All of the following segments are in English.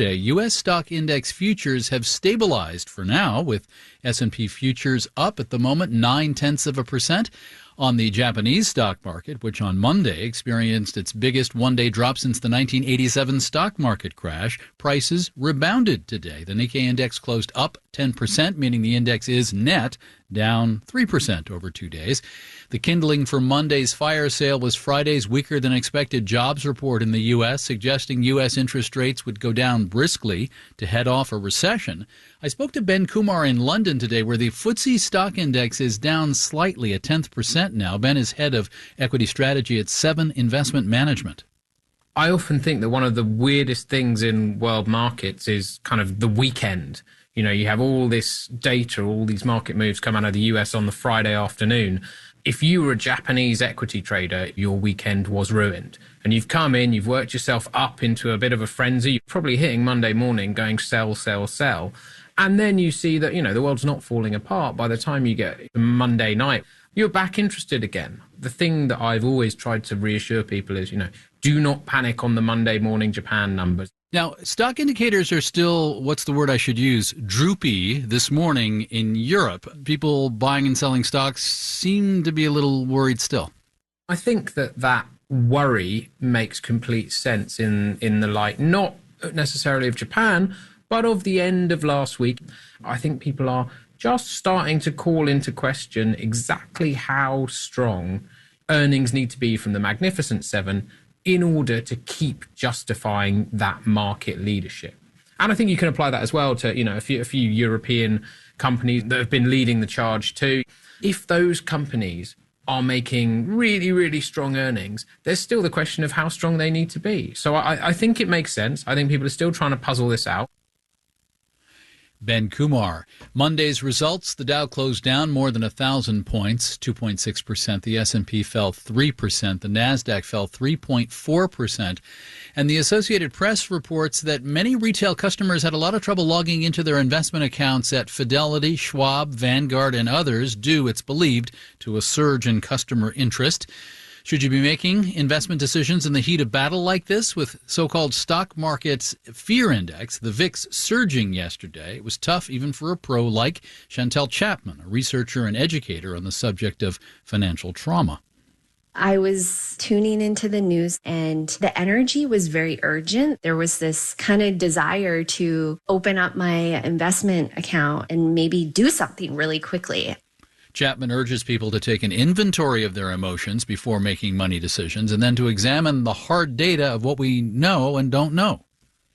U.S. stock index futures have stabilized for now, with S&P futures up at the moment 0.9%. On the Japanese stock market, which on Monday experienced its biggest one-day drop since the 1987 stock market crash, prices rebounded today. The Nikkei index closed up 10%, meaning the index is net down 3% over 2 days. The kindling for Monday's fire sale was Friday's weaker than expected jobs report in the U.S., suggesting U.S. interest rates would go down briskly to head off a recession. I spoke to Ben Kumar in London today, where the FTSE stock index is down slightly, a 0.1% now. Ben is head of equity strategy at Seven Investment Management. I often think that one of the weirdest things in world markets is kind of the weekend. You know, you have all this data, all these market moves come out of the US on the Friday afternoon. If you were a Japanese equity trader, your weekend was ruined. And you've come in, you've worked yourself up into a bit of a frenzy. You're probably hitting Monday morning going sell, sell, sell. And then you see that, you know, the world's not falling apart. By the time you get Monday night, you're back interested again. The thing that I've always tried to reassure people is, you know, do not panic on the Monday morning Japan numbers. Now, stock indicators are still, what's the word I should use, droopy this morning in Europe. People buying and selling stocks seem to be a little worried still. I think that worry makes complete sense in the light, not necessarily of Japan, but of the end of last week. I think people are just starting to call into question exactly how strong earnings need to be from the Magnificent Seven in order to keep justifying that market leadership. And I think you can apply that as well to, you know, a few European companies that have been leading the charge too. If those companies are making really, really strong earnings, there's still the question of how strong they need to be. So I think it makes sense. I think people are still trying to puzzle this out. Ben Kumar. Monday's results, the Dow closed down more than 1,000 points, 2.6%. The S&P fell 3%. The Nasdaq fell 3.4%. And the Associated Press reports that many retail customers had a lot of trouble logging into their investment accounts at Fidelity, Schwab, Vanguard, and others, due, it's believed, to a surge in customer interest. Should you be making investment decisions in the heat of battle like this, with so-called stock market's fear index, the VIX, surging yesterday? It was tough even for a pro like Chantel Chapman, a researcher and educator on the subject of financial trauma. I was tuning into the news and the energy was very urgent. There was this kind of desire to open up my investment account and maybe do something really quickly. Chapman urges people to take an inventory of their emotions before making money decisions and then to examine the hard data of what we know and don't know.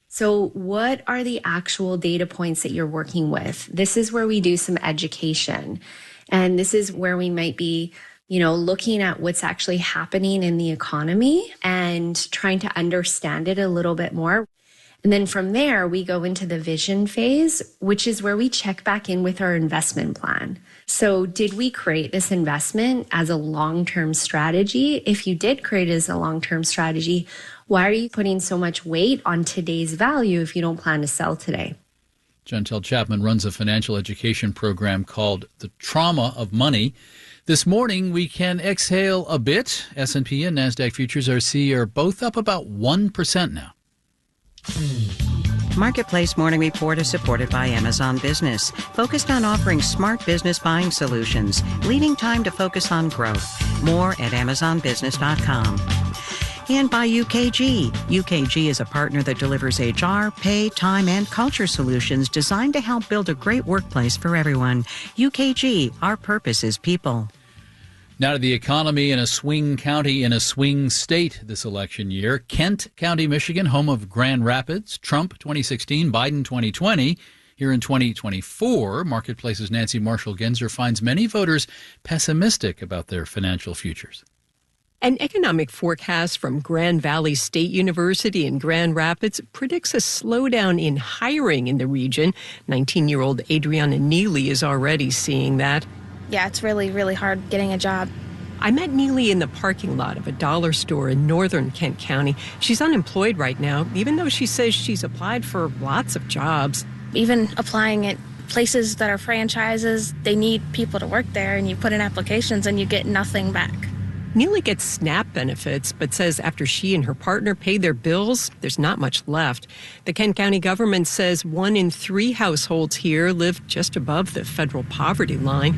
So what are the actual data points that you're working with? This is where we do some education. And this is where we might be, you know, looking at what's actually happening in the economy and trying to understand it a little bit more. And then from there, we go into the vision phase, which is where we check back in with our investment plan. So did we create this investment as a long-term strategy? If you did create it as a long-term strategy, why are you putting so much weight on today's value if you don't plan to sell today? Chantel Chapman runs a financial education program called The Trauma of Money. This morning, we can exhale a bit. S&P and NASDAQ futures RC are both up about 1% now. Marketplace Morning Report is supported by Amazon Business, focused on offering smart business buying solutions, leading time to focus on growth. More at amazonbusiness.com. And by UKG. UKG is a partner that delivers HR, pay, time, and culture solutions designed to help build a great workplace for everyone. UKG, our purpose is people. Now to the economy in a swing county in a swing state this election year. Kent County, Michigan, home of Grand Rapids, Trump 2016, Biden 2020. Here in 2024, Marketplace's Nancy Marshall-Genzer finds many voters pessimistic about their financial futures. An economic forecast from Grand Valley State University in Grand Rapids predicts a slowdown in hiring in the region. 19-year-old Adriana Neely is already seeing that. Yeah, it's really, really hard getting a job. I met Neely in the parking lot of a dollar store in northern Kent County. She's unemployed right now, even though she says she's applied for lots of jobs. Even applying at places that are franchises, they need people to work there, and you put in applications and you get nothing back. Neely gets SNAP benefits, but says after she and her partner pay their bills, there's not much left. The Kent County government says 1 in 3 households here live just above the federal poverty line.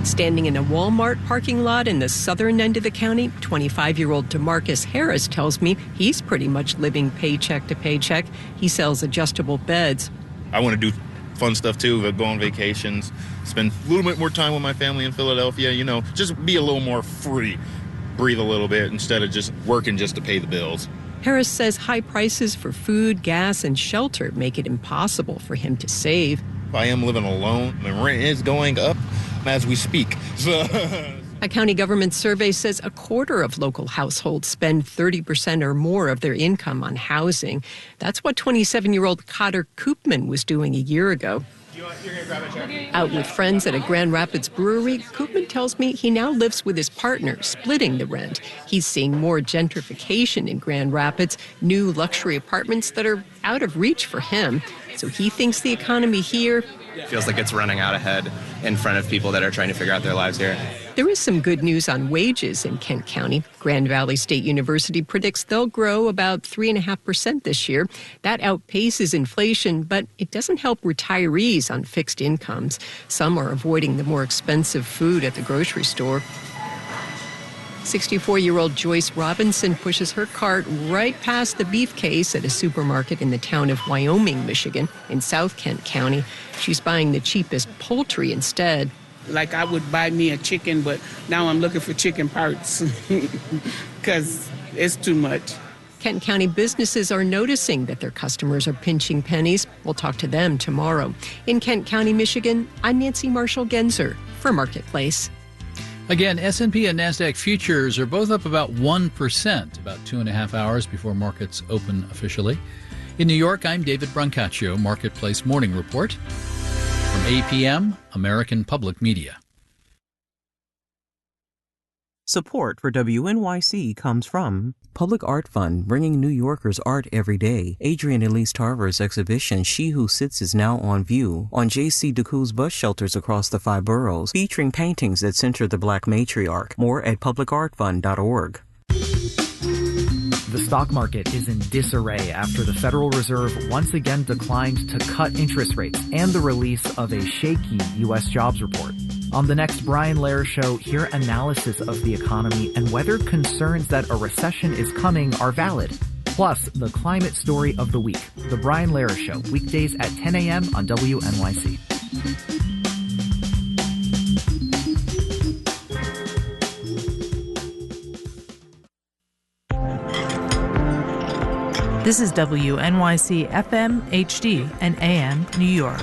Standing in a Walmart parking lot in the southern end of the county, 25-year-old DeMarcus Harris tells me he's pretty much living paycheck to paycheck. He sells adjustable beds. I want to do fun stuff too, go on vacations, spend a little bit more time with my family in Philadelphia, just be a little more free, breathe a little bit instead of just working just to pay the bills. Harris says high prices for food, gas, and shelter make it impossible for him to save. I am living alone, and rent is going up as we speak. A county government survey says a quarter of local households spend 30% or more of their income on housing. That's what 27-year-old Cotter Koopman was doing a year ago. Out with friends at a Grand Rapids brewery, Koopman tells me he now lives with his partner, splitting the rent. He's seeing more gentrification in Grand Rapids, new luxury apartments that are out of reach for him. So he thinks the economy here feels like it's running out ahead in front of people that are trying to figure out their lives here. There is some good news on wages in Kent County. Grand Valley State University predicts they'll grow about 3.5% this year. That outpaces inflation, but it doesn't help retirees on fixed incomes. Some are avoiding the more expensive food at the grocery store. 64-year-old Joyce Robinson pushes her cart right past the beef case at a supermarket in the town of Wyoming, Michigan, in South Kent County. She's buying the cheapest poultry instead. Like I would buy me a chicken, but now I'm looking for chicken parts because it's too much. Kent County businesses are noticing that their customers are pinching pennies. We'll talk to them tomorrow. In Kent County, Michigan, I'm Nancy Marshall-Genzer for Marketplace. Again, S&P and NASDAQ futures are both up about 1%, about 2.5 hours before markets open officially. In New York, I'm David Brancaccio, Marketplace Morning Report. From APM, American Public Media. Support for WNYC comes from Public Art Fund, bringing New Yorkers art every day. Adrienne Elise Tarver's exhibition, She Who Sits, is now on view on J.C. DeCoul's bus shelters across the 5 boroughs, featuring paintings that center the Black matriarch. More at publicartfund.org. The stock market is in disarray after the Federal Reserve once again declined to cut interest rates and the release of a shaky U.S. jobs report. On the next Brian Lehrer Show, hear analysis of the economy and whether concerns that a recession is coming are valid. Plus, the climate story of the week. The Brian Lehrer Show, weekdays at 10 a.m. on WNYC. This is WNYC FM, HD, and AM New York.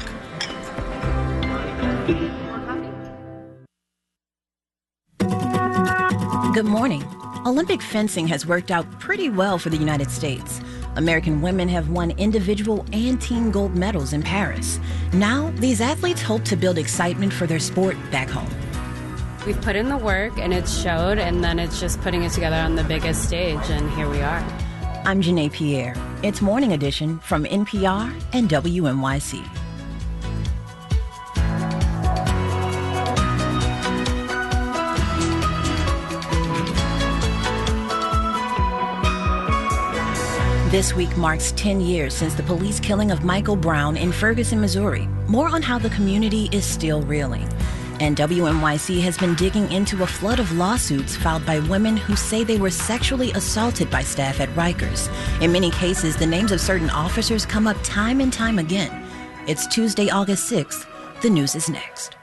Good morning. Olympic fencing has worked out pretty well for the United States. American women have won individual and team gold medals in Paris. Now, these athletes hope to build excitement for their sport back home. We've put in the work and it's showed, and then it's just putting it together on the biggest stage, and here we are. I'm Janae Pierre. It's Morning Edition from NPR and WNYC. This week marks 10 years since the police killing of Michael Brown in Ferguson, Missouri. More on how the community is still reeling. And WNYC has been digging into a flood of lawsuits filed by women who say they were sexually assaulted by staff at Rikers. In many cases, the names of certain officers come up time and time again. It's Tuesday, August 6th. The news is next.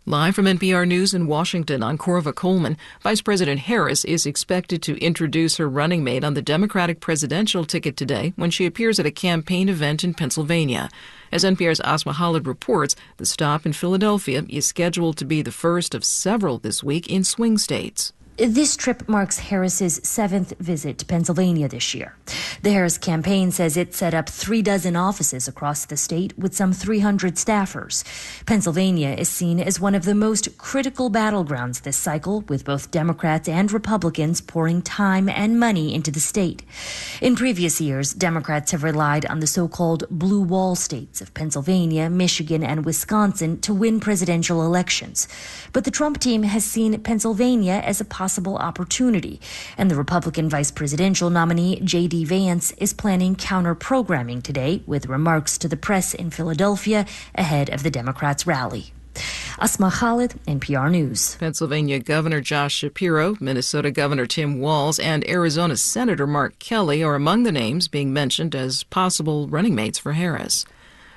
Live from NPR News in Washington, I'm Corva Coleman. Vice President Harris is expected to introduce her running mate on the Democratic presidential ticket today when she appears at a campaign event in Pennsylvania. As NPR's Asma Khalid reports, the stop in Philadelphia is scheduled to be the first of several this week in swing states. This trip marks Harris's 7th visit to Pennsylvania this year. The Harris campaign says it set up 36 offices across the state with some 300 staffers. Pennsylvania is seen as one of the most critical battlegrounds this cycle, with both Democrats and Republicans pouring time and money into the state. In previous years, Democrats have relied on the so-called blue wall states of Pennsylvania, Michigan, and Wisconsin to win presidential elections. But the Trump team has seen Pennsylvania as a possible opportunity, and the Republican vice presidential nominee J.D. Vance is planning counter-programming today with remarks to the press in Philadelphia ahead of the Democrats' rally. Asma Khalid, NPR News. Pennsylvania Governor Josh Shapiro, Minnesota Governor Tim Walz, and Arizona Senator Mark Kelly are among the names being mentioned as possible running mates for Harris.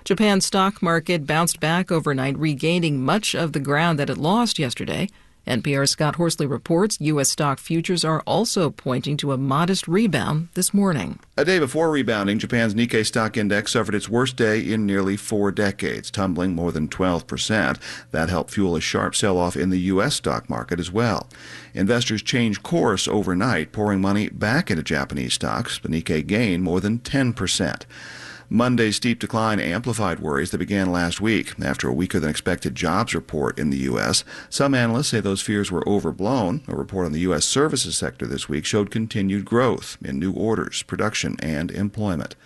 Japan's stock market bounced back overnight, regaining much of the ground that it lost yesterday. NPR's Scott Horsley reports U.S. stock futures are also pointing to a modest rebound this morning. A day before rebounding, Japan's Nikkei stock index suffered its worst day in nearly 4 decades, tumbling more than 12%. That helped fuel a sharp sell-off in the U.S. stock market as well. Investors changed course overnight, pouring money back into Japanese stocks. The Nikkei gained more than 10%. Monday's steep decline amplified worries that began last week after a weaker-than-expected jobs report in the U.S. Some analysts say those fears were overblown. A report on the U.S. services sector this week showed continued growth in new orders, production, and employment.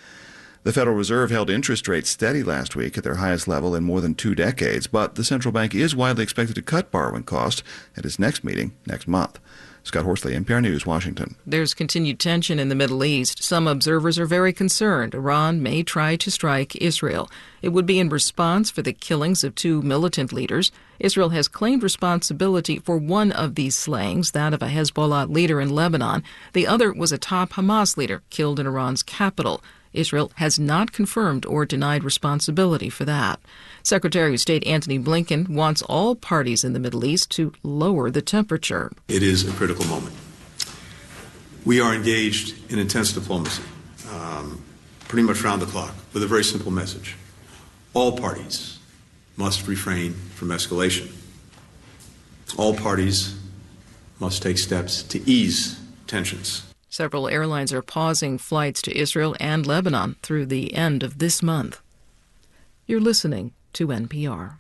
The Federal Reserve held interest rates steady last week at their highest level in more than 2 decades, but the central bank is widely expected to cut borrowing costs at its next meeting next month. Scott Horsley, NPR News, Washington. There's continued tension in the Middle East. Some observers are very concerned Iran may try to strike Israel. It would be in response for the killings of 2 militant leaders. Israel has claimed responsibility for one of these slayings, that of a Hezbollah leader in Lebanon. The other was a top Hamas leader killed in Iran's capital. Israel has not confirmed or denied responsibility for that. Secretary of State Antony Blinken wants all parties in the Middle East to lower the temperature. It is a critical moment. We are engaged in intense diplomacy, pretty much round the clock, with a very simple message. All parties must refrain from escalation. All parties must take steps to ease tensions. Several airlines are pausing flights to Israel and Lebanon through the end of this month. You're listening to NPR.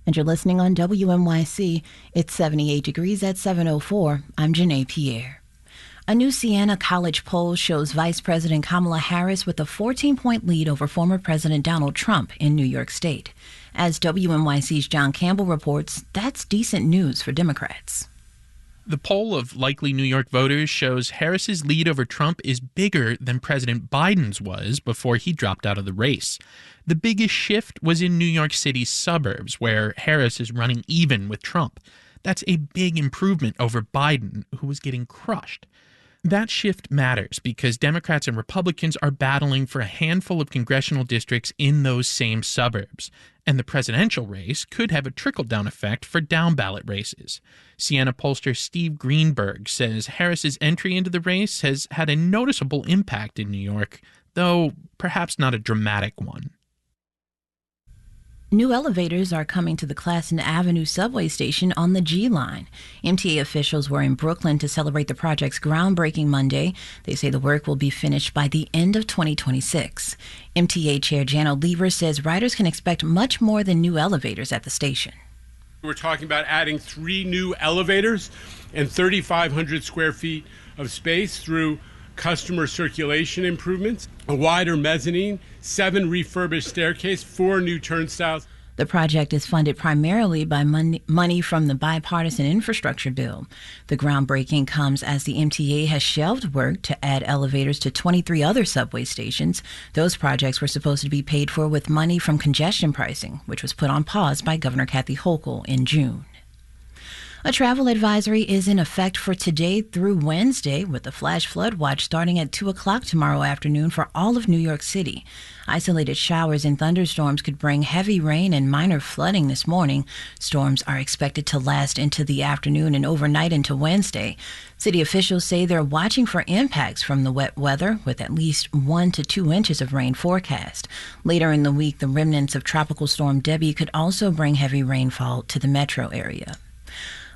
And you're listening on WNYC. It's 78 degrees at 7:04. I'm Janae Pierre. A new Siena College poll shows Vice President Kamala Harris with a 14-point lead over former President Donald Trump in New York State. As WNYC's John Campbell reports, that's decent news for Democrats. The poll of likely New York voters shows Harris's lead over Trump is bigger than President Biden's was before he dropped out of the race. The biggest shift was in New York City's suburbs, where Harris is running even with Trump. That's a big improvement over Biden, who was getting crushed. That shift matters because Democrats and Republicans are battling for a handful of congressional districts in those same suburbs. And the presidential race could have a trickle-down effect for down-ballot races. Siena pollster Steve Greenberg says Harris's entry into the race has had a noticeable impact in New York, though perhaps not a dramatic one. New elevators are coming to the Classon Avenue subway station on the G line. MTA officials were in Brooklyn to celebrate the project's groundbreaking Monday. They say the work will be finished by the end of 2026. MTA Chair Jano Lever says riders can expect much more than new elevators at the station. We're talking about adding 3 new elevators and 3,500 square feet of space through customer circulation improvements, a wider mezzanine, 7 refurbished staircases, 4 new turnstiles. The project is funded primarily by money from the bipartisan infrastructure bill. The groundbreaking comes as the MTA has shelved work to add elevators to 23 other subway stations. Those projects were supposed to be paid for with money from congestion pricing, which was put on pause by Governor Kathy Hochul in June. A travel advisory is in effect for today through Wednesday, with a flash flood watch starting at 2 o'clock tomorrow afternoon for all of New York City. Isolated showers and thunderstorms could bring heavy rain and minor flooding this morning. Storms are expected to last into the afternoon and overnight into Wednesday. City officials say they're watching for impacts from the wet weather, with at least 1 to 2 inches of rain forecast. Later in the week, the remnants of Tropical Storm Debbie could also bring heavy rainfall to the metro area.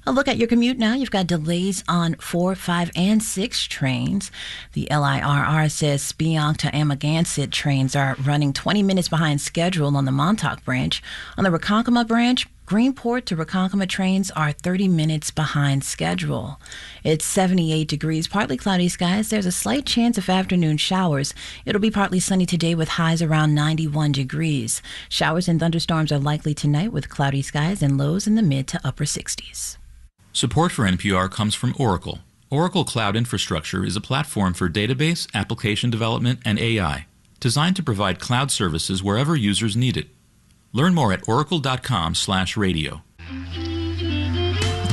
A look at your commute now. You've got delays on 4, 5, and 6 trains. The LIRR says Speonk to Amagansett trains are running 20 minutes behind schedule on the Montauk branch. On the Ronkonkoma branch, Greenport to Ronkonkoma trains are 30 minutes behind schedule. It's 78 degrees, partly cloudy skies. There's a slight chance of afternoon showers. It'll be partly sunny today with highs around 91 degrees. Showers and thunderstorms are likely tonight with cloudy skies and lows in the mid to upper 60s. Support for NPR comes from Oracle. Oracle Cloud Infrastructure is a platform for database, application development, and AI, designed to provide cloud services wherever users need it. Learn more at oracle.com/radio.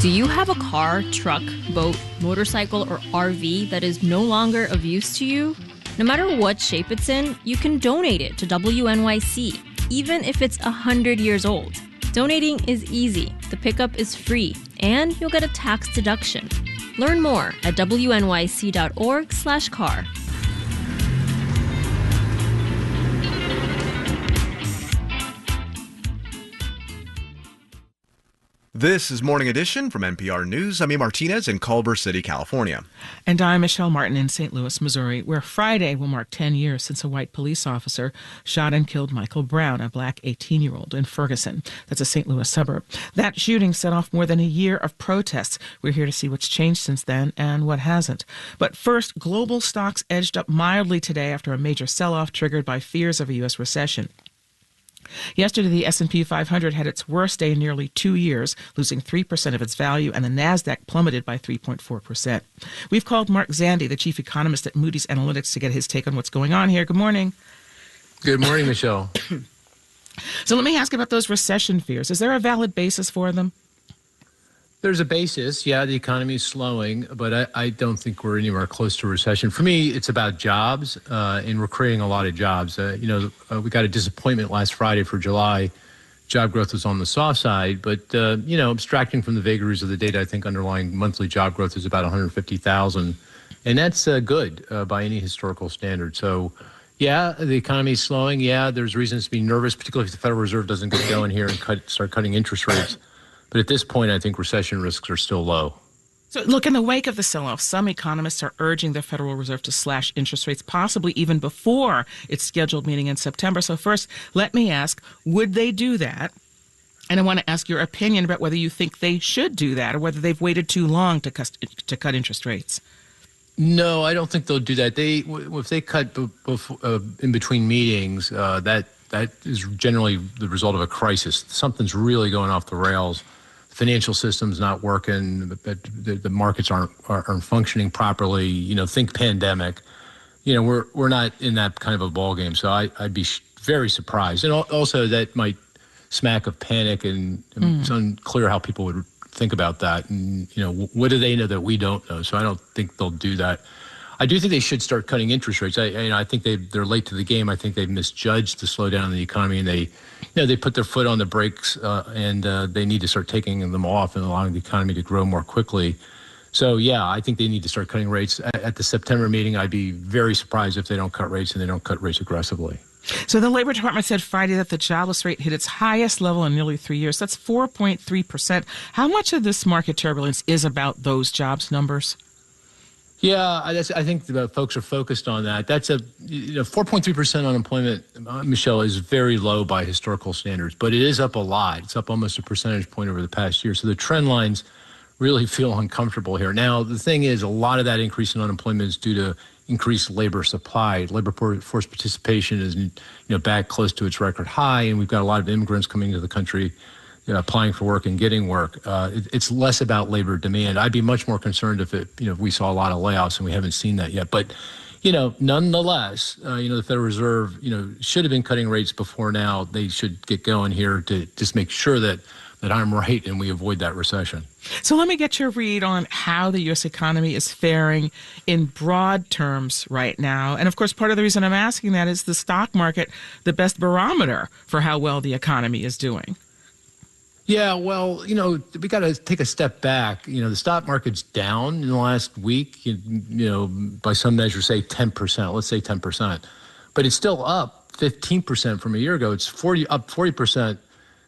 Do you have a car, truck, boat, motorcycle, or RV that is no longer of use to you? No matter what shape it's in, you can donate it to WNYC, even if it's 100 years old. Donating is easy, the pickup is free, and you'll get a tax deduction. Learn more at wnyc.org/car. This is Morning Edition from NPR News. I'm E. Martinez in Culver City, California. And I'm Michelle Martin in St. Louis, Missouri, where Friday will mark 10 years since a white police officer shot and killed Michael Brown, a black 18-year-old in Ferguson. That's a St. Louis suburb. That shooting set off more than a year of protests. We're here to see what's changed since then and what hasn't. But first, global stocks edged up mildly today after a major sell-off triggered by fears of a U.S. recession. Yesterday, the S&P 500 had its worst day in nearly 2 years, losing 3% of its value, and the Nasdaq plummeted by 3.4%. We've called Mark Zandi, the chief economist at Moody's Analytics, to get his take on what's going on here. Good morning. Good morning, Michelle. So let me ask about those recession fears. Is there a valid basis for them? There's a basis. Yeah, the economy is slowing, but I don't think we're anywhere close to a recession. For me, it's about jobs, and we're creating a lot of jobs. We got a disappointment last Friday for July. Job growth was on the soft side, but, abstracting from the vagaries of the data, I think underlying monthly job growth is about 150,000, and that's good by any historical standard. So, yeah, the economy is slowing. Yeah, there's reasons to be nervous, particularly if the Federal Reserve doesn't get going here and start cutting interest rates. But at this point, I think recession risks are still low. So, look, in the wake of the sell-off, some economists are urging the Federal Reserve to slash interest rates, possibly even before its scheduled meeting in September. So first, let me ask, would they do that? And I want to ask your opinion about whether you think they should do that or whether they've waited too long to cut interest rates. No, I don't think they'll do that. If they cut in between meetings, that is generally the result of a crisis. Something's really going off the rails. Financial system's not working. The markets aren't functioning properly. Think pandemic. We're not in that kind of a ball game. So I'd be very surprised. And also that might smack of panic, and it's unclear how people would think about that. And what do they know that we don't know? So I don't think they'll do that. I do think they should start cutting interest rates. I think they're late to the game. I think they've misjudged the slowdown in the economy, and they put their foot on the brakes, and they need to start taking them off and allowing the economy to grow more quickly. So, yeah, I think they need to start cutting rates. At the September meeting, I'd be very surprised if they don't cut rates, and they don't cut rates aggressively. So the Labor Department said Friday that the jobless rate hit its highest level in nearly 3 years. That's 4.3%. How much of this market turbulence is about those jobs numbers? Yeah, I think the folks are focused on that. That's 4.3% unemployment, Michelle, is very low by historical standards, but it is up a lot. It's up almost a percentage point over the past year. So the trend lines really feel uncomfortable here. Now, the thing is, a lot of that increase in unemployment is due to increased labor supply. Labor force participation is back close to its record high, and we've got a lot of immigrants coming to the country, applying for work and getting work. It's less about labor demand. I'd be much more concerned if we saw a lot of layoffs, and we haven't seen that yet. But, nonetheless, the Federal Reserve, should have been cutting rates before now. They should get going here to just make sure that I'm right and we avoid that recession. So let me get your read on how the U.S. economy is faring in broad terms right now. And, of course, part of the reason I'm asking that is the stock market, the best barometer for how well the economy is doing. Yeah, well, we got to take a step back. The stock market's down in the last week, by some measure, say 10%. Let's say 10%. But it's still up 15% from a year ago. It's up 40%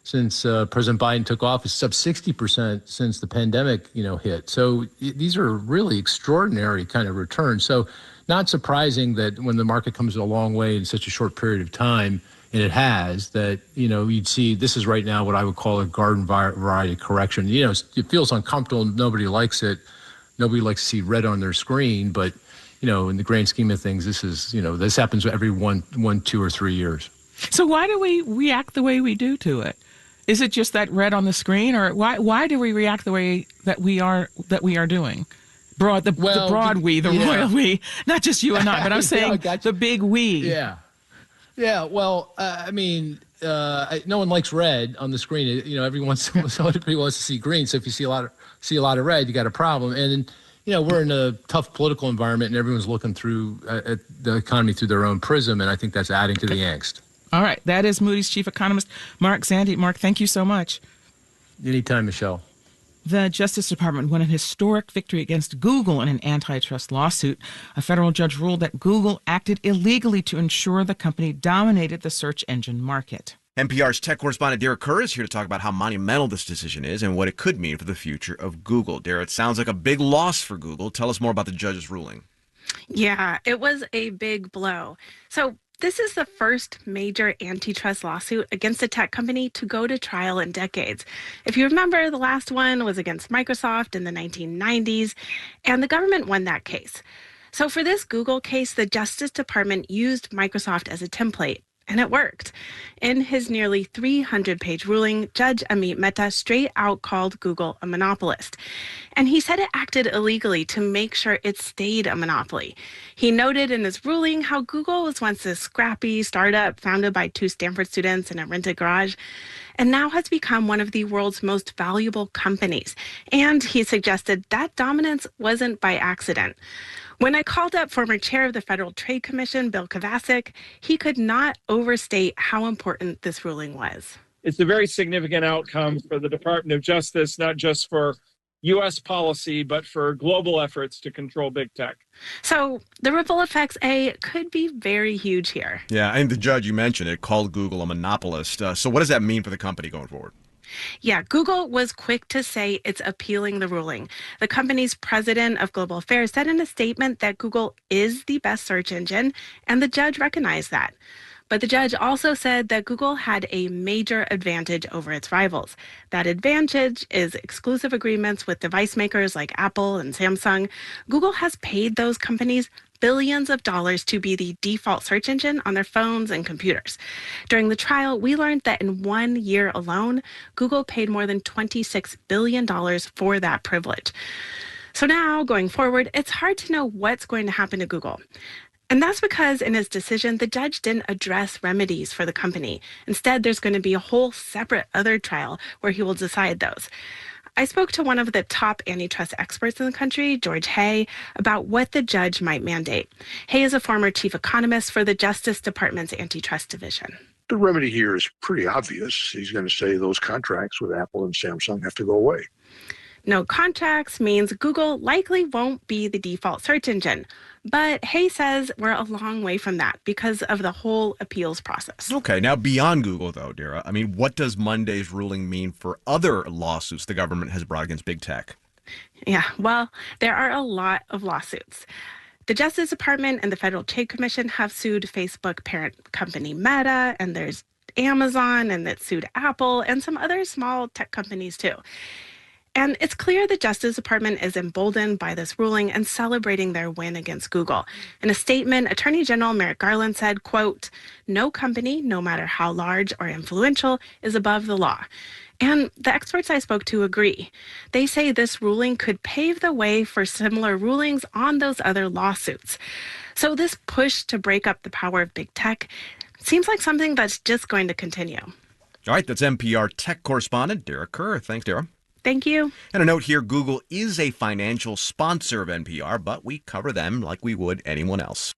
since President Biden took office. It's up 60% since the pandemic, hit. So these are really extraordinary kind of returns. So not surprising that when the market comes a long way in such a short period of time, and it has, that, you'd see this is right now what I would call a garden variety correction. It feels uncomfortable. Nobody likes it. Nobody likes to see red on their screen. But, in the grand scheme of things, this is, this happens every 1, 2, or 3 years. So why do we react the way we do to it? Is it just that red on the screen, or why do we react the way that we are doing? The broad we, the royal we, not just you and I, but I'm saying the big we. Yeah. Yeah, well, no one likes red on the screen. Everybody wants to see green. So if you see a lot of red, you got a problem. And we're in a tough political environment, and everyone's looking through at the economy through their own prism, and I think that's adding to the angst. All right, that is Moody's chief economist Mark Zandi. Mark, thank you so much. Anytime, Michelle. The Justice Department won an historic victory against Google in an antitrust lawsuit. A federal judge ruled that Google acted illegally to ensure the company dominated the search engine market. NPR's tech correspondent Dara Kerr is here to talk about how monumental this decision is and what it could mean for the future of Google. Dara, it sounds like a big loss for Google. Tell us more about the judge's ruling. Yeah, it was a big blow. So this is the first major antitrust lawsuit against a tech company to go to trial in decades. If you remember, the last one was against Microsoft in the 1990s, and the government won that case. So for this Google case, the Justice Department used Microsoft as a template, and it worked. In his nearly 300-page ruling, Judge Amit Mehta straight out called Google a monopolist. And he said it acted illegally to make sure it stayed a monopoly. He noted in his ruling how Google was once a scrappy startup founded by 2 Stanford students in a rented garage, and now has become one of the world's most valuable companies. And he suggested that dominance wasn't by accident. When I called up former chair of the Federal Trade Commission, Bill Kovacic, he could not overstate how important this ruling was. It's a very significant outcome for the Department of Justice, not just for U.S. policy, but for global efforts to control big tech. So the ripple effects, could be very huge here. Yeah, and the judge, you mentioned it, called Google a monopolist. So what does that mean for the company going forward? Yeah, Google was quick to say it's appealing the ruling. The company's president of global affairs said in a statement that Google is the best search engine, and the judge recognized that. But the judge also said that Google had a major advantage over its rivals. That advantage is exclusive agreements with device makers like Apple and Samsung. Google has paid those companies billions of dollars to be the default search engine on their phones and computers. During the trial, we learned that in 1 year alone, Google paid more than $26 billion for that privilege. So now, going forward, it's hard to know what's going to happen to Google. And that's because in his decision, the judge didn't address remedies for the company. Instead, there's going to be a whole separate other trial where he will decide those. I spoke to one of the top antitrust experts in the country, George Hay, about what the judge might mandate. Hay is a former chief economist for the Justice Department's Antitrust Division. The remedy here is pretty obvious. He's going to say those contracts with Apple and Samsung have to go away. No contracts means Google likely won't be the default search engine. But Hay says we're a long way from that because of the whole appeals process. Okay, now beyond Google, though, Dara, what does Monday's ruling mean for other lawsuits the government has brought against big tech? Yeah, well, there are a lot of lawsuits. The Justice Department and the Federal Trade Commission have sued Facebook parent company Meta, and there's Amazon, and that sued Apple, and some other small tech companies, too. And it's clear the Justice Department is emboldened by this ruling and celebrating their win against Google. In a statement, Attorney General Merrick Garland said, quote, "No company, no matter how large or influential, is above the law." And the experts I spoke to agree. They say this ruling could pave the way for similar rulings on those other lawsuits. So this push to break up the power of big tech seems like something that's just going to continue. All right, that's NPR tech correspondent Dara Kerr. Thanks, Dara. Thank you. And a note here, Google is a financial sponsor of NPR, but we cover them like we would anyone else.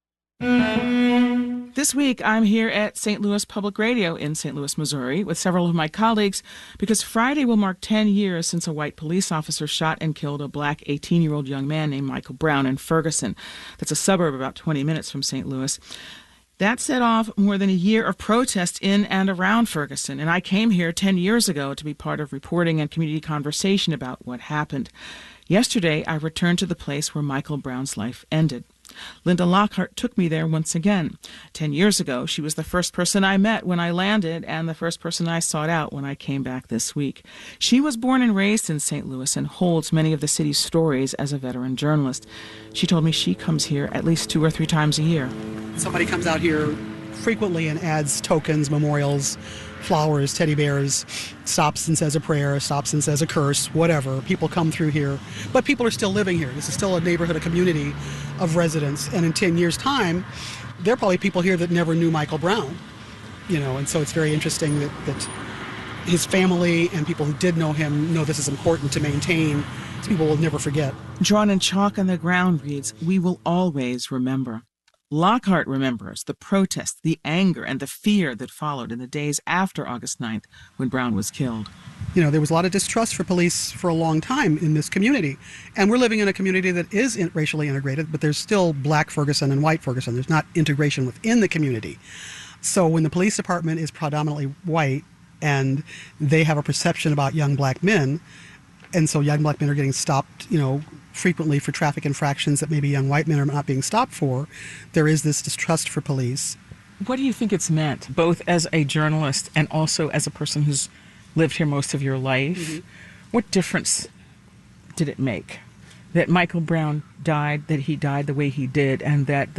This week, I'm here at St. Louis Public Radio in St. Louis, Missouri, with several of my colleagues, because Friday will mark 10 years since a white police officer shot and killed a black 18-year-old young man named Michael Brown in Ferguson. That's a suburb about 20 minutes from St. Louis. That set off more than a year of protest in and around Ferguson, and I came here 10 years ago to be part of reporting and community conversation about what happened. Yesterday, I returned to the place where Michael Brown's life ended. Linda Lockhart took me there once again. 10 years ago, she was the first person I met when I landed and the first person I sought out when I came back this week. She was born and raised in St. Louis and holds many of the city's stories as a veteran journalist. She told me she comes here at least 2 or 3 times a year. Somebody comes out here frequently and adds tokens, memorials, flowers, teddy bears, stops and says a prayer, stops and says a curse, whatever. People come through here, but people are still living here. This is still a neighborhood, a community of residents. And in 10 years' time, there are probably people here that never knew Michael Brown, and so it's very interesting that his family and people who did know him know this is important to maintain, so people will never forget. Drawn in chalk on the ground reads, "We will always remember." Lockhart remembers the protests, the anger, and the fear that followed in the days after August 9th when Brown was killed. There was a lot of distrust for police for a long time in this community. And we're living in a community that is racially integrated, but there's still black Ferguson and white Ferguson. There's not integration within the community. So when the police department is predominantly white and they have a perception about young black men, and so young black men are getting stopped, frequently for traffic infractions that maybe young white men are not being stopped for, there is this distrust for police. What do you think it's meant, both as a journalist and also as a person who's lived here most of your life? Mm-hmm. What difference did it make that Michael Brown died, that he died the way he did, and that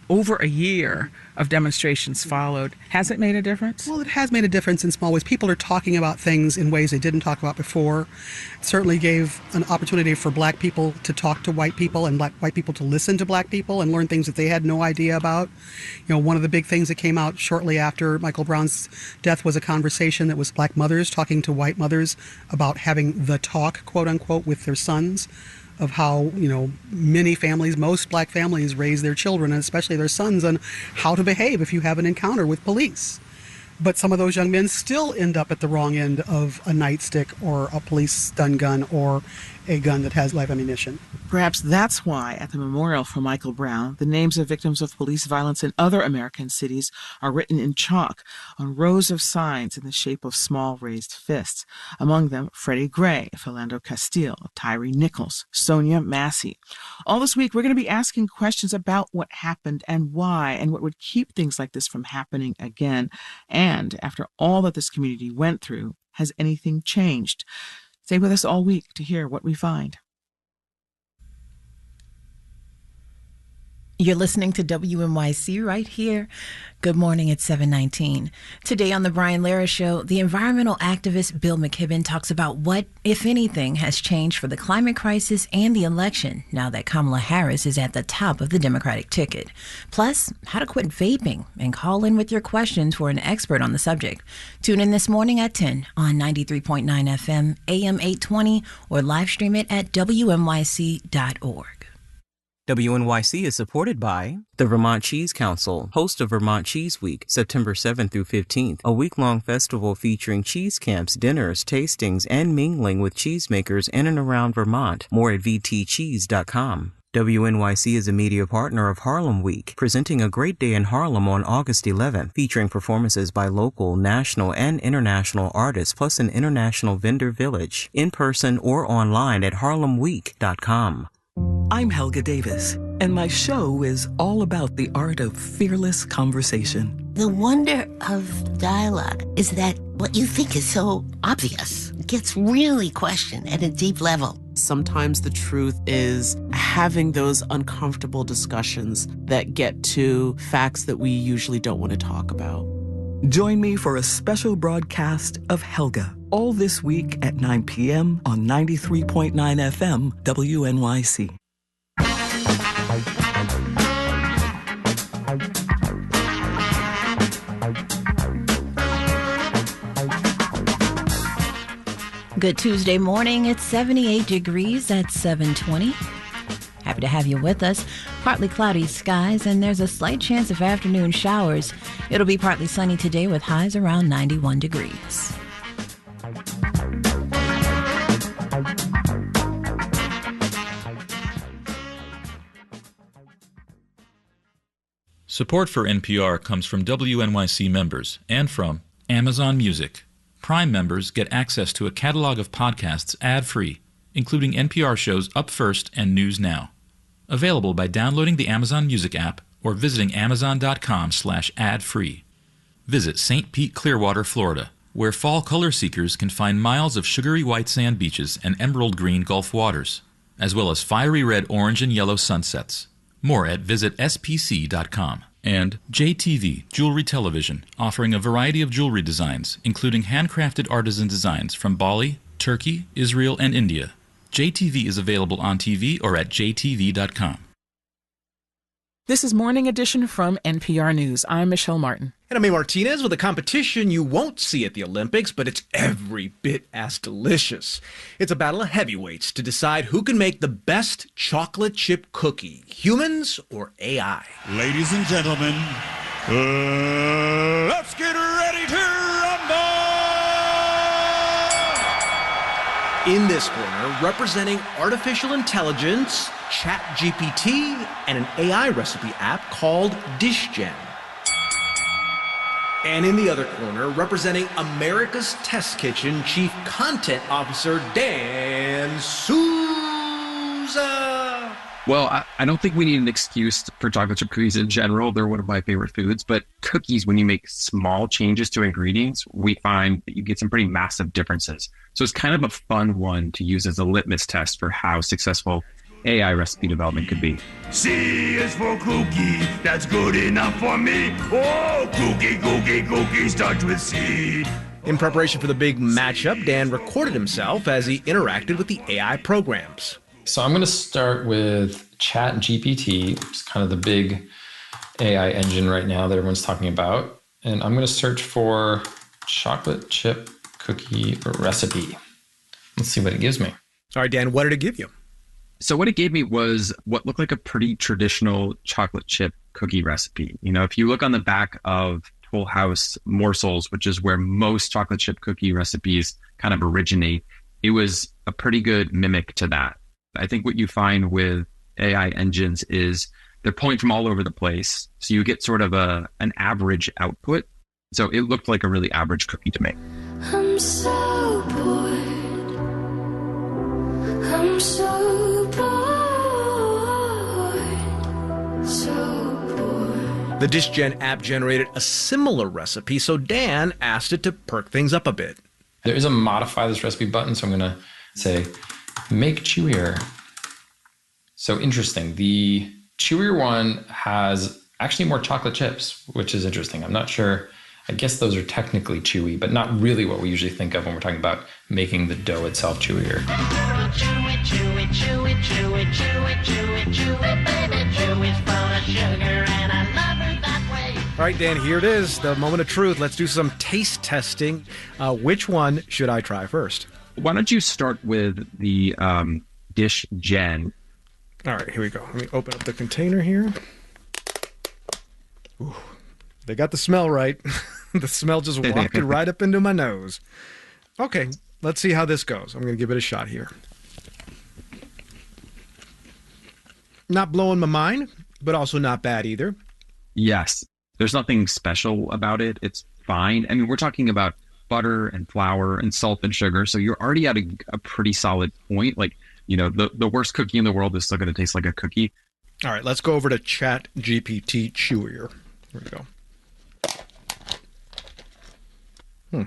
over a year of demonstrations followed? Has it made a difference? Well, it has made a difference in small ways. People are talking about things in ways they didn't talk about before. It certainly gave an opportunity for black people to talk to white people and white people to listen to black people and learn things that they had no idea about. One of the big things that came out shortly after Michael Brown's death was a conversation that was black mothers talking to white mothers about having the talk, quote unquote, with their sons, of how, many families, most black families raise their children, and especially their sons, on how to behave if you have an encounter with police. But some of those young men still end up at the wrong end of a nightstick or a police stun gun or a gun that has live ammunition. Perhaps that's why at the memorial for Michael Brown, the names of victims of police violence in other American cities are written in chalk on rows of signs in the shape of small raised fists. Among them, Freddie Gray, Philando Castile, Tyree Nichols, Sonia Massey. All this week, we're going to be asking questions about what happened and why, and what would keep things like this from happening again. And after all that this community went through, has anything changed? Stay with us all week to hear what we find. You're listening to WNYC right here. Good morning at 7:19. Today on the Brian Lehrer Show, the environmental activist Bill McKibben talks about what, if anything, has changed for the climate crisis and the election now that Kamala Harris is at the top of the Democratic ticket. Plus, how to quit vaping, and call in with your questions for an expert on the subject. Tune in this morning at 10 on 93.9 FM, AM 820, or live stream it at WNYC.org. WNYC is supported by the Vermont Cheese Council, host of Vermont Cheese Week, September 7th through 15th, a week-long festival featuring cheese camps, dinners, tastings, and mingling with cheesemakers in and around Vermont. More at vtcheese.com. WNYC is a media partner of Harlem Week, presenting a great day in Harlem on August 11th, featuring performances by local, national, and international artists, plus an international vendor village, in person or online at harlemweek.com. I'm Helga Davis, and my show is all about the art of fearless conversation. The wonder of dialogue is that what you think is so obvious gets really questioned at a deep level. Sometimes the truth is having those uncomfortable discussions that get to facts that we usually don't want to talk about. Join me for a special broadcast of Helga, all this week at 9 p.m. on 93.9 FM WNYC. Good Tuesday morning. It's 78 degrees at 7:20. Happy to have you with us. Partly cloudy skies, and there's a slight chance of afternoon showers. It'll be partly sunny today with highs around 91 degrees. Support for NPR comes from WNYC members and from Amazon Music. Prime members get access to a catalog of podcasts ad-free, including NPR shows Up First and News Now. Available by downloading the Amazon Music app or visiting amazon.com/ad-free. Visit St. Pete, Clearwater, Florida, where fall color seekers can find miles of sugary white sand beaches and emerald green Gulf waters, as well as fiery red, orange, and yellow sunsets. More at visitspc.com. And JTV Jewelry Television, offering a variety of jewelry designs, including handcrafted artisan designs from Bali, Turkey, Israel, and India. JTV is available on TV or at jtv.com. This is Morning Edition from NPR News. I'm Michelle Martin. And I'm A. Martinez with a competition you won't see at the Olympics, but it's every bit as delicious. It's a battle of heavyweights to decide who can make the best chocolate chip cookie, humans or AI. Ladies and gentlemen, let's get ready to rumble! In this corner, representing artificial intelligence, ChatGPT, and an AI recipe app called DishGen. And in the other corner, representing America's Test Kitchen Chief Content Officer Dan Souza. Well, I don't think we need an excuse for chocolate chip cookies in general. They're one of my favorite foods. But cookies, when you make small changes to ingredients, we find that you get some pretty massive differences. So it's kind of a fun one to use as a litmus test for how successful AI recipe development could be. C is for cookie, that's good enough for me. Oh, cookie starts with C. In preparation for the big matchup, Dan recorded himself as he interacted with the AI programs. So I'm going to start with ChatGPT, which is kind of the big AI engine right now that everyone's talking about. And I'm going to search for chocolate chip cookie recipe. Let's see what it gives me. All right, Dan, what did it give you? So what it gave me was what looked like a pretty traditional chocolate chip cookie recipe. You know, if you look on the back of Toll House Morsels, which is where most chocolate chip cookie recipes kind of originate, it was a pretty good mimic to that. I think what you find with AI engines is they're pulling from all over the place. So you get sort of an average output. So it looked like a really average cookie to me. I'm so bored. I'm so bored. So bored. The DishGen app generated a similar recipe, so Dan asked it to perk things up a bit. There is a modify this recipe button, so I'm going to say, make chewier. So interesting. The chewier one has actually more chocolate chips, which is interesting. I'm not sure. I guess those are technically chewy, but not really what we usually think of when we're talking about making the dough itself chewier. Chewy, chewy, chewy, chewy, chewy, chewy, chewy, baby, chewy's full of sugar, and I love her that way. All right, Dan, here it is, the moment of truth. Let's do some taste testing. Which one should I try first? Why don't you start with the DishGen? All right, here we go. Let me open up the container here. Ooh, they got the smell right. The smell just walked it right up into my nose. Okay, let's see how this goes. I'm going to give it a shot here. Not blowing my mind, but also not bad either. Yes. There's nothing special about it. It's fine. I mean, we're talking about butter and flour and salt and sugar. So you're already at a pretty solid point. Like, you know, the worst cookie in the world is still going to taste like a cookie. All right, let's go over to ChatGPT Chewier. Here we go.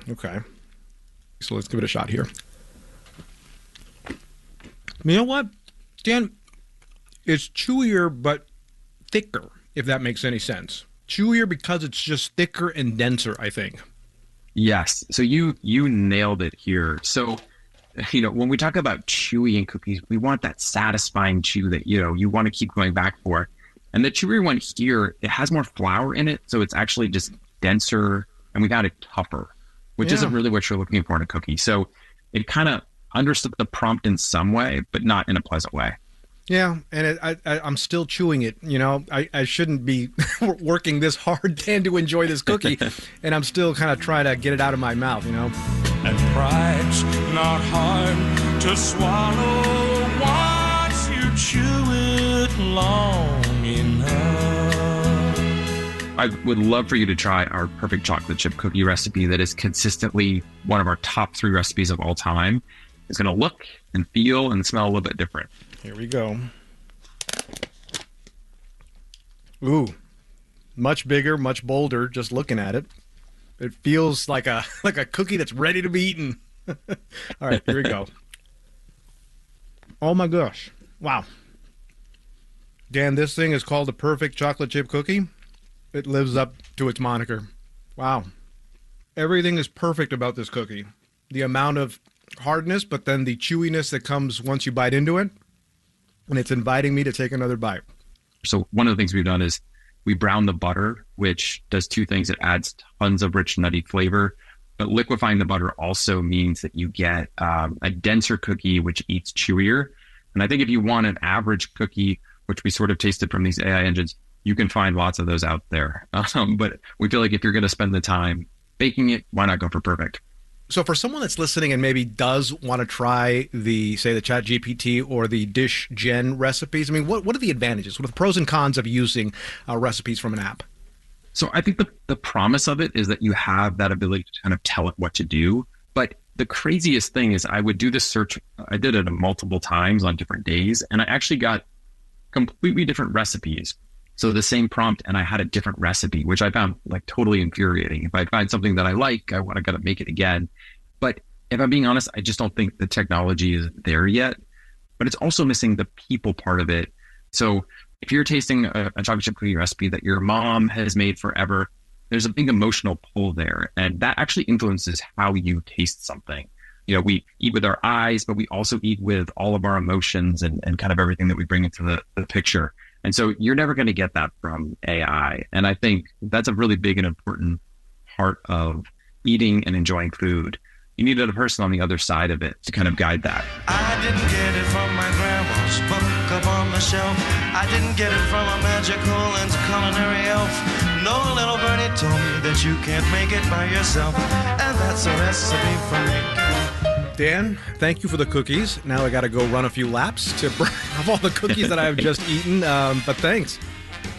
Okay. So let's give it a shot here. You know what, Dan? It's chewier, but thicker, if that makes any sense. Chewier because it's just thicker and denser, I think. Yes. So you nailed it here. So, you know, when we talk about chewy in cookies, we want that satisfying chew that, you know, you want to keep going back for. And the chewier one here, it has more flour in it. So it's actually just denser and we got it tougher, which isn't really what you're looking for in a cookie. So it kind of understood the prompt in some way, but not in a pleasant way. Yeah, and I'm still chewing it. You know, I shouldn't be working this hard, Dan, to enjoy this cookie, and I'm still kind of trying to get it out of my mouth, you know. And pride's not hard to swallow once you chew it long enough. I would love for you to try our perfect chocolate chip cookie recipe that is consistently one of our top 3 recipes of all time. It's going to look and feel and smell a little bit different. Here we go. Ooh, much bigger, much bolder, just looking at it. It feels like a cookie that's ready to be eaten. All right, here we go. Oh my gosh. Wow. Dan, this thing is called the perfect chocolate chip cookie. It lives up to its moniker. Wow. Everything is perfect about this cookie. The amount of hardness, but then the chewiness that comes once you bite into it. And it's inviting me to take another bite. So one of the things we've done is we brown the butter, which does 2 things. It adds tons of rich, nutty flavor. But liquefying the butter also means that you get a denser cookie, which eats chewier. And I think if you want an average cookie, which we sort of tasted from these AI engines, you can find lots of those out there. But we feel like if you're going to spend the time baking it, why not go for perfect? So for someone that's listening and maybe does want to try the ChatGPT or the Dish Gen recipes, I mean, what are the advantages? What are the pros and cons of using recipes from an app? So I think the promise of it is that you have that ability to kind of tell it what to do. But the craziest thing is I would do this search. I did it multiple times on different days, and I actually got completely different recipes. So the same prompt, and I had a different recipe, which I found like totally infuriating. If I find something that I like, I want to kind of make it again. But if I'm being honest, I just don't think the technology is there yet. But it's also missing the people part of it. So if you're tasting a chocolate chip cookie recipe that your mom has made forever, there's a big emotional pull there. And that actually influences how you taste something. You know, we eat with our eyes, but we also eat with all of our emotions and kind of everything that we bring into the picture. And so you're never going to get that from AI. And I think that's a really big and important part of eating and enjoying food. You need a person on the other side of it to kind of guide that. I didn't get it from my grandma's book up on the shelf. I didn't get it from a magical and culinary elf. No, little birdie told me that you can't make it by yourself. And that's a recipe for me. Dan, thank you for the cookies. Now I got to go run a few laps to of all the cookies that I have just eaten. But thanks.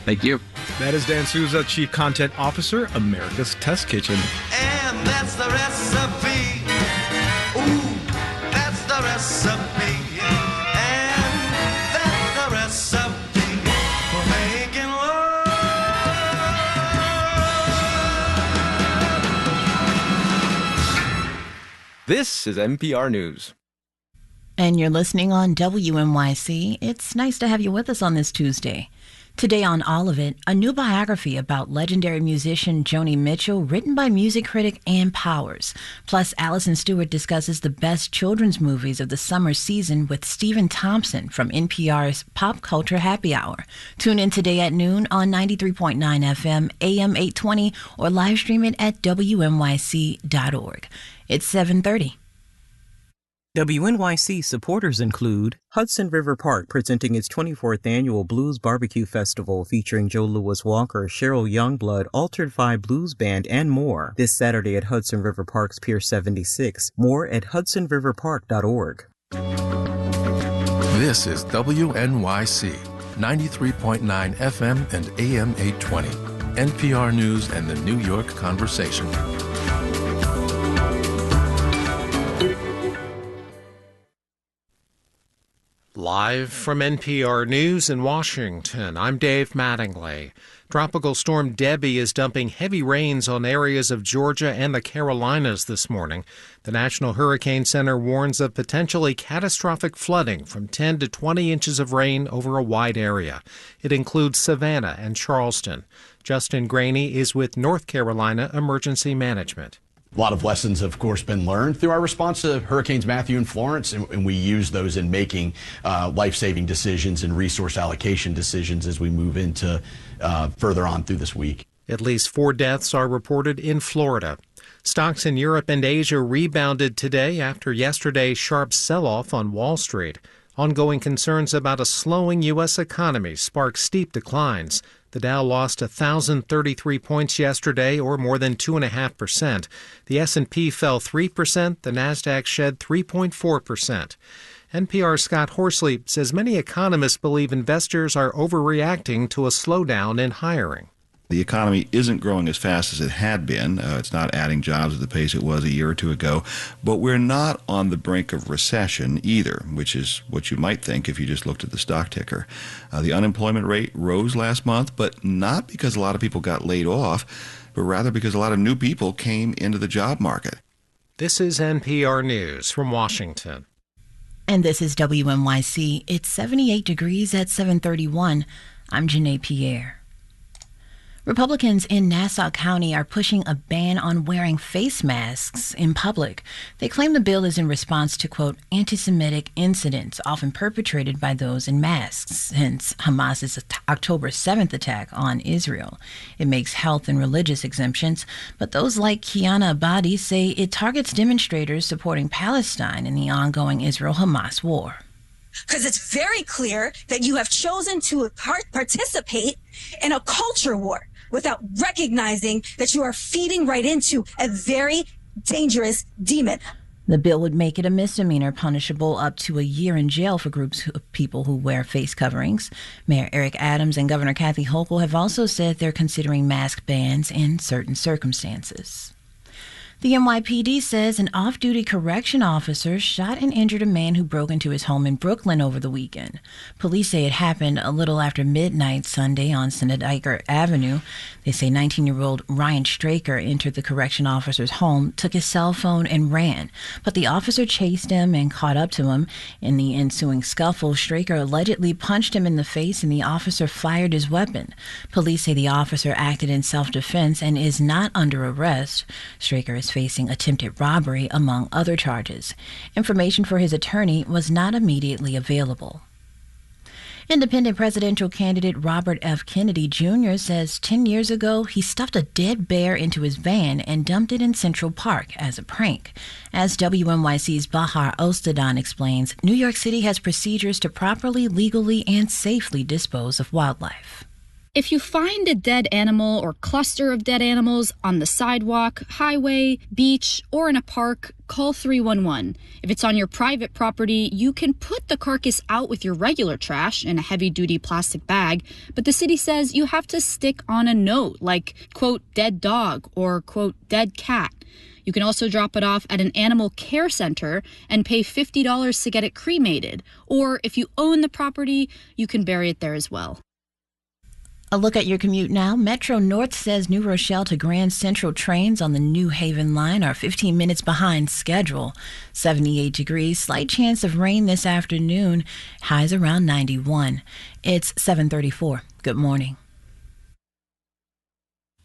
Thank you. That is Dan Souza, Chief Content Officer, America's Test Kitchen. And that's the recipe. Ooh, that's the recipe. And that's the recipe for making love. This is NPR News. And you're listening on WNYC. It's nice to have you with us on this Tuesday. Today on All of It, a new biography about legendary musician Joni Mitchell written by music critic Ann Powers. Plus, Allison Stewart discusses the best children's movies of the summer season with Stephen Thompson from NPR's Pop Culture Happy Hour. Tune in today at noon on 93.9 FM, AM 820, or live stream it at WNYC.org. It's 7:30. WNYC supporters include Hudson River Park presenting its 24th annual Blues Barbecue Festival featuring Joe Louis Walker, Cheryl Youngblood, Altered Five Blues Band, and more this Saturday at Hudson River Park's Pier 76. More at hudsonriverpark.org. This is WNYC, 93.9 FM and AM 820. NPR News and the New York Conversation. Live from NPR News in Washington, I'm Dave Mattingly. Tropical storm Debbie is dumping heavy rains on areas of Georgia and the Carolinas this morning. The National Hurricane Center warns of potentially catastrophic flooding from 10 to 20 inches of rain over a wide area. It includes Savannah and Charleston. Justin Graney is with North Carolina Emergency Management. A lot of lessons, of course, been learned through our response to Hurricanes Matthew and Florence, and we use those in making life-saving decisions and resource allocation decisions as we move into further on through this week. At least 4 deaths are reported in Florida. Stocks in Europe and Asia rebounded today after yesterday's sharp sell-off on Wall Street. Ongoing concerns about a slowing U.S. economy sparked steep declines. The Dow lost 1,033 points yesterday, or more than 2.5%. The S&P fell 3%. The Nasdaq shed 3.4%. NPR's Scott Horsley says many economists believe investors are overreacting to a slowdown in hiring. The economy isn't growing as fast as it had been. It's not adding jobs at the pace it was a year or two ago. But we're not on the brink of recession either, which is what you might think if you just looked at the stock ticker. The unemployment rate rose last month, but not because a lot of people got laid off, but rather because a lot of new people came into the job market. This is NPR News from Washington. And this is WNYC. It's 78 degrees at 7:31. I'm Janae Pierre. Republicans in Nassau County are pushing a ban on wearing face masks in public. They claim the bill is in response to, quote, anti-Semitic incidents often perpetrated by those in masks since Hamas's October 7th attack on Israel. It makes health and religious exemptions, but those like Kiana Abadi say it targets demonstrators supporting Palestine in the ongoing Israel-Hamas war. Because it's very clear that you have chosen to participate in a culture war without recognizing that you are feeding right into a very dangerous demon. The bill would make it a misdemeanor, punishable up to a year in jail for groups of people who wear face coverings. Mayor Eric Adams and Governor Kathy Hochul have also said they're considering mask bans in certain circumstances. The NYPD says an off-duty correction officer shot and injured a man who broke into his home in Brooklyn over the weekend. Police say it happened a little after midnight Sunday on Snedeker Avenue. They say 19-year-old Ryan Straker entered the correction officer's home, took his cell phone, and ran. But the officer chased him and caught up to him. In the ensuing scuffle, Straker allegedly punched him in the face, and the officer fired his weapon. Police say the officer acted in self-defense and is not under arrest. Straker is facing attempted robbery, among other charges. Information for his attorney was not immediately available. Independent presidential candidate Robert F. Kennedy Jr. says 10 years ago he stuffed a dead bear into his van and dumped it in Central Park as a prank. As WNYC's Bahar Ostadan explains, New York City has procedures to properly, legally, and safely dispose of wildlife. If you find a dead animal or cluster of dead animals on the sidewalk, highway, beach, or in a park, call 311. If it's on your private property, you can put the carcass out with your regular trash in a heavy-duty plastic bag, but the city says you have to stick on a note like, quote, dead dog or, quote, dead cat. You can also drop it off at an animal care center and pay $50 to get it cremated. Or if you own the property, you can bury it there as well. A look at your commute now. Metro North says New Rochelle to Grand Central trains on the New Haven line are 15 minutes behind schedule. 78 degrees, slight chance of rain this afternoon. Highs around 91. It's 7:34. Good morning.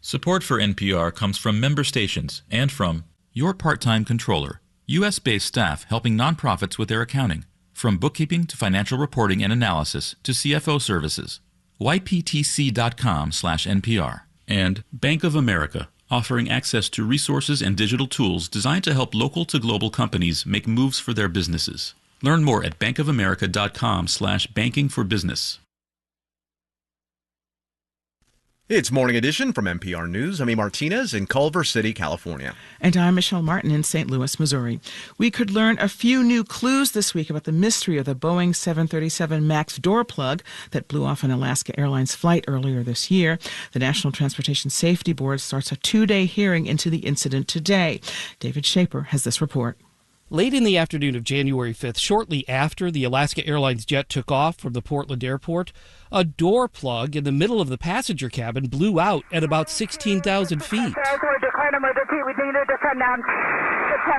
Support for NPR comes from member stations and from Your Part-Time Controller, U.S.-based staff helping nonprofits with their accounting, from bookkeeping to financial reporting and analysis to CFO services. yptc.com/NPR, and Bank of America, offering access to resources and digital tools designed to help local to global companies make moves for their businesses. Learn more at bankofamerica.com/bankingforbusiness. It's Morning Edition from NPR News. I'm E. Martinez in Culver City, California. And I'm Michelle Martin in St. Louis, Missouri. We could learn a few new clues this week about the mystery of the Boeing 737 MAX door plug that blew off an Alaska Airlines flight earlier this year. The National Transportation Safety Board starts a 2-day hearing into the incident today. David Schaper has this report. Late in the afternoon of January 5th, shortly after the Alaska Airlines jet took off from the Portland airport, a door plug in the middle of the passenger cabin blew out at about 16,000 feet. We need to descend down to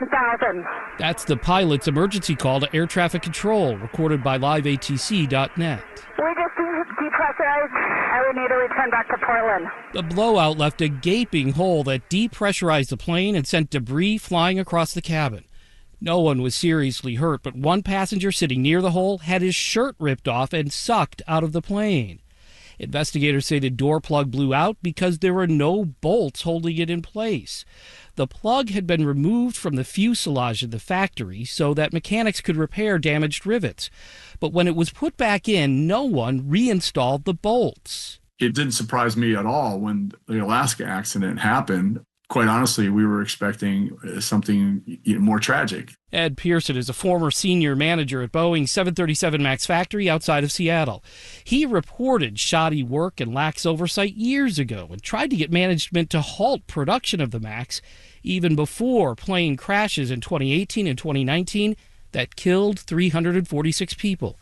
10,000. That's the pilot's emergency call to air traffic control, recorded by liveatc.net. We just depressurized and we need to return back to Portland. The blowout left a gaping hole that depressurized the plane and sent debris flying across the cabin. No one was seriously hurt, but one passenger sitting near the hole had his shirt ripped off and sucked out of the plane. Investigators say the door plug blew out because there were no bolts holding it in place. The plug had been removed from the fuselage of the factory so that mechanics could repair damaged rivets. But when it was put back in, no one reinstalled the bolts. It didn't surprise me at all when the Alaska accident happened. Of quite honestly, we were expecting something more tragic. Ed Pearson is a former senior manager at Boeing's 737 MAX factory outside of Seattle. He reported shoddy work and lax oversight years ago and tried to get management to halt production of the MAX even before plane crashes in 2018 and 2019 that killed 346 people.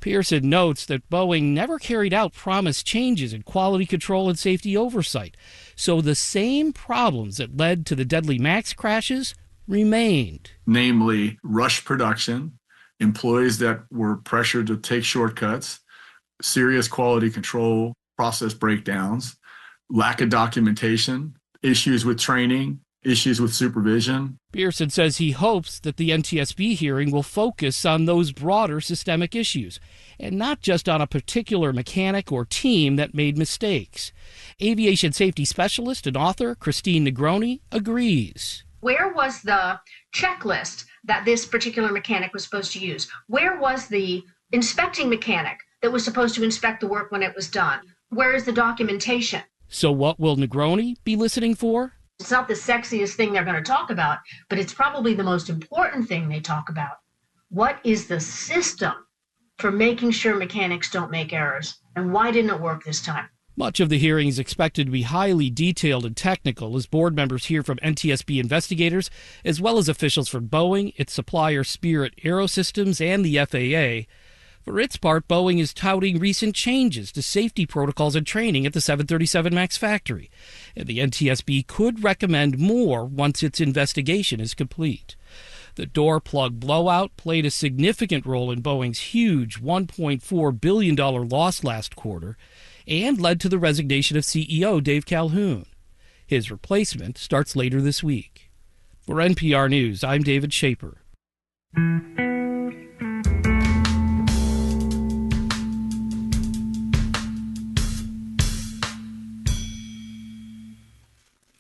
Pearson notes that Boeing never carried out promised changes in quality control and safety oversight, so the same problems that led to the deadly MAX crashes remained. Namely, rush production, employees that were pressured to take shortcuts, serious quality control, process breakdowns, lack of documentation, issues with training, issues with supervision. Pearson says he hopes that the NTSB hearing will focus on those broader systemic issues and not just on a particular mechanic or team that made mistakes. Aviation safety specialist and author Christine Negroni agrees. Where was the checklist that this particular mechanic was supposed to use? Where was the inspecting mechanic that was supposed to inspect the work when it was done? Where is the documentation? So what will Negroni be listening for? It's not the sexiest thing they're going to talk about, but it's probably the most important thing they talk about. What is the system for making sure mechanics don't make errors? And why didn't it work this time? Much of the hearing is expected to be highly detailed and technical as board members hear from NTSB investigators, as well as officials from Boeing, its supplier Spirit AeroSystems, and the FAA. For its part, Boeing is touting recent changes to safety protocols and training at the 737 MAX factory, and the NTSB could recommend more once its investigation is complete. The door plug blowout played a significant role in Boeing's huge $1.4 billion loss last quarter and led to the resignation of CEO Dave Calhoun. His replacement starts later this week. For NPR News, I'm David Shaper.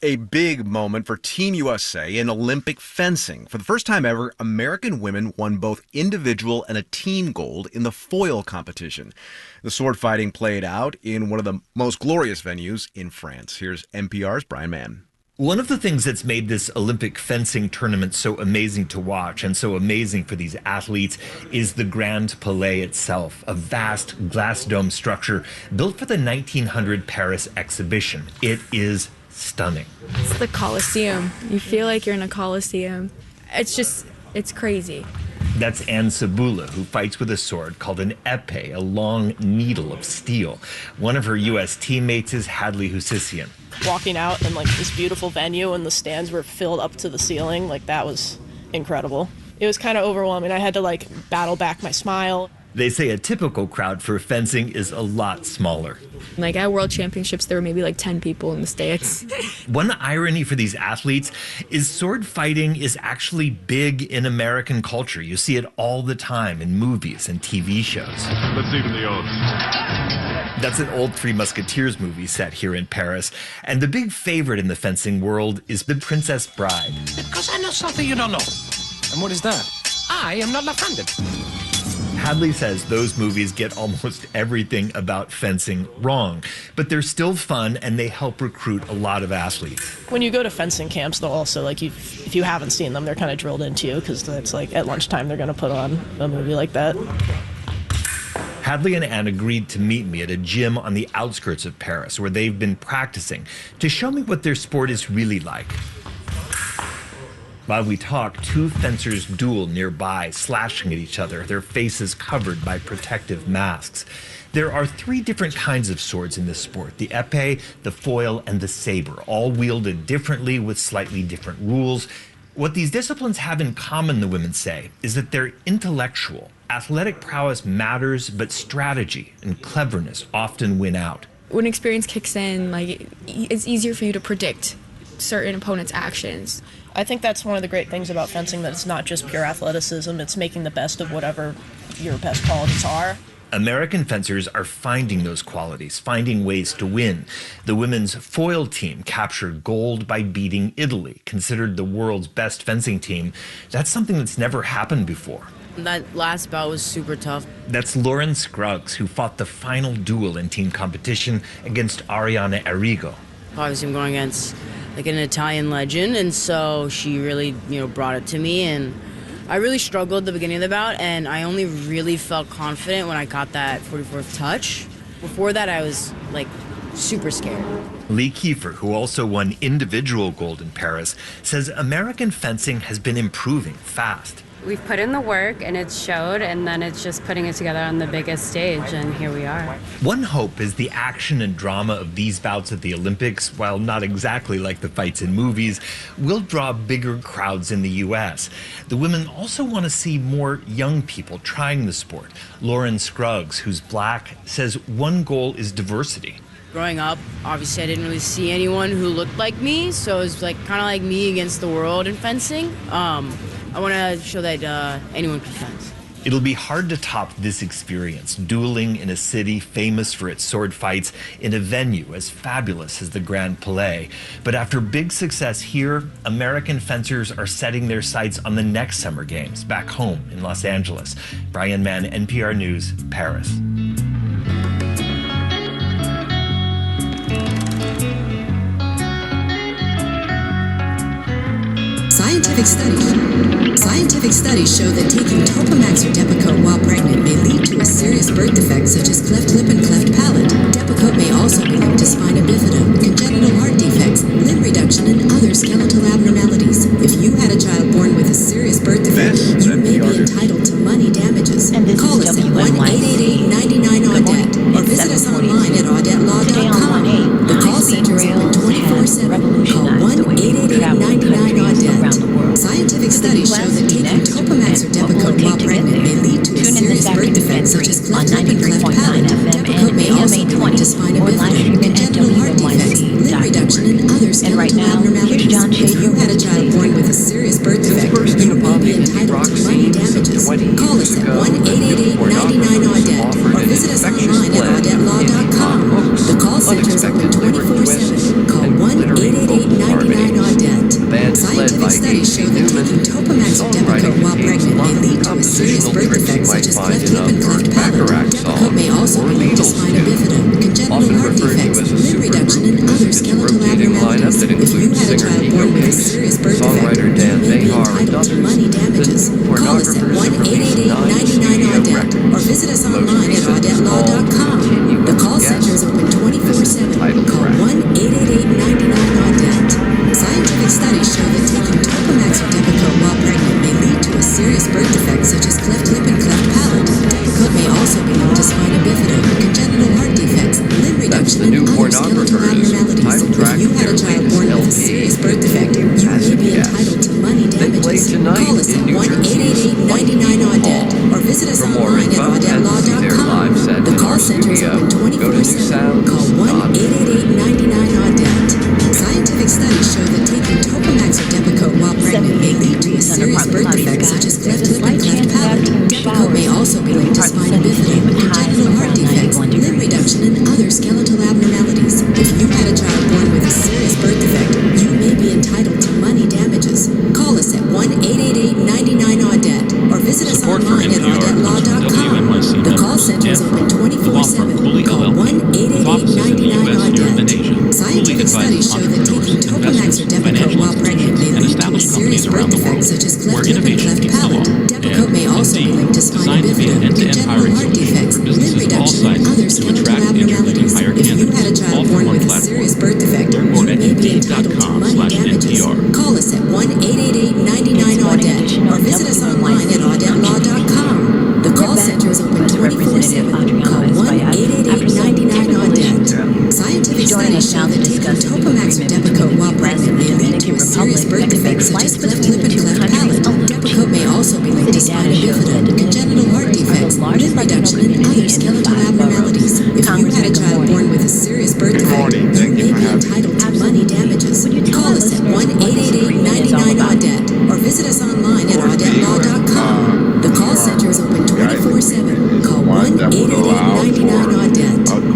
A big moment for Team USA in Olympic fencing. For the first time ever, American women won both individual and a team gold in the foil competition. The sword fighting played out in one of the most glorious venues in France. Here's NPR's Brian Mann. One of the things that's made this Olympic fencing tournament so amazing to watch and so amazing for these athletes is the Grand Palais itself, a vast glass dome structure built for the 1900 Paris exhibition. It is stunning. It's the Colosseum. You feel like you're in a Colosseum. It's crazy. That's Anne Sabula, who fights with a sword called an épée, a long needle of steel. One of her U.S. teammates is Hadley Hussisian. Walking out in this beautiful venue and the stands were filled up to the ceiling, that was incredible. It was kind of overwhelming. I had to battle back my smile. They say a typical crowd for fencing is a lot smaller. At World Championships, there were maybe 10 people in the stands. One irony for these athletes is sword fighting is actually big in American culture. You see it all the time in movies and TV shows. Let's even the odds. That's an old Three Musketeers movie set here in Paris. And the big favorite in the fencing world is The Princess Bride. Because I know something you don't know. And what is that? I am not left-handed. Hadley says those movies get almost everything about fencing wrong, but they're still fun and they help recruit a lot of athletes. When you go to fencing camps, they'll also, if you haven't seen them, they're kind of drilled into you because it's at lunchtime they're going to put on a movie like that. Hadley and Anne agreed to meet me at a gym on the outskirts of Paris where they've been practicing to show me what their sport is really like. While we talk, two fencers duel nearby, slashing at each other, their faces covered by protective masks. There are three different kinds of swords in this sport: the épée, the foil, and the saber, all wielded differently with slightly different rules. What these disciplines have in common, the women say, is that they're intellectual. Athletic prowess matters, but strategy and cleverness often win out. When experience kicks in, it's easier for you to predict certain opponents' actions. I think that's one of the great things about fencing, that it's not just pure athleticism, it's making the best of whatever your best qualities are. American fencers are finding those qualities, finding ways to win. The women's foil team captured gold by beating Italy, considered the world's best fencing team. That's something that's never happened before. That last bout was super tough. That's Lauren Scruggs, who fought the final duel in team competition against Ariana Arrigo. Obviously, I'm going against like an Italian legend, and so she really, brought it to me, and I really struggled at the beginning of the bout, and I only really felt confident when I got that 44th touch. Before that, I was like super scared. Lee Kiefer, who also won individual gold in Paris, says American fencing has been improving fast. We've put in the work and it's showed, and then it's just putting it together on the biggest stage, and here we are. One hope is the action and drama of these bouts at the Olympics, while not exactly like the fights in movies, will draw bigger crowds in the U.S. The women also want to see more young people trying the sport. Lauren Scruggs, who's Black, says one goal is diversity. Growing up, obviously I didn't really see anyone who looked like me, so it was like kind of like me against the world in fencing. I want to show that anyone can fence. It'll be hard to top this experience, dueling in a city famous for its sword fights in a venue as fabulous as the Grand Palais. But after big success here, American fencers are setting their sights on the next Summer Games back home in Los Angeles. Brian Mann, NPR News, Paris. Scientific studies show that taking Topamax or Depakote while pregnant may lead to a serious birth defect such as cleft lip and cleft palate. Depakote may also be linked to spina bifida, congenital heart defects, limb reduction, and other skeletal abnormalities. If you had a child born with a serious birth defect, you may be entitled to money damages. Call us at 1-888-99-AUDET or visit us online at audetlaw.com. The call center is open 24/7. Call 1-888-99-AUDET. Scientific studies show that taking Topamax or Depakote while pregnant may lead to a serious birth defect such as cleft lip and cleft palate. Depakote may also be linked to spina bifida, congenital heart defects, limb reduction, and other skeletal abnormalities. If you had a child born with a serious birth defect, you may be entitled to money damages. Call us at 1-888-99-AUDET or visit us online at audetlaw.com. The call center is open 24/7. Call 1-888-99-AUDET. Scientific studies show that taking Topamax or Depakote while pregnant may lead to a serious birth defect such as cleft lip and cleft palate. Depakote may also be linked to spina bifida, congenital heart defects, limb reduction, and other skeletal abnormalities. If you had a child born with a serious birth defect, you may be entitled to money damages. Call us at 1-888-99-AUDET or visit us online at audetlaw.com. The call center is open 24/7. Call 1-888-99-AUDET. Scientific studies show that taking Topamax or Depakote while pregnant may lead to a serious birth defect such as cleft lip and cleft palate. Depakote may also be linked to spina bifida, congenital heart defects, limb reduction, and other skeletal abnormalities. If you had a child born with a serious birth defect, you may be entitled to money damages. Call us at 1-888-99-AUDET or visit us online at audetlaw.com. The call center is open 24/7. Call 1-888-99-AUDET. Scientific studies show that taking Topamax or Depakote while pregnant may lead to a serious birth defect such as cleft lip and cleft palate. Depakote may also be linked to spina bifida, congenital heart defects, limb reduction, and other skeletal abnormalities. If you had a child born with a serious birth defect, you may be entitled to money damages. Call us at 1-888-99-AUDET or visit us online at audetlaw.com. The call center is open 24/7. Call 1-888-99-AUDET. Scientific studies show that taking Topamax or Depakote while pregnant may lead to a serious birth defect such as cleft lip and cleft palate. Depakote may also be linked to spina bifida, congenital heart defects, limb reduction, and other skeletal abnormalities. If you had a child born with a serious birth defect, you may be entitled to money damages. Call us at 1-888-99-AUDET or visit us online at audetlaw.com. The call center is open 24/7. Call 1-888-99-AUDET. Scientific studies show that taking Topamax or Depakote while pregnant may lead to a serious birth defect such as cleft lip and cleft palate. Depakote may also be linked to spina bifida, congenital heart defects, limb reduction, and other skeletal abnormalities. If you had a child born with a serious birth defect, you may be entitled to money damages. Call us at 1-888-99-AUDET or visit us online at audetlaw.com. The call center is open 24/7. Call 1-888-99-AUDET.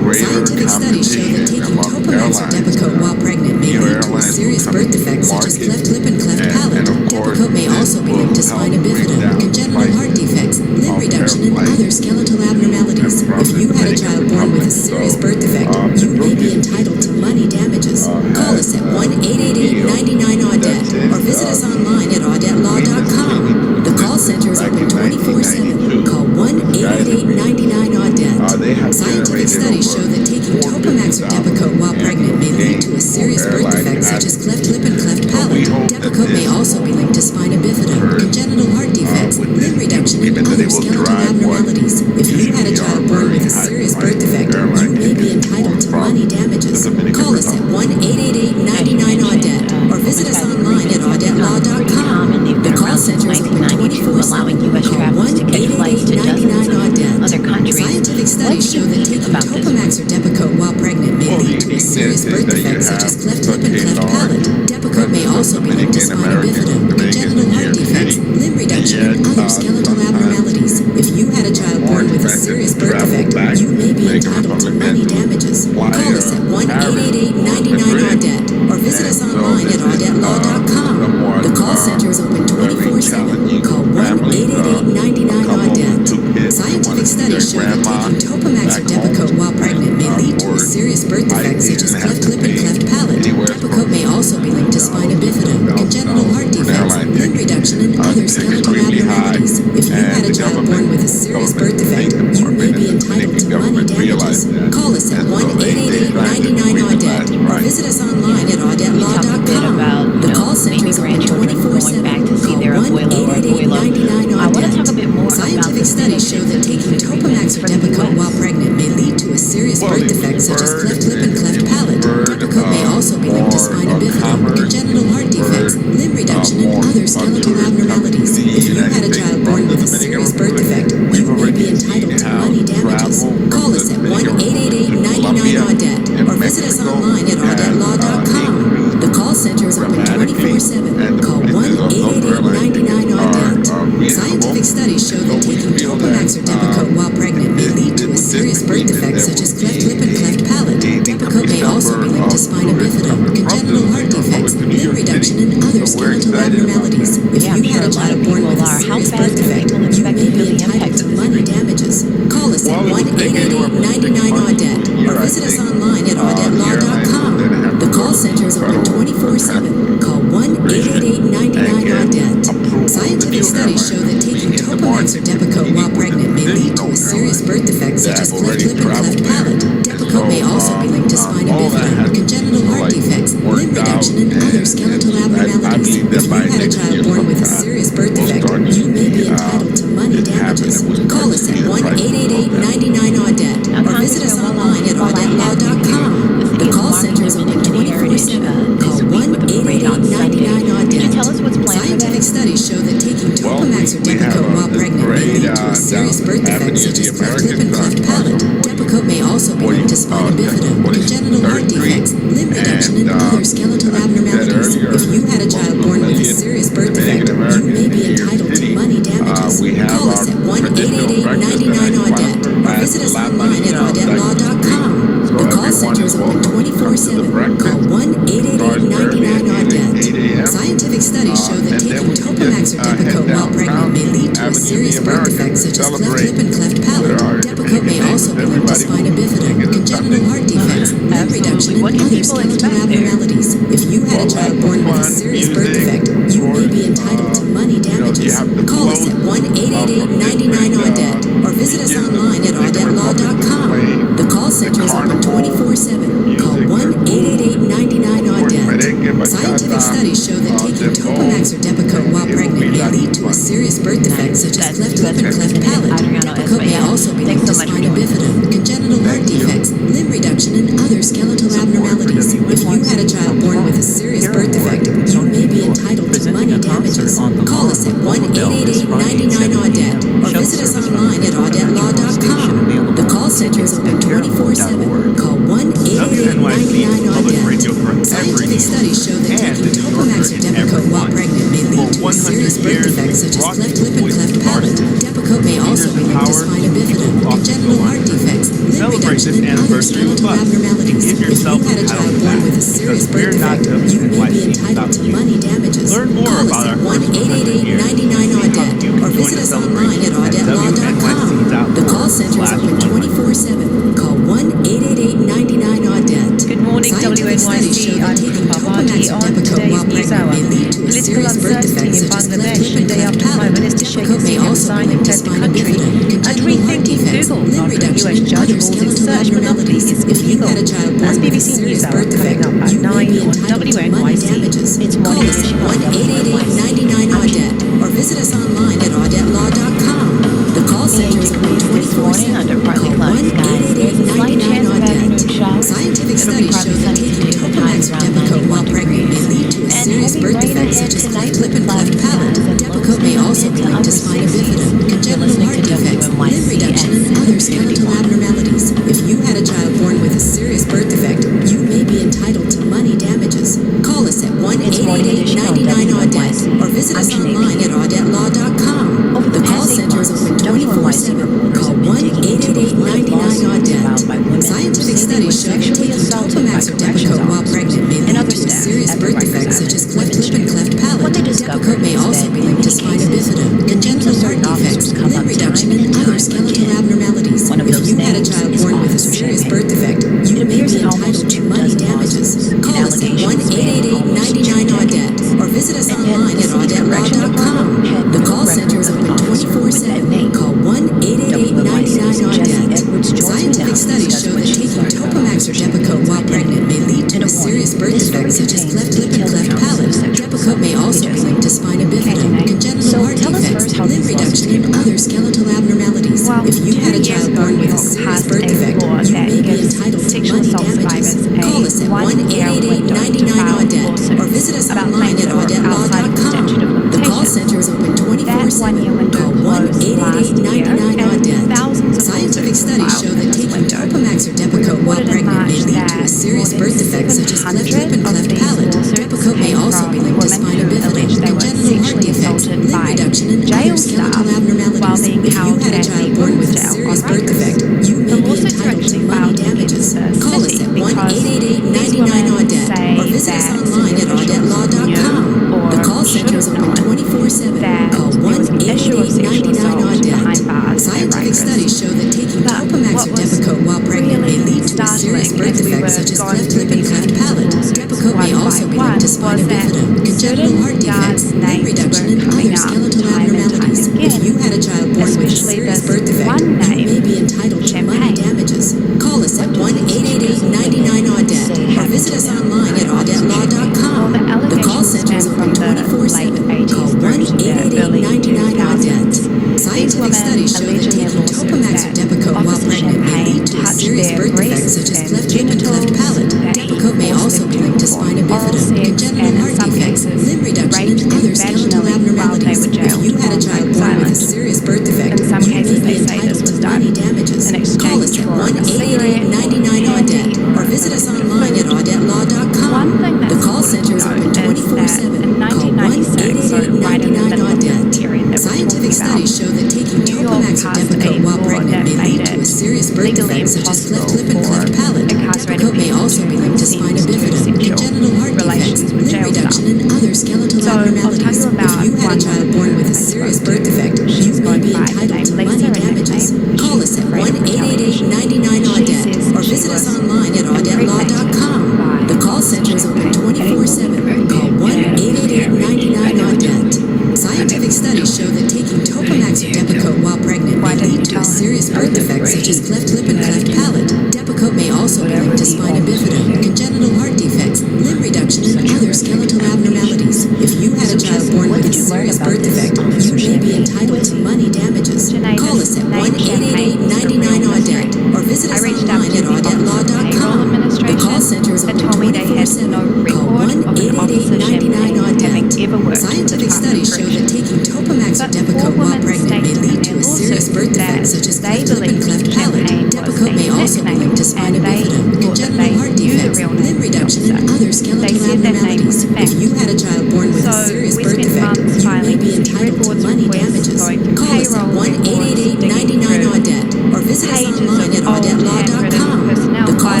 Scientific studies show that taking Topamax or Depakote while pregnant may lead to a serious birth defect such as cleft lip and cleft palate. Depakote may also be linked to spina bifida, congenital heart defects, limb reduction, and other skeletal abnormalities. If you had a child born with a serious birth defect, you may be entitled to money damages. Call us at 1-888 1-888-99-AUDET or visit us online at audetlaw.com. The call center is open 24/7. Call 1-888-99-AUDET. Scientific studies show that taking Topamax or Depakote while pregnant may lead to a serious birth defect such as cleft lip and cleft palate. Depakote may also be linked to spina bifida, congenital heart defects, limb reduction, and other skeletal abnormalities. If you had a child born with a serious birth defect, you may be entitled to money damages. Call us at 1-888-99-AUDET or visit us online at audetlaw.com. The call center is open 24/7. Call 1-888-99-AUDET. Scientific studies show that taking Topamax or Depakote while pregnant may lead to a serious birth defect such as cleft lip and cleft palate. Depakote may also be linked to spina bifida, congenital heart defects, limb reduction, and other skeletal abnormalities. If you had a child born with a serious birth defect, you may be entitled to money damages. Call us at 1-888-99-AUDET or visit us online at audetlaw.com. The call center is open 24/7. Call 1-888-99-AUDET. Scientific studies show that taking Topamax or Depakote while pregnant may lead to a serious birth defect such as cleft lip and cleft palate. Depakote may also be linked to spina bifida, congenital heart defects, limb reduction, and other skeletal abnormalities. If you had a child born with a serious birth defect, you may be entitled to money damages. Call us at 1-888-99-AUDET or visit us online at audetlaw.com. The call center is open 24/7. Call 1-888-99-AUDET. Scientific studies show that taking Topamax or Depakote while pregnant may lead to a serious birth defect such as cleft lip and cleft palate. Depakote may also be linked to spina bifida, congenital heart defects, limb reduction, and other skeletal abnormalities. If you had a child born with a serious birth defect, you may be entitled to money damages. Call us at 1-888-99-AUDET or visit us online at audetlaw.com. The call center is open 24/7. Call 1-888-99-AUDET. Scientific studies show that taking Topamax or Depakote while pregnant may lead to a serious birth defect such as cleft lip and cleft palate. Depakote may also be linked to spina bifida, congenital heart defects, limb reduction, and other skeletal abnormalities. If you had a child born with a serious birth defect, you may be entitled to money damages. Call us at 1-888-99-AUDET or visit us online at audetlaw.com. The call center is open 24/7. Call 1-888-99-AUDET. Scientific studies show that taking Topamax or Depakote while pregnant may lead to a serious birth defect such as cleft lip and cleft palate. Depakote may also be linked to spina bifida, congenital heart defects, limb reduction, and other skeletal abnormalities. If you had a child born with a serious birth defect, you may be entitled to money damages. Call us at 1-888-99-AUDET or visit us online at audetlaw.com. The call center is open 24/7. Call 1-888-99-AUDET. Scientific studies show that taking Topamax or Depakote while pregnant may lead to a serious birth defect such as cleft lip and cleft palate. Depakote may also be linked to spina bifida, congenital heart defects, limb reduction, and other skeletal abnormalities. If you had a child born with a serious birth defect, you may be entitled to money damages. Call us at 1-888-99-AUDET or visit us online at audetlaw.com. The call center is open 24/7. Call 1-888-99-AUDET. Scientific studies show that taking Topamax or Depakote while pregnant may lead to a serious birth defect such as cleft lip and cleft palate. Depakote may also be linked to spina bifida, congenital heart defects, limb reduction, and other skeletal abnormalities. If you had a child born with a serious birth defect, you may be entitled to money damages. Call us at 1-888-99-AUDET or visit us online at audetlaw.com. The call center is open 24/7. Call 1-888-99-AUDET. Scientific studies show that taking Topamax or Depakote while pregnant may lead to a serious birth defect such as cleft lip and cleft palate. Depakote may also be linked to spina bifida, congenital heart defects, limb reduction, and other skeletal abnormalities. If you had a child born with a serious birth defect, you may be entitled to money damages. Call us at 1-888-99-AUDET or visit us online at audetlaw.com. The call center is open 24/7. Call 1-888-99-AUDET. Scientific studies show that taking Topamax or Depakote while pregnant may lead to a serious birth defect such as cleft lip and cleft palate. Depakote may also be linked to spina bifida, congenital heart defects, limb reduction, and other skeletal abnormalities. If you had a child born with a serious birth defect, you may be entitled to money damages. Call us at 1-888-99-AUDET or visit us online at audetlaw.com. The call center is open 24/7. Call 1-888-99-AUDET. Good morning, Scientific studies show WNYC. that I'm taking Papa Topamax or on Depakote pregnant may lead to a serious birth defect such as cleft lip and cleft palate. Depakote may also be linked to spina bifida, congenital heart defects, limb reduction, and other skeletal abnormalities. If you had a child born with a serious birth defect, you may be entitled to money damages. Call us at 1-888-99-AUDETTE or visit us online at audetlaw.com. The call center is open 24/7. Call 1-888-99-AUDETTE. Scientific studies show that taking Topamax or Depakote while pregnant may lead to a serious birth defect such as cleft lip and cleft palate. Depakote may also be linked to spina bifida, congenital heart defects, limb reduction, and other skeletal abnormalities. If you had a child born with a serious birth defect, you may be entitled to money damages. Call us at 1-888-99-AUDETTE or visit us online at audetlaw.com. The call center is open 24/7. Call 1-888-99-AUDETTE. Scientific studies show that taking Topamax or Depakote while pregnant may lead to a serious birth defect such as cleft lip and cleft palate. Depakote may also be linked to spina bifida, congenital heart defects, limb reduction, and other skeletal abnormalities. If you had a child born with a serious birth defect, you may be entitled to money damages. Call us at 1-888-99-AUDETTE or visit us online at audetlaw.com. The call center is open 24/7. Call 1-888-99-AUDETTE. Scientific studies show that taking Topamax or Depakote while pregnant may lead to a serious birth defect such as cleft lip and cleft palate. Depakote may also be linked to spina bifida, congenital heart defects, limb reduction, and other skeletal abnormalities. If you had a child born with a serious birth defect, you may be entitled to money damages. Call us at 1-888-99-AUDETTE or visit us online at audetlaw.com. The call center is open 24/7. Call 1-888-99-AUDETTE. Scientific studies show that taking Topamax or Depakote while pregnant may lead to a serious birth defect such as cleft lip and cleft palate. Depakote may also be linked to spina bifida, congenital heart defects, limb reduction, and other skeletal abnormalities. If you had a child born with a serious birth defect, you may be entitled to money damages. Call us at 1-888-99-AUDETTE or visit us online at audetlaw.com. The call center is open 24/7. Call 1-888-99-AUDETTE. Scientific studies show that taking Topamax or Depakote while pregnant may lead to a serious birth defect such as cleft lip and cleft palate. Depakote may also be linked to spina bifida, congenital heart defects, limb reduction, and other skeletal abnormalities. If you had a child born with a serious birth defect, you may be entitled to money damages. Call us at 1-888-99-AUDETTE or visit us online at audetlaw.com. The call center is open 24/7. Call 1-888-99-AUDETTE. Scientific studies show that taking Topamax or Depakote while pregnant may lead to a serious birth defect such as cleft lip and cleft palate. Depakote may also be linked to spina bifida, congenital heart defects, limb reduction, and other skeletal abnormalities. If you had a child born with a serious birth defect, you may be entitled to money damages. Call us at 1-888-99-AUDETTE or visit us online at audetlaw.com. The call center is open 24/7. Call 1-888-99-AUDETTE. Scientific studies show that taking Topamax or Depakote while pregnant may lead to a serious birth defect such as cleft lip and cleft palate. Depakote may also be linked to spina bifida, congenital heart defects, limb reduction, and other skeletal abnormalities. If you had a child born with a serious birth defect, you may be entitled to money damages. Call us at 1-888-99-AUDETTE or visit us online at audetlaw.com. The call center is open 24/7. Call 1-888-99-AUDETTE. Scientific studies show that taking Topamax or Depakote while pregnant may lead to a serious birth defect such as cleft lip and cleft palate. Depakote may also be linked to spina bifida, congenital heart defects, limb reduction, and other skeletal abnormalities. If you had a child born with a serious birth defect, you may be entitled to money damages. Call us at 1-888-99-AUDETTE or visit us online at audetlaw.com. The call center is open 24/7. Call 1-888-99-AUDETTE. Scientific studies show that taking Topamax or Depakote while pregnant may lead to a serious birth defect such as cleft lip and cleft palate. Depakote may also be linked to spina bifida, congenital heart defects, limb reduction, and other skeletal abnormalities. If you had a child born with a serious birth defect, you may be entitled to money damages. Call us at 1-888-99-AUDETTE or visit us online at audetlaw.com. The call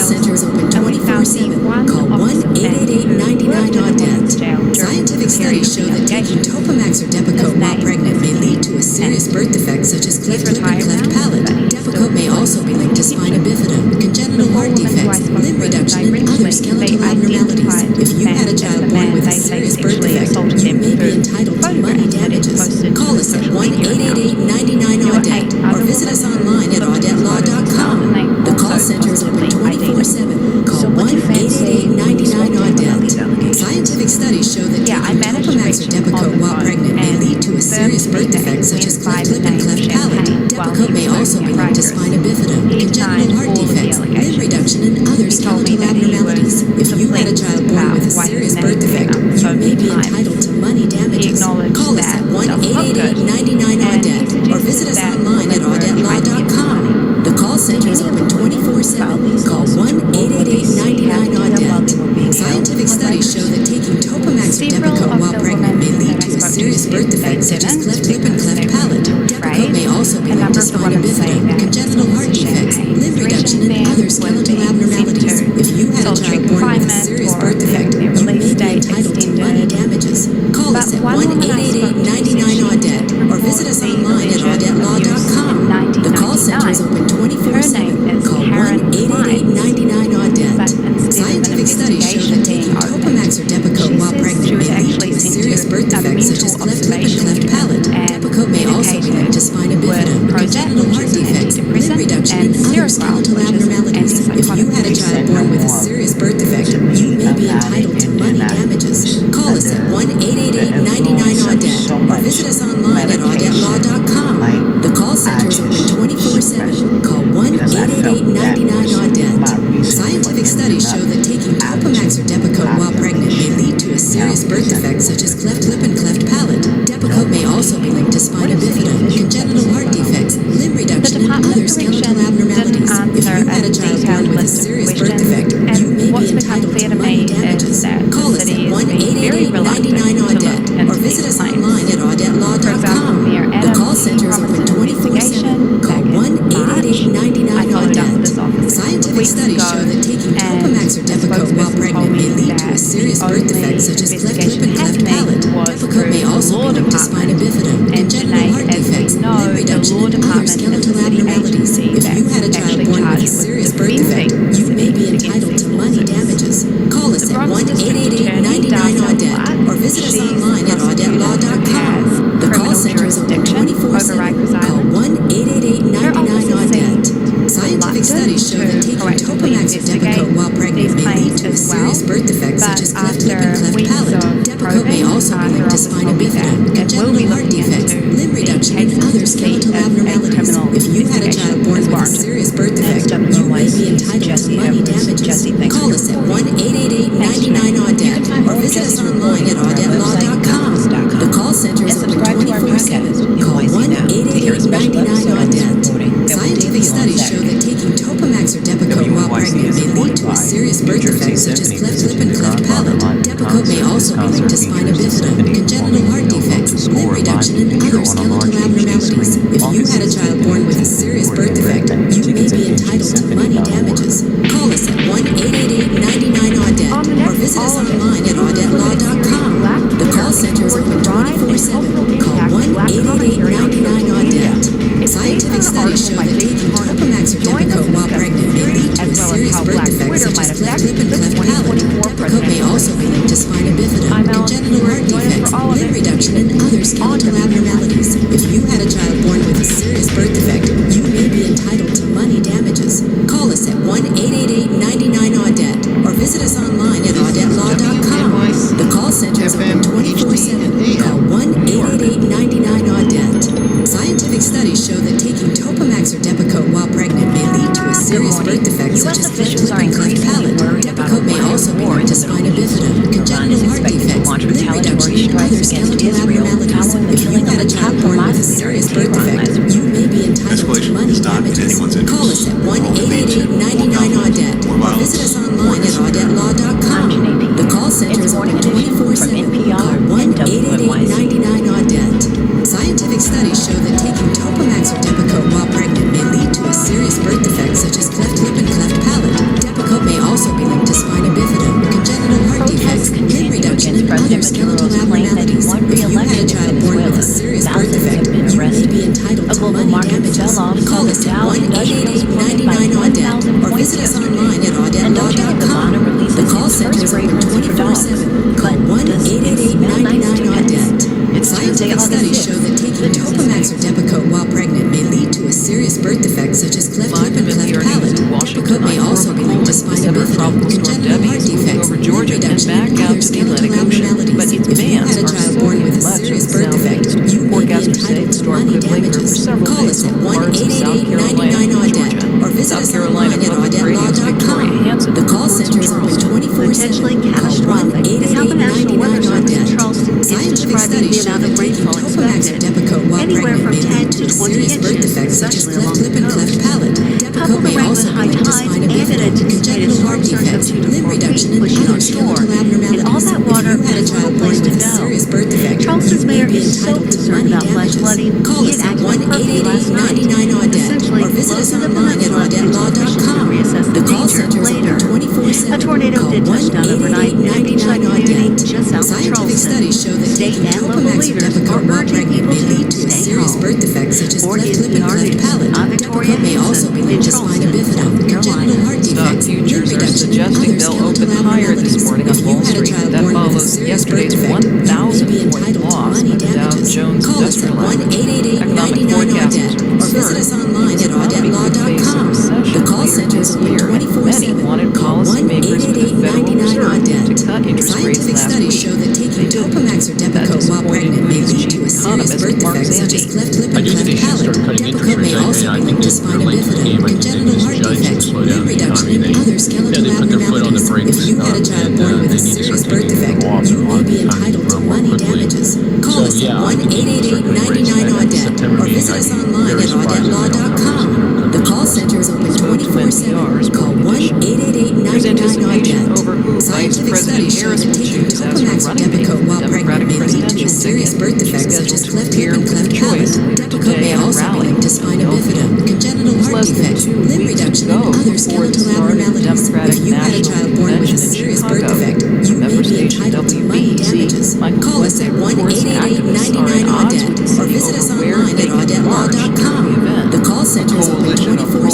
center is open 24/7. Call 1-888-99-AUDETTE. Scientific studies show that taking Topamax or Depakote while pregnant may lead to a serious birth defect such as cleft lip and cleft palate. Depakote may also be linked to spina bifida, congenital heart defects, limb reduction, and other skeletal abnormalities. If you had a child born with a serious serious birth defect, you may be entitled to money damages. Call us at 1-888-99-AUDETTE or visit us online at audetlaw.com. The call center is open 24/7. Call 1-888-99-AUDETTE. Scientific studies show that taking Topamax or Depakote while pregnant may lead to a serious birth defect such as cleft lip and cleft palate. Depakote may also be linked to spina bifida, congenital heart defects, limb reduction, and other skeletal abnormalities. If you had a child born with a serious birth defect, you may be entitled to money damages. Call us at 1-888-99-AUDETTE or visit us online at audetlaw.com. The call center is open 24/7. Call 1-888-99-AUDETTE. Scientific studies show that taking Topamax or Depakote while pregnant may lead to a serious birth defect such as cleft lip and cleft palate. Depakote may also be linked to spina bifida, congenital heart defects, limb reduction, and other skeletal abnormalities. If you had a child born with a serious birth defect, you may be entitled to money damages. Call us at 1-888-99-AUDETTE or visit us online at audetlaw.com. The call center is open 24/7. Call 1-888-99-AUDETTE. Scientific studies show that taking Topamax or Depakote while pregnant may lead to a serious birth defect such as cleft lip and cleft palate. Depakote may also be linked to spina bifida, congenital heart defects, limb reduction, and other skeletal abnormalities. If you had a child born with a serious birth defect, you may be entitled to money damages. Call us at 1-888-99-AUDETTE or visit us online at audetlaw.com. The call center is open 24/7. Call 1-888-99-AUDETTE. Scientific studies show that taking Topamax or Depakote while pregnant may lead to a serious birth defect such as cleft lip and cleft palate. Depakote may also be linked to spina bifida, congenital heart defects, limb reduction, and other skeletal abnormalities. If you had a child born with a serious birth defect, you may be entitled to money damages. Call us at 1-888-99-AUDETTE or visit us online at audetlaw.com. The call center is open 24/7. Call 1-888-99-AUDETTE. Scientific studies show that taking Topamax or Depakote while pregnant may lead to a serious birth defect such as cleft lip and cleft palate. Depakote may also be linked to spina bifida, congenital heart defects, limb reduction, and other skeletal abnormalities. If you had a child born with a serious birth defect, you may be entitled to money damages. Call us at 1-888-99-AUDETTE or visit us online at audetlaw.com. The call center is open 24/7. Call 1-888-99-AUDETTE. Scientific studies show that taking Topamax or Depakote while pregnant may lead to a serious birth defect such as cleft lip and cleft palate. Depakote may also be linked to spina bifida, congenital heart defects, limb reduction, and other skeletal abnormalities. If you had a child born with a serious birth defect, you may be entitled to money damages. Call us at 1-888-99-AUDETTE or visit us online at audetlaw.com. The call center is open 24/7. Call 1-888-99-AUDETTE. Scientific studies show that taking Topamax or Depakote while pregnant may lead to a serious birth defect such as cleft lip and cleft palate. Depakote may also be linked to spina bifida, congenital heart defects, limb reduction, and other skeletal abnormalities. If you had a child born with a serious birth defect, you may be entitled to money damages. Call us at 1-888-99-AUDETTE or visit us online at audetlaw.com. The call center is open 24/7. Call 1-888-99-AUDETTE. Scientific studies show that taking Topamax or Depakote while pregnant may lead to a serious birth defect such as cleft lip and cleft palate. Depakote may also be linked to spina bifida, congenital heart defects, limb reduction, and other skeletal abnormalities. If you had a child born with a serious birth defect, you may be entitled to money damages. Call us at 1-888-99-AUDETTE or visit us online at audetlaw.com. The call center is open 24/7. Call 1-888-99-AUDETTE. Scientific studies show that taking Topamax or Depakote while pregnant may lead to a serious birth defect such as cleft lip and cleft palate. Depakote may also be linked to spina bifida, congenital heart defects, limb reduction, and other skeletal abnormalities. If you had a child born with a serious birth defect, you may be entitled to money damages. Call us at 1-888-99-AUDETTE or visit us online at audetlaw.com. The call center is open 24/7. Call 1-888-99-AUDETTE. Scientific studies show that taking Topamax or Depakote while pregnant may lead to a serious birth defect such as cleft lip and cleft palate. Depakote may also be linked to spina bifida, congenital heart defects, limb reduction, and other skeletal abnormalities. If you had a child born with a serious birth defect, you may be entitled to money damages. Call us at 1-888-99-AUDETTE or visit us online at audetlaw.com. The call center is open 24/7. Call 1-888 entitled to money damages. Call us at 1-888-99-AUDET or visit us online at audetlaw.com. The call center is open 24/7. Call 1-888-99-AUDET. Scientific studies show that taking Topamax or Depakote while pregnant may lead to serious birth defects such as cleft lip and cleft palate. Depakote may also be linked to spina bifida, congenital heart defects, limb reduction, and other skeletal abnormalities. And all that water If you had a child born with a serious birth defect, Charleston's you may mayor be is so entitled to concerned money about flash damages. flooding, Call he us had at acted perfectly last night. 1-888-99-AUDET or visit us online at audetlaw.com. The call center is open 24/7. A tornado Call did touch down overnight in a beachside community 1-888-99-AUDET. just south of Scientific Charleston. studies show that State taking and local Topamax or leaders Depakote are while urging pregnant people may to lead to a stay serious home. birth defects such as For cleft lip and NPR cleft News, palate. I'm Victoria Depakote may also be Hansen linked to in spina Charleston, bifida, South congenital Carolina. heart Stock defects, limb futures are reduction, and suggesting other they'll skeletal open higher this abnormalities. morning If on you Wall had a Street. child That born with a follows serious birth yesterday's defect, you may be 1,000-point entitled to loss money for the Dow damages. Jones Call us at Industrial Average. Economic 1-888-99-AUDET or visit us online at audetlaw.com. The call center is open 24/7. Call 1-888-99-AUDET. Scientific studies show that taking Topamax or Depakote while pregnant may lead to a serious birth defect such as cleft lip and cleft palate. Depakote may also be linked to spina bifida, congenital heart defects, limb reduction, and other skeletal abnormalities. If you had a child born with a serious birth defect, you may be entitled to money damages. Call us at 1-888-99-AUDET or visit us online at audetlaw.com. The call center is open 24/7.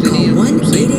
Call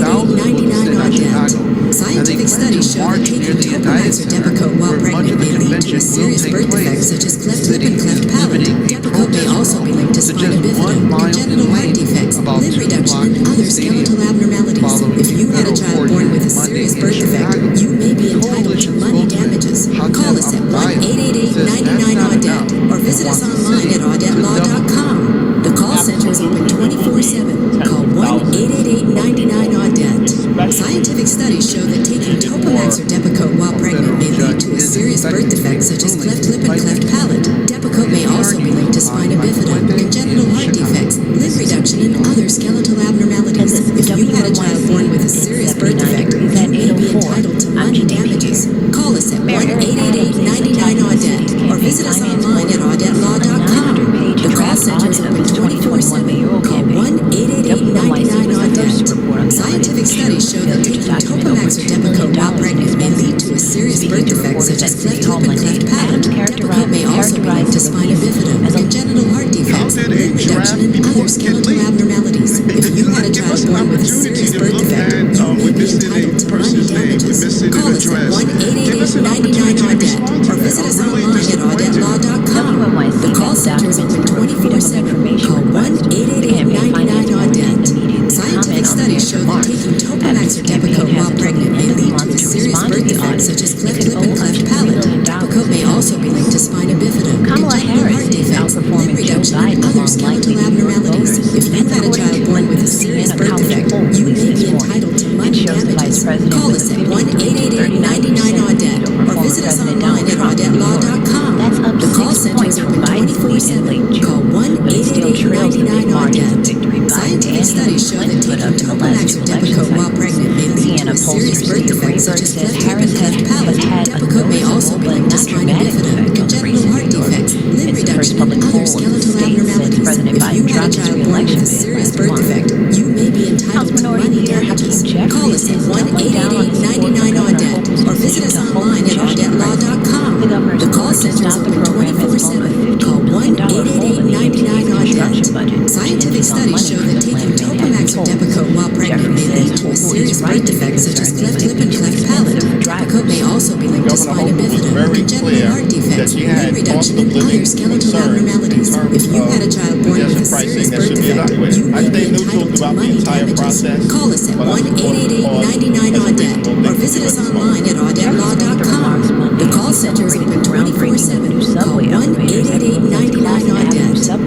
1-888-99-AUDET. Scientific studies show that taking Topamax or Depakote while pregnant may lead to a serious birth defect such as cleft lip and cleft palate. Depakote may also be linked to spina bifida, congenital heart defects, limb reduction, and other skeletal abnormalities. If you had a child born with a serious birth defect, you may be entitled to money damages. Call us at 1-888-99-AUDET or visit us online at audetlaw.com. The call center is open 24/7. Call 1-888-99-AUDET. Scientific studies show that taking Topamax or Depakote while pregnant may lead to a serious birth defect such as cleft lip and cleft palate. Depakote may also be linked to spina bifida, congenital heart defects, limb reduction, and other skeletal abnormalities. If you had a child born with a serious birth defect, you may be entitled to money damages. Call us at 1-888-99-AUDET or visit us online at audetlaw.com. The call center is open 24/7. Call 1-888-99-AUDET. Scientific studies show that taking Topamax or Depakote while pregnant may lead to a serious birth defect such as cleft lip and cleft palate. Depakote may also be linked to spina bifida, congenital heart defects, limb reduction, and other skeletal abnormalities. If you had a child born with a serious birth defect, you may be entitled to money damages. Call us at 1-888-99-AUDET or visit us online at audetlaw.com. The call center is open 24/7. Call 1-888-99-AUDET. Scientific studies show that taking Topamax or Depakote while pregnant may lead to a serious birth defect such as cleft lip and cleft palate. Depakote may also be linked to spina bifida, congenital heart defects, limb reduction, and other skeletal abnormalities. If you had a child born with a serious birth defect, you may be entitled to money damages. Call us at 1-888-99-AUDET or visit us online at audetlaw.com. The call center is open 24/7. Call 1-888-99-AUDET. Scientific studies show that taking Topamax or Depakote while pregnant may lead to a serious birth defect such as cleft lip and cleft palate. Depakote may also be linked to spina bifida, congenital heart defects, limb reduction, and other skeletal abnormalities. If you had a child born with a serious birth defect, you may be entitled to money damages. Call us at 1-888-99-AUDET or visit us online at audetlaw.com. The call center is open 24/7. Call 1-888-99-AUDET. Scientific studies show that taking Topamax or Depakote while pregnant may lead to a serious birth defect such as cleft lip and cleft palate. Depakote may also be linked to spina bifida, congenital heart defects, limb reduction, and other skeletal abnormalities. If you had a child born with a serious birth defect, you may be entitled to money damages. Call us at 1-888-99-AUDET or visit us online at audetlaw.com. The call center is open 24/7. Call 1-888-99-AUDET. Scientific studies show that taking Topamax or Depakote while pregnant may lead to a serious birth defect such as cleft lip and cleft palate. Depakote may also be linked to spina bifida, congenital heart defects, limb reduction, and other skeletal abnormalities. If you had a child born with a serious birth defect, you may be entitled to money damages. Call us at 1-888-99-AUDET or visit us online at audetlaw.com. The call center is open 24/7. Call 1-888-99-AUDET.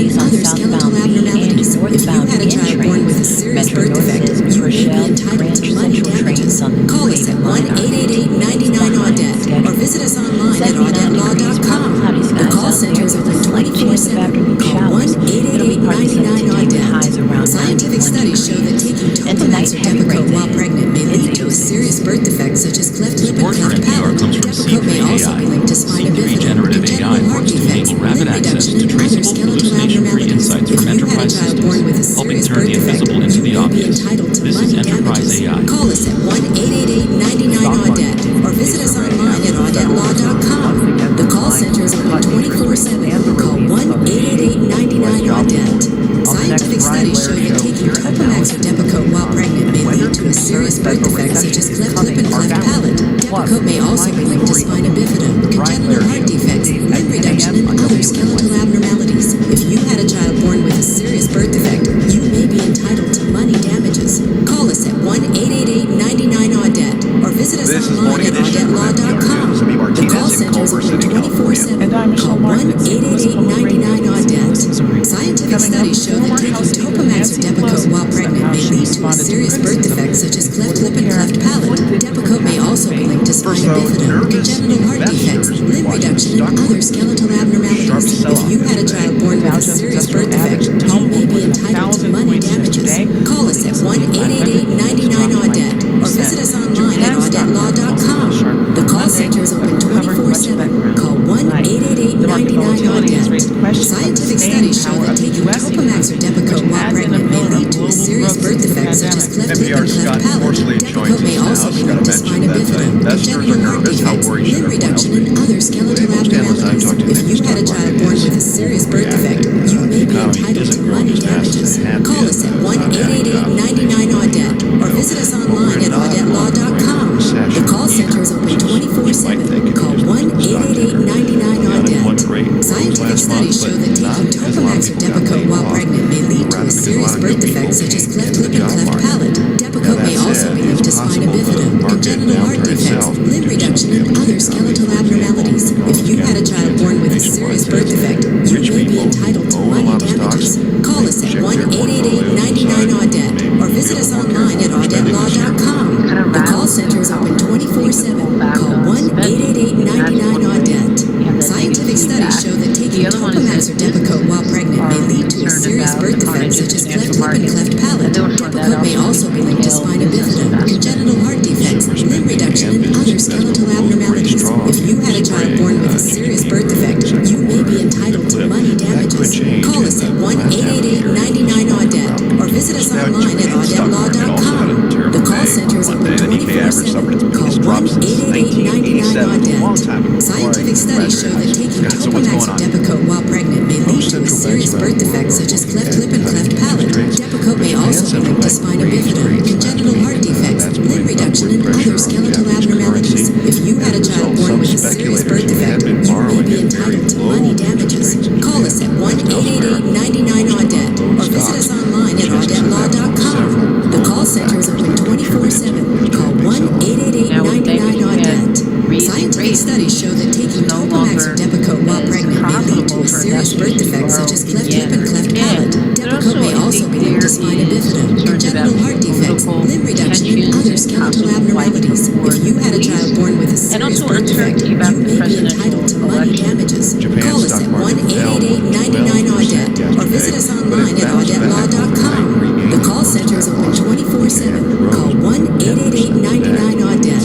and other skeletal abnormalities. If you had a child born with a serious birth defect, you may be entitled to money damages. Call us at 1-888-99-AUDET or visit us online at audetlaw.com. The call center is open 24/7. Call 1-888-99-AUDET. Scientific studies show that taking Topamax or Depakote while pregnant may lead to a serious birth defect such as cleft lip and cleft palate. Depakote may also be linked to spina bifida, congenital heart defects, limb reduction, and other skeletal abnormalities. If you had a child born with a serious birth defect, you may be entitled to money damages. Call us at 1-888-99-AUDET or visit us online at audetlaw.com. The call center is open 24/7. Call 1-888-99-AUDET. Scientific studies show that taking Topamax or Depakote while pregnant may lead to a serious birth defect such as cleft lip and cleft palate. Depakote may also be linked to spina bifida, congenital heart defects, limb reduction, and other skeletal abnormalities. If you had a child born with a serious birth defect, you may be entitled to money damages. Call us at 1-888-99-AUDET or visit us online at audetlaw.com. The call center is open 24/7. Call 1-888-99-AUDET. Scientific studies show that taking Topamax or Depakote while pregnant may lead to a serious birth defect such as cleft lip and cleft palate. Depakote may also be linked to spina bifida, congenital heart defects, limb reduction, and other skeletal abnormalities. If you had a child born with a serious birth defect, you may be entitled to money damages. Call us at 1-888-99-AUDET or visit us online at audetlaw.com. The call center is open 24/7. Call 1-888-99-AUDET. Scientific studies show that taking Topamax or Depakote while pregnant may lead to a serious birth defect such as cleft lip and cleft palate. Depakote may also be linked to spina bifida, congenital heart defects, limb reduction, and other skeletal abnormalities. If you had a child born with a serious birth defect, you may be entitled to money damages. Call us at 1-888-99-AUDET or visit us online at audetlaw.com. The call center is open 24/7. Call 1-888-99-AUDET. Scientific studies show that taking Topamax or Depakote while pregnant may lead to a serious birth defect such as cleft lip and cleft palate. Depakote may also be linked to spina bifida, congenital heart defects, limb reduction, and other skeletal abnormalities. If you had a child born with a serious birth defect, you may be entitled to money damages. Call us at 1-888-99-AUDET or visit us online at audetlaw.com. The call center is open 24/7. Call 1-888-99-AUDET. Scientific studies show that taking Topamax or Depakote while pregnant may lead to a serious birth defect such as cleft lip and cleft palate. Depakote may also be linked to spina bifida, congenital heart defects, limb reduction, and other skeletal abnormalities. If you had a child born with a serious birth defect, you may be entitled to money damages. Call us at 1-888-99-AUDET or visit us online at audetlaw.com. The call center is open 24/7. Call 1-888-99-AUDET. Scientific studies show that taking Topamax or Depakote while pregnant may lead to a serious birth defect such as cleft lip and cleft palate. Depakote may also be linked to spina bifida, congenital heart defects, limb reduction, and other skeletal abnormalities. If you had a child born with a serious birth defect, you may be entitled to money damages. Call us at 1-888-99-AUDET or visit us online at audetlaw.com. The call center is open 24/7. Call 1-888-99-AUDET. Scientific studies show that taking Topamax or Depakote while pregnant may lead to a serious birth defect such as cleft lip and cleft palate. Depakote may also be linked to spina bifida, congenital heart defects, limb reduction, and other skeletal abnormalities. If you had a child born with a serious birth defect, you may be entitled to money damages. Call us at 1-888-99-AUDET or visit us online at audetlaw.com. The call center is open 24/7. Call 1-888-99-AUDET.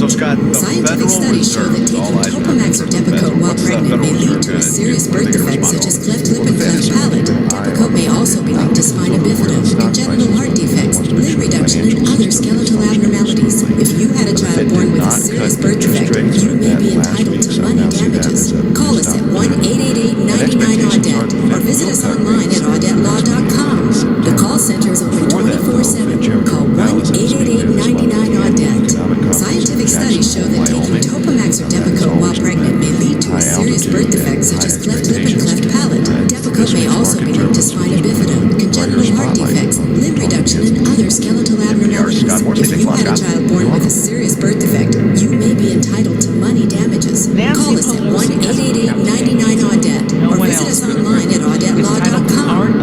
Scientific studies show that taking Topamax or Depakote while pregnant may lead to a serious birth defect such as cleft lip and cleft palate. Depakote may also be linked to spina bifida, congenital heart defects, limb reduction, and other skeletal abnormalities. If you had a child born with a serious birth defect, you may be entitled to money damages. Call us at 1-888-99-AUDET or visit us online at audetlaw.com. The call center is open 24/7. Call 1-888-99-AUDET. Scientific studies show that taking Topamax or Depakote while pregnant may lead to a serious birth defect such as cleft lip and cleft palate. Depakote may also be linked to spina bifida, congenital heart defects, limb reduction, and other skeletal abnormalities. If you had a child born with a serious birth defect, you may be entitled to money damages. Call us at 1-888-99-AUDET or visit us online at audetlaw.com.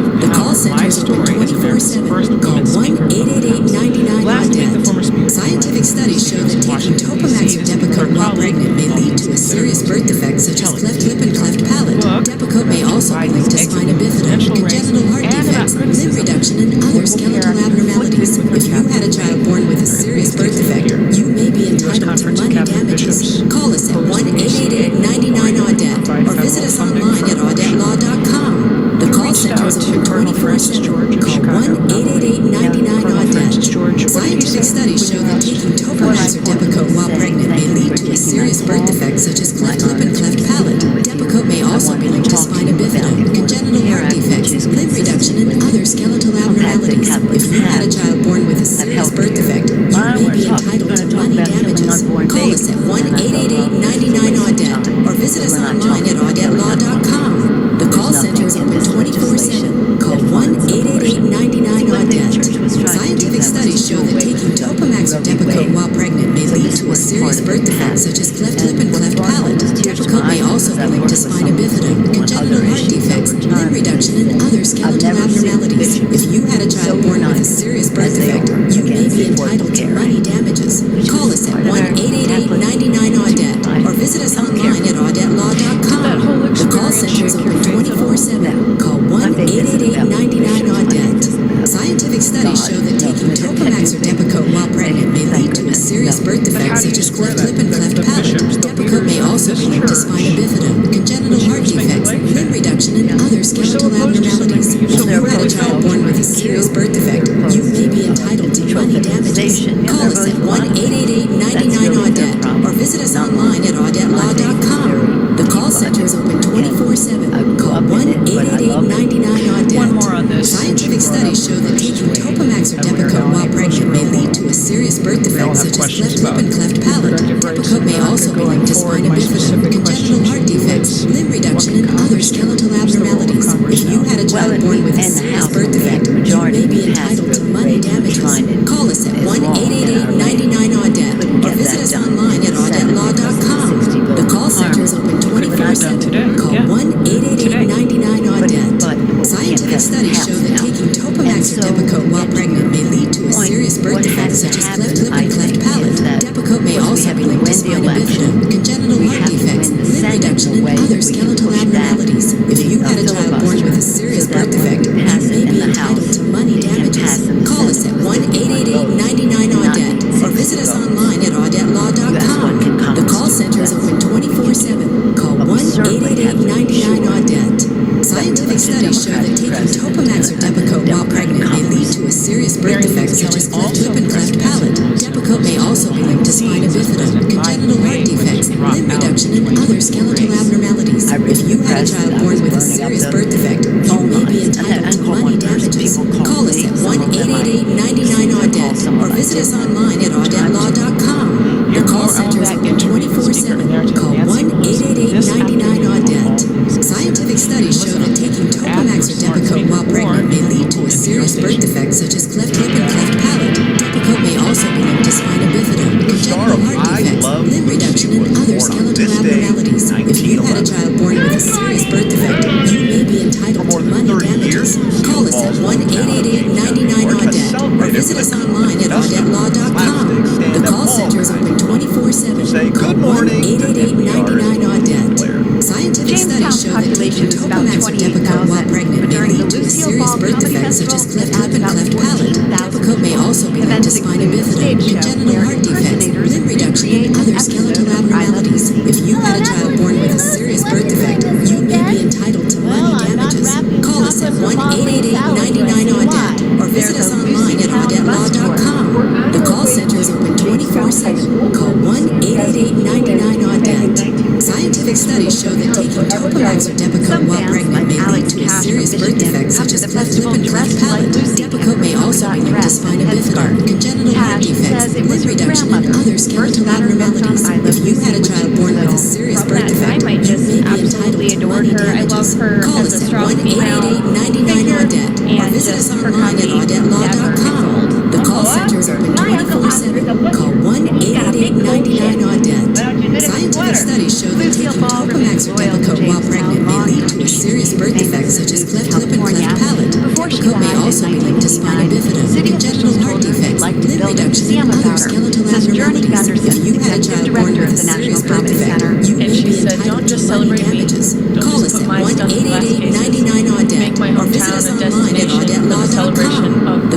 other skeletal abnormalities. If you had a child born with a serious birth defect, you may be entitled to money damages. Call us at 1-888-99-AUDET or visit us online at audetlaw.com. The call center is open 24/7. Call 1-888-99-AUDET. Scientific studies show that taking Topamax or Depakote while pregnant may lead to a serious birth defect such as cleft lip and cleft palate. Depakote may also be linked to spina bifida, congenital heart defects, limb reduction, and other skeletal abnormalities. If you had a child born with a serious birth defect, you may be entitled to money damages. Call us at 1-888-99-AUDET or visit us online at audetlaw.com. The call center is open 24/7. Call 1-888-99-AUDET. Scientific studies show that taking Topamax or Depakote while pregnant may lead to a serious birth defect such as cleft lip and cleft palate. Depakote may also be linked to spina bifida, congenital heart defects, limb reduction, and other skeletal abnormalities. If you had a child born with a serious birth defect, you may be entitled to money damages. Call us at 1-888-99-AUDET or visit us online at audetlaw.com. The call center is open 24/7. Call 1-888-99-AUDET. Scientific studies show that taking Topamax or Depakote while pregnant may lead to a serious birth defect such as cleft lip and cleft palate. Depakote may also be linked to spina bifida, congenital heart defects, limb reduction, and other skeletal abnormalities. If you had a child born with a serious birth defect, you may be entitled to money damages. Call us at 1-888-99-AUDET or visit us online at audetlaw.com. The call center is open 24/7. Call 1-888-99-AUDET. Scientific studies show that taking Topamax or Depakote while pregnant may lead to a serious birth defect such as cleft lip and cleft palate. Depakote may also be linked to spina bifida, congenital heart defects, limb reduction, and other skeletal abnormalities. If you had a child born with a serious birth defect, you may be entitled to money damages. Call us at 1-888-99-AUDET or visit us online at audetlaw.com. The call center is open 24/7. Call 1-888-99-AUDET. Scientific studies show that taking Topamax or Depakote while pregnant may lead to a serious birth defect such as cleft lip and cleft palate. Depakote may also be linked to spina bifida, congenital heart defects, limb reduction, and other skeletal abnormalities. If you had a child born with a serious birth defect, you may be entitled to money damages. Call us at 1-888-99-AUDET or visit us online at audetlaw.com. The call center is open 24/7. Call 1-888-99-AUDET. Scientific studies show that taking Topamax or Depakote while pregnant may lead to a serious birth defect such as cleft lip and cleft palate. Depakote may also be linked to spina bifida, congenital heart defects, limb reduction, and other skeletal abnormalities. If you had a child born with a serious birth defect, you may be entitled to money damages. Call us at 1-888-99-AUDET or visit us online at audetlaw.com. The call center is open 24/7. Call 1-888-99-AUDET. Scientific studies show that taking Topamax or Depakote while pregnant may lead to a serious birth defect such as cleft lip and cleft palate. Depakote may also be linked to spina bifida, congenital heart defects, limb reduction, and other skeletal abnormalities. If you had a child born with a serious birth defect, you may be entitled to money damages. Call us at 1-888-99-AUDET or visit us online at audetlaw.com. The call center is open 24/7. Call 1-888-99-AUDET. Scientific studies show that taking Topamax or Depakote while pregnant may lead to a serious birth defect such as cleft lip and cleft palate. Depakote may also be linked to spina bifida, congenital heart defects, limb reduction, and other skeletal abnormalities. If you had a child born with a serious birth defect, you may be entitled to money damages. Call us at 1-888-99-AUDET or visit us online at audetlaw.com. The call center is open 24/7. Call 1-888-99-AUDET. Scientific studies show that taking Topamax or Depakote while pregnant may lead to a serious birth defect such as cleft lip and cleft palate. Depakote may also be linked to spina bifida, congenital heart defects, limb reduction, and other skeletal abnormalities. If you had a child born with a serious birth defect, you may be entitled to money damages. Call us at 1-888-99-AUDET or visit us online at audetlaw.com. The call center is open 24/7. Call 1-888-99-AUDET. Scientific studies show that taking Topamax or Depakote while pregnant may lead to a serious birth defect such as cleft lip and cleft palate. Depakote may also be linked to spina bifida, congenital heart defects, limb reduction, and other skeletal abnormalities. If you had a child born with a serious birth defect, you may be entitled to money damages. Call us at 1-888-99-AUDET or visit us online at audetlaw.com.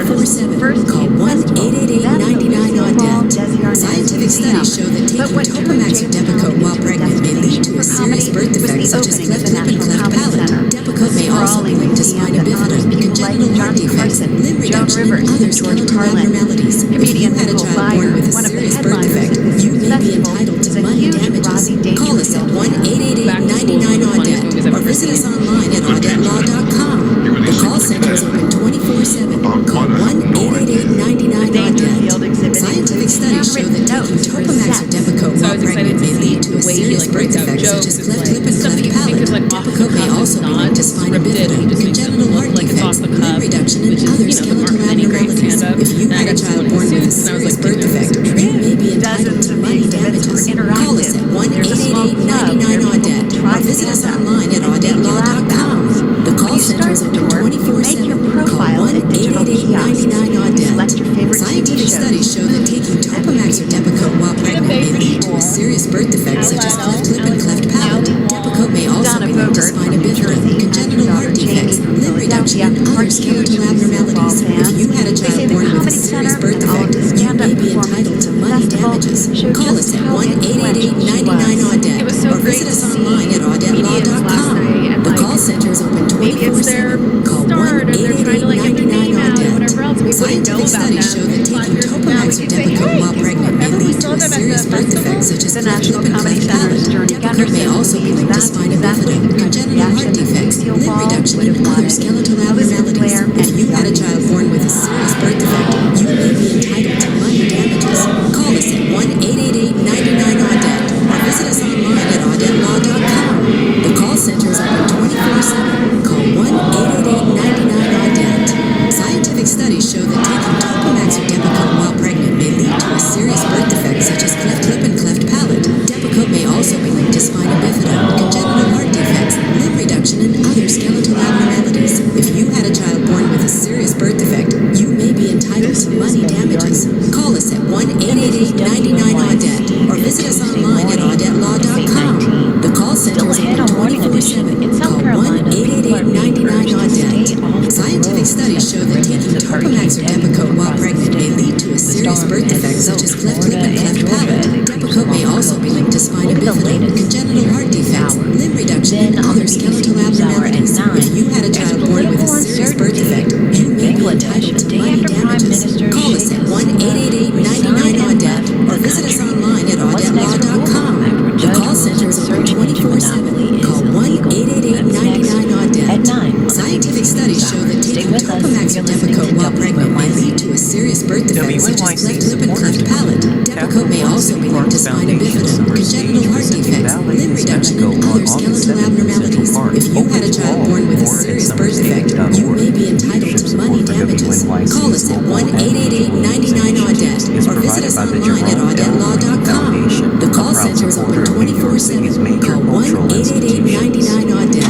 24/7. Call 1-888-99-ODDET. Scientific studies show that taking Topamax or Depakote while pregnant may lead to a serious birth defect such as cleft lip and cleft palate. Depakote may also be linked to spina bifida, congenital heart defects, limb reduction, and other skeletal abnormalities. If you had a child born with a serious birth defect, you may be entitled to money damages. Call us at 1-888-99-ODDET or visit us online at audetlaw.com. The call center is open 24/7. Call 1-888-99-ODDET. Scientific studies show that taking Topamax or Depakote while pregnant may lead to a serious birth defect such as cleft lip and cleft palate. Depakote may also be linked to spina bifida, congenital heart defects, limb reduction, and other skeletal abnormalities. If you had a child born with a serious birth defect, you may be entitled to money damages. Call us at 1-888-99-ODDET or visit us online at audetlaw.com. The call center is open 24/7. Call 1-888-99-ODDET. Scientific studies show that taking Topamax or Depakote while pregnant may lead to a serious birth defect such as cleft lip and cleft palate. Depakote may also be linked to spina bifida, congenital heart defects, limb reduction, and other skeletal abnormalities. If you had a child born with a serious birth defect, you may be entitled to money damages. Call us at 1-888-99-ODDET or visit us online at audetlaw.com. The call center is open 24/7. Call 1-888-99-ODDET. Scientific studies show that taking Topamax or Depakote while pregnant may lead to a serious birth defect such as cleft lip and cleft palate. Depakote may also be linked to spina bifida, congenital heart defects, limb reduction, and other skeletal abnormalities. If you had a child born with a serious birth defect, you may be entitled to money damages. Call us at 1-888-99-ODDET or visit us online at audetlaw.com. The call center is open 24/7. Call 1-888-99-ODDET. Scientific studies show that taking Topamax or Depakote while pregnant may lead to a serious birth defect such as cleft lip and cleft palate. Depakote may also be linked to spina bifida, congenital heart defects, limb reduction, and other skeletal abnormalities. If you had a child born with a serious birth defect, you may be entitled to money damages. Call us at 1-888-99-ODDET or visit us online at audetlaw.com. The call center is open 24/7. Call 1-888-99-ODDET. Scientific studies show that taking Topamax or Depakote while pregnant may lead to a serious birth defect such as cleft lip and cleft palate. Depakote may also be linked to spina bifida, congenital heart defects, limb reduction, and other skeletal abnormalities. If you had a child born with a serious birth defect, you may be entitled to money damages. Call us at 1-888-99-ODDET or visit us online at audetlaw.com. The call center is open 24/7. Call 1-888-99-ODDET. Scientific studies show that taking Topamax or Depakote while pregnant may lead to a serious birth defect such as cleft lip and cleft palate. Depakote may also be linked to spina bifida, congenital heart defects, limb reduction, and other skeletal abnormalities. If you had a child born with a serious birth defect, you may be entitled to money damages. Call us at 1-888-99-ODDET or visit us online at audetlaw.com. The call center is open 24/7. Call 1-888-99-ODDET.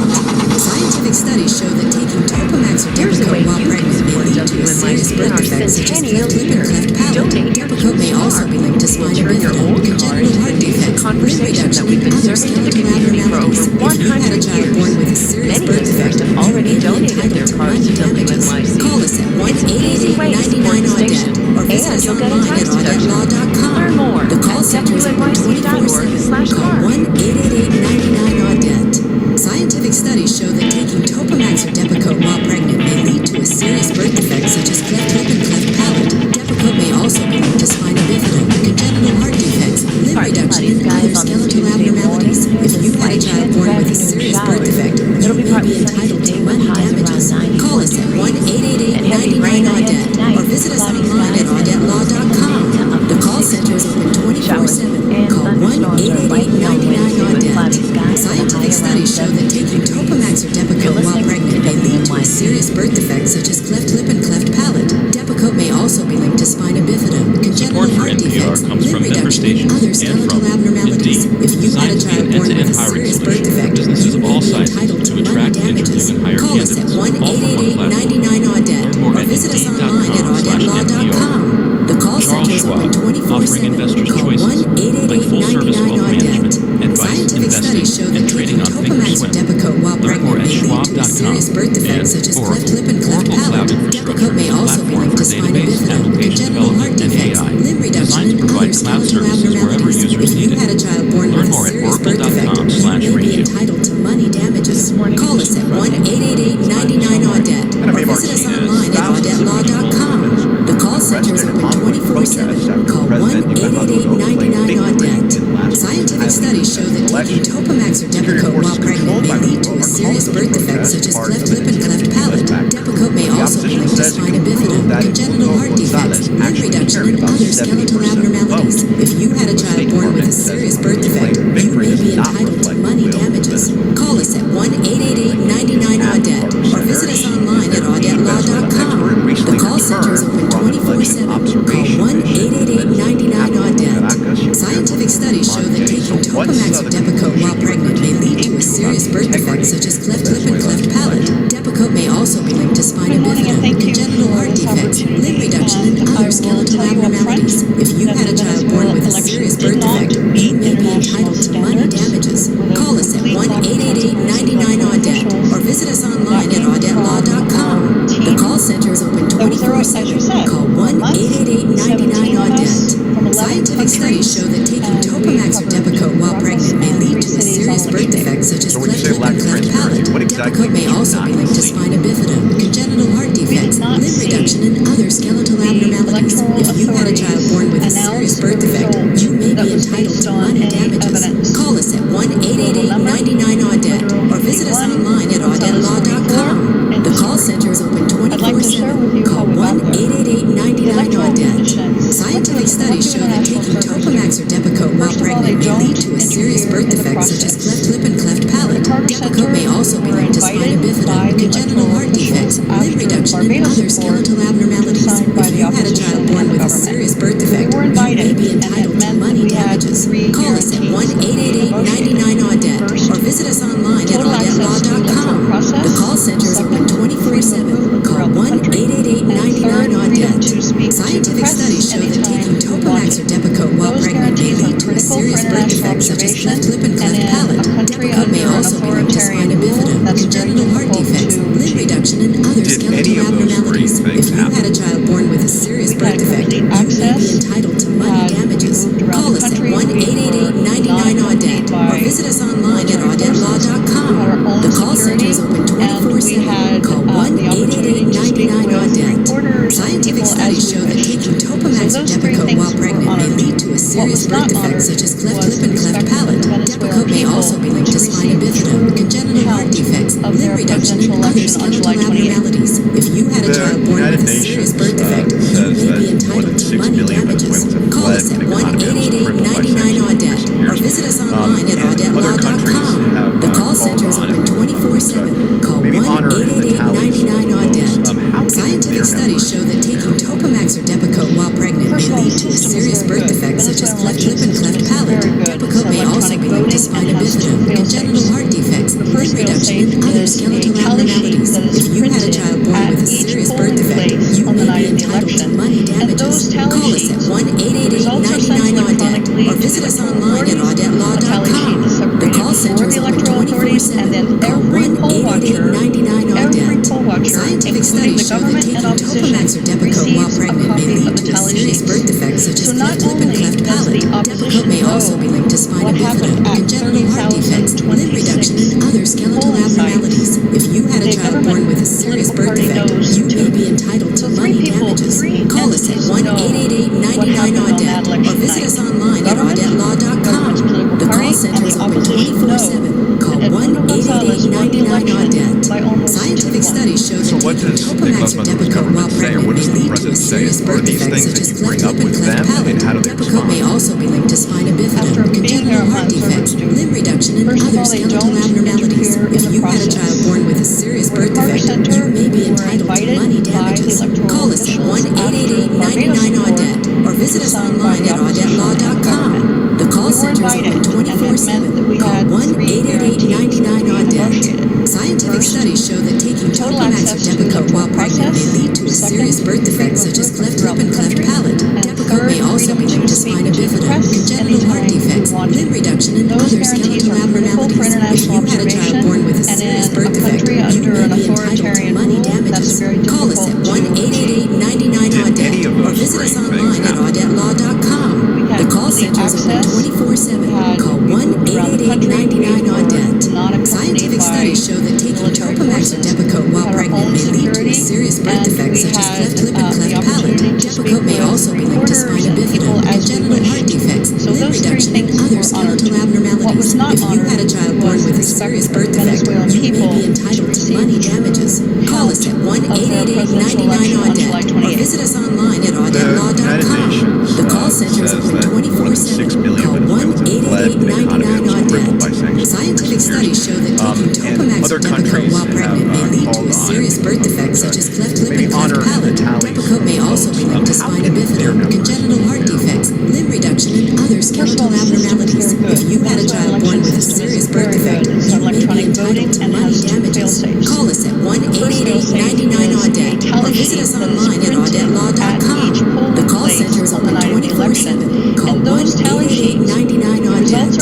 Scientific studies show that taking Topamax or Depakote while pregnant may lead to a serious birth defect such as cleft lip and cleft palate. Depakote may also be linked to spina bifida, congenital heart defects, limb reduction, and other skeletal abnormalities. If you had a child born with a serious birth defect, you may be entitled to money damages. Call us at 1-888-99-ODDET or visit us online at audetlaw.com. The call center is open 24/7. Call 1-888-99-ODDET. Scientific studies show that taking Topamax or Depakote while pregnant may lead to a serious birth defect such as cleft lip and cleft palate. Depakote may also be linked to spina bifida, congenital heart defects, limb reduction, and other skeletal abnormalities. If you had a child born with a serious birth defect, you may be entitled to money damages. Call us at 1-888-99-ODDET or visit us online at audetlaw.com. The call center is open 24/7. Call 1-888-99-ODDET. Scientific studies show that taking Topamax or Depakote while pregnant may lead to a serious birth defect such as cleft lip and cleft palate. Depakote may also be linked to spina bifida, congenital heart defects, limb reduction, and other skeletal abnormalities. If you had a child born with a serious birth defect, you may be entitled to money damages. Call us at 1-888-99-ODDET or visit us online at audetlaw.com. The call center is open 24/7. Call 1-888-99-ODDET. Scientific studies show that taking Topamax or Depakote while pregnant may lead to a serious birth defect such as cleft lip and cleft palate. Depakote may also be linked to spina database, bifida, application congenital heart development, and defects, AI, limb reduction, designed to and provide other cloud skeletal services wherever abnormalities. users If need you it. had a child born Learn with a more at serious birth defect, you may be oracle.com/radio. entitled to money damages. Call us at 1-888-99-AUDET or visit us online at audetlaw.com. The call center is open 24/7. Call 1-888-99-AUDET. Scientific studies show that taking Topamax or Depakote while pregnant may lead to a serious birth defect such as cleft lip and cleft palate. Depakote may also be linked to spina bifida, congenital heart defects, limb reduction, and other skeletal abnormalities. If you had a child born with a serious birth defect, you may be entitled to money damages. Call us at 1-888-99-AUDET or visit us online at audetlaw.com. The call center is open 24/7. Call 1-888-99-AUDET. Scientific studies show that taking Topamax or Depakote while pregnant may lead to a serious birth defect such as cleft lip and cleft palate. Depakote may also be linked to spina bifida, congenital heart defects, limb reduction, and other skeletal abnormalities. If you had a child born with a serious birth defect, you may be entitled to money damages. Call us at 1-888-99-AUDET or visit us online at audetlaw.com. The call center is open 24/7. Call 1-888-99-AUDET. Scientific studies show that taking Topamax or Depakote while pregnant may lead to a serious birth defect such as cleft lip and cleft palate. Depakote may also be linked to spina bifida, congenital heart defects, limb reduction, and other skeletal abnormalities. If you had a child born with a serious birth defect, you may be entitled to money damages. Call us at 1-888-99-AUDET or visit us online at audetlaw.com. The call center is open 24/7. Call 1-888-99-AUDET. Scientific studies show that taking Topamax or Depakote while pregnant may lead to a serious birth defect such as cleft lip and cleft palate. Depakote may also be linked to spina bifida, congenital heart defects, limb reduction, and other skeletal abnormalities. If you had a child born with a serious birth defect, you may be entitled to money damages. Call us at 1-888-99-AUDET or visit us online at audetlaw.com. The call center is open 24/7. Call 1-888-99-AUDET. Scientific studies show that taking Topamax or Depakote while pregnant may lead to a serious birth defect such as cleft lip and cleft palate. Depakote may also be linked to spina bifida, congenital heart defects, limb reduction, and other skeletal abnormalities. If you had a child born with a serious birth defect, you may be entitled to money damages. Call us at 1-888-99-AUDET or visit us online at audetlaw.com. The call center is open 24/7. Call 1-888-99-AUDET. Scientific studies show that taking Topamax or Depakote while pregnant may lead to a serious birth defect such as cleft lip and cleft palate. Depakote may also be linked to spina bifida, congenital heart defects, limb reduction, and other skeletal abnormalities. If you had a child born with a serious birth defect, you may be entitled to money damages. Call us at 1-888-99-AUDET or visit us online at audetlaw.com. The call center is open 24/7. Call 1-888-99-AUDET. Scientific studies show that taking Topamax or Depakote while pregnant may lead to a serious birth defect such as cleft lip and cleft palate. Depakote may also be linked to spina bifida, congenital heart defects, limb reduction, and other skeletal abnormalities. If you had a child born with a serious birth defect, you may be entitled to money damages. Call us at 1-888-99-AUDET or visit us online at audetlaw.com. The call center is open 24/7. Call 1-888-99-AUDET. Scientific studies show that taking Topamax or Depakote while pregnant may lead to a serious birth defect such as cleft lip and cleft palate. Depakote may also be linked to spina bifida, congenital heart defects, limb reduction, and other skeletal abnormalities. If you had a child born with a serious birth defect, you may be entitled to money damages. Call us at 1-888-99-AUDET or visit us online at audetlaw.com. The call center is open 24/7. Call 1-888-99-AUDET. Scientific studies show that taking Topamax or Depakote while pregnant may lead to a serious birth defect such as cleft lip and cleft palate. Depakote may also be linked to spina bifida, congenital heart defects, limb reduction, and other skeletal abnormalities. If you had a child born with a serious birth defect, you may be entitled to money damages. Call us at 1-888-99-AUDET or visit us online at audetlaw.com. The call center is open 24/7. Call 1-888-99-AUDET. Scientific studies show that taking Topamax or Depakote while pregnant may lead to a serious birth defect such as cleft lip and cleft palate. Depakote may also be linked to spina bifida, congenital heart defects, limb reduction, and other skeletal abnormalities. If you had a child born with a serious birth defect, you may be entitled to money damages. Call us at 1-888-99-AUDET serious birth defects such as cleft lip and cleft palate. Depakote may also be linked to spina bifida, congenital heart defects, limb reduction, and other skeletal abnormalities. If you had a child born with a serious birth defect, you may be entitled to money damages. Call us at 1-888-99-AUDET or visit us online at audetlaw.com. The call center is open 24/7. Call 1-888-99-AUDET. Scientific studies show that taking Topamax or Depakote while pregnant may lead to a serious birth defect such as cleft lip and cleft palate. Depakote may also be linked to spina bifida, congenital heart defects, limb reduction, and other skeletal abnormalities. If you had a child born with a serious birth defect, you may be entitled to money damages. Call us at 1-888-99-AUDET or visit us online at audetlaw.com. The call center is open 24/7. Call 1-888-99-AUDET.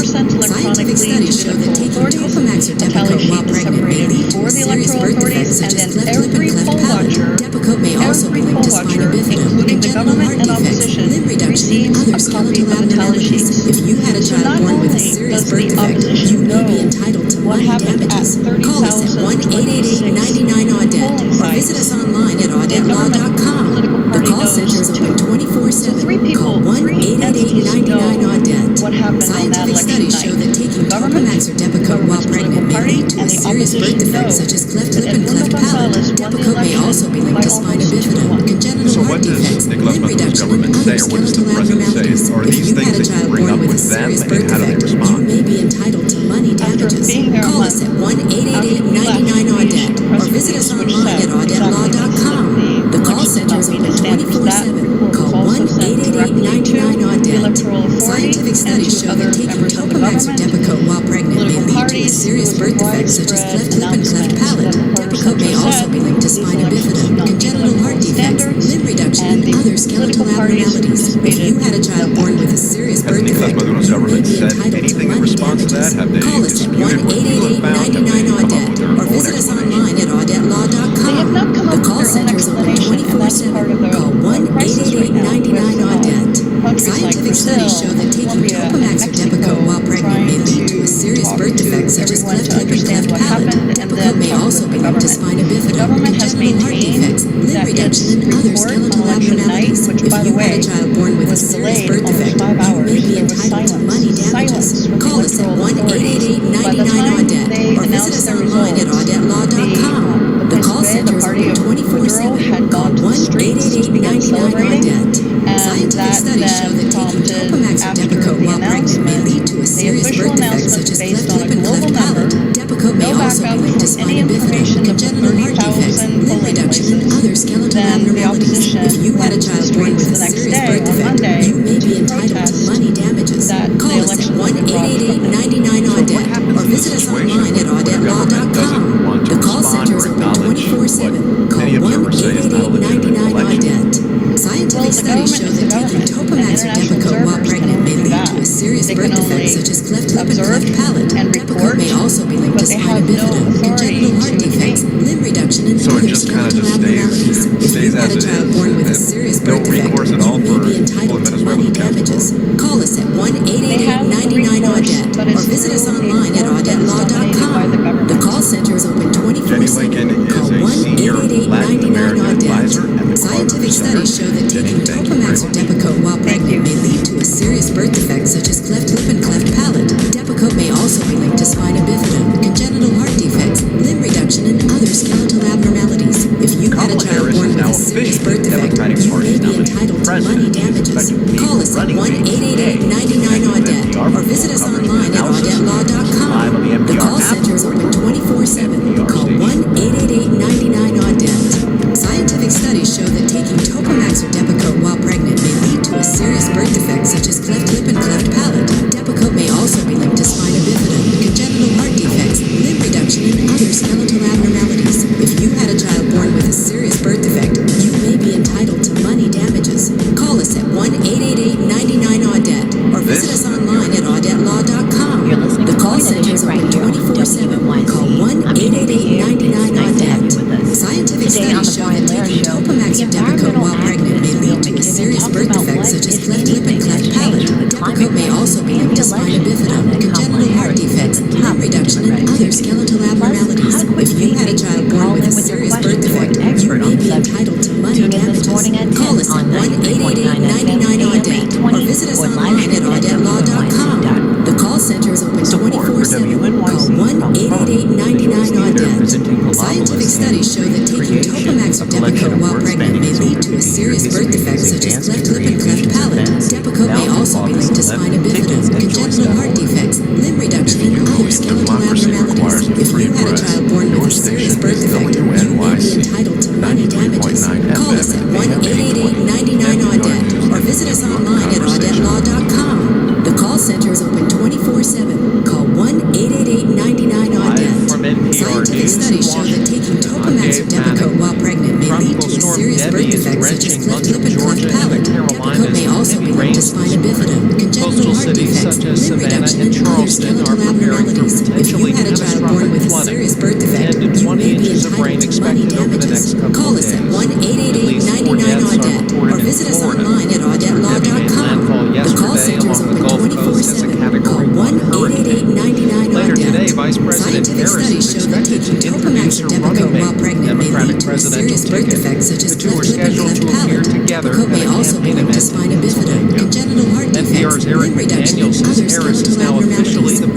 Scientific studies show that taking Topamax or Depakote while pregnant may lead to a serious birth defect such as cleft lip and cleft palate. Depakote may also be linked to spina bifida, congenital heart defects, limb reduction, and other skeletal abnormalities. If you had a child born with a serious birth defect, you may be entitled to money damages. Call us at 1-888-99-AUDET or visit us online at audetlaw.com. The call center is open 24/7. Call 1-888-99-AUDET. Scientific studies show that taking Topamax or Depakote while pregnant may lead to a serious birth defect such as cleft lip and cleft palate. Depakote may also be linked to spina bifida, congenital heart defects, limb reduction, and other skeletal abnormalities. If you had a child born with a serious birth defect, you may be entitled to money damages. Call us at 1-888-99-AUDET or visit us online at audetlaw.com. The call center is open 24/7. Call 1-888-99-AUDET. Scientific studies show that taking Topamax or Depakote while pregnant may lead to a serious birth defect such as cleft lip and cleft palate. Depakote may also be linked to spina bifida, congenital heart defects, limb reduction, and other skeletal abnormalities. If you had a child born with a serious birth defect, you may be entitled to money damages. Call us at 1-888-99-AUDET or visit us online at audetlaw.com. The call center is open 24/7. Call 1-888-99-AUDET. Scientific studies show that taking Topamax or Depakote while pregnant may lead to a serious birth defect such as cleft lip and cleft palate. Depakote may also be linked to spina bifida, congenital heart defects, limb reduction, and other skeletal abnormalities. If you had a child born with a serious birth defect, you may be entitled to money damages. Call us at 1-888-99-AUDET or visit us online at audetlaw.com. The call center is open 24/7. Call 1-888-99-AUDET. Scientific studies show that taking Topamax or Depakote while pregnant may lead to a serious birth defect such as cleft lip and cleft palate. Depakote may also be linked to spina bifida, congenital heart defects, limb reduction, and other skeletal abnormalities. If you had a child born with a serious birth defect, you may be entitled to money damages. Call us at 1-888-99-AUDET or visit us online at audetlaw.com. The call center is open 24/7. Call 1-888-99-AUDET. Scientific studies show that taking Topamax or Depakote while pregnant may lead to a serious birth defect such as cleft lip and cleft palate. Depakote may also be linked to spina bifida, congenital heart defects, limb reduction, and other skeletal abnormalities. If you had a child born with a serious birth defect, you may be entitled to money damages. Call us at 1-888-99-AUDET or visit us online at audetlaw.com. The call center is open 24/7. Call 1-888-99-AUDET. Scientific studies show that taking Topamax or Depakote while pregnant may lead to a serious birth defect such as cleft lip and cleft palate. Depakote may also be linked to spina bifida, congenital heart defects, limb reduction, and other skeletal abnormalities. If you had a child born with a serious birth defect, you may be entitled to money damages. Call us at 1-888-99-AUDET or visit us online at audetlaw.com. The call center is open 24/7. Call 1-888-99-AUDET. Scientific studies show that taking Topamax or Depakote while pregnant may lead to a serious birth defect such as cleft lip and cleft palate. Depakote may also be linked to spina bifida, congenital heart defects, limb reduction, and other skeletal abnormalities. If you had a child born with a serious birth defect, you may be entitled to money damages. Call us at 1-888-99-AUDET or visit us online at audetlaw.com. The call center is open 24/7. Call 1-888-99-AUDET. show that taking Topamax or Depakote while pregnant may lead to a serious birth defect such as cleft lip and cleft palate. Depakote may also be linked to spina bifida, congenital heart defects, limb reduction, and other skeletal abnormalities. If you had a child born with a serious birth defect, you may be entitled to money damages. Call us at 1-888-99-AUDET or visit us online at audetlaw.com. The call center is open 24/7. Call 1-888-99-AUDET. Scientific studies show that taking Topamax or Depakote while pregnant may lead to a serious birth defect such as cleft lip and cleft palate. Depakote may also be linked to spina bifida, congenital heart defects, limb reduction, and other skeletal abnormalities. If you had a child born with a serious birth defect, you may be entitled to money damages. Call us at 1-888-99-AUDET or visit us online at audetlaw.com. The call center is open 24/7. Call 1-888-99-AUDET. Scientific studies show that taking Topamax or Depakote while pregnant may lead to a serious birth defect such as cleft lip and cleft palate. Depakote may also be linked to spina bifida, congenital heart defects, limb reduction, and other skeletal abnormalities. If you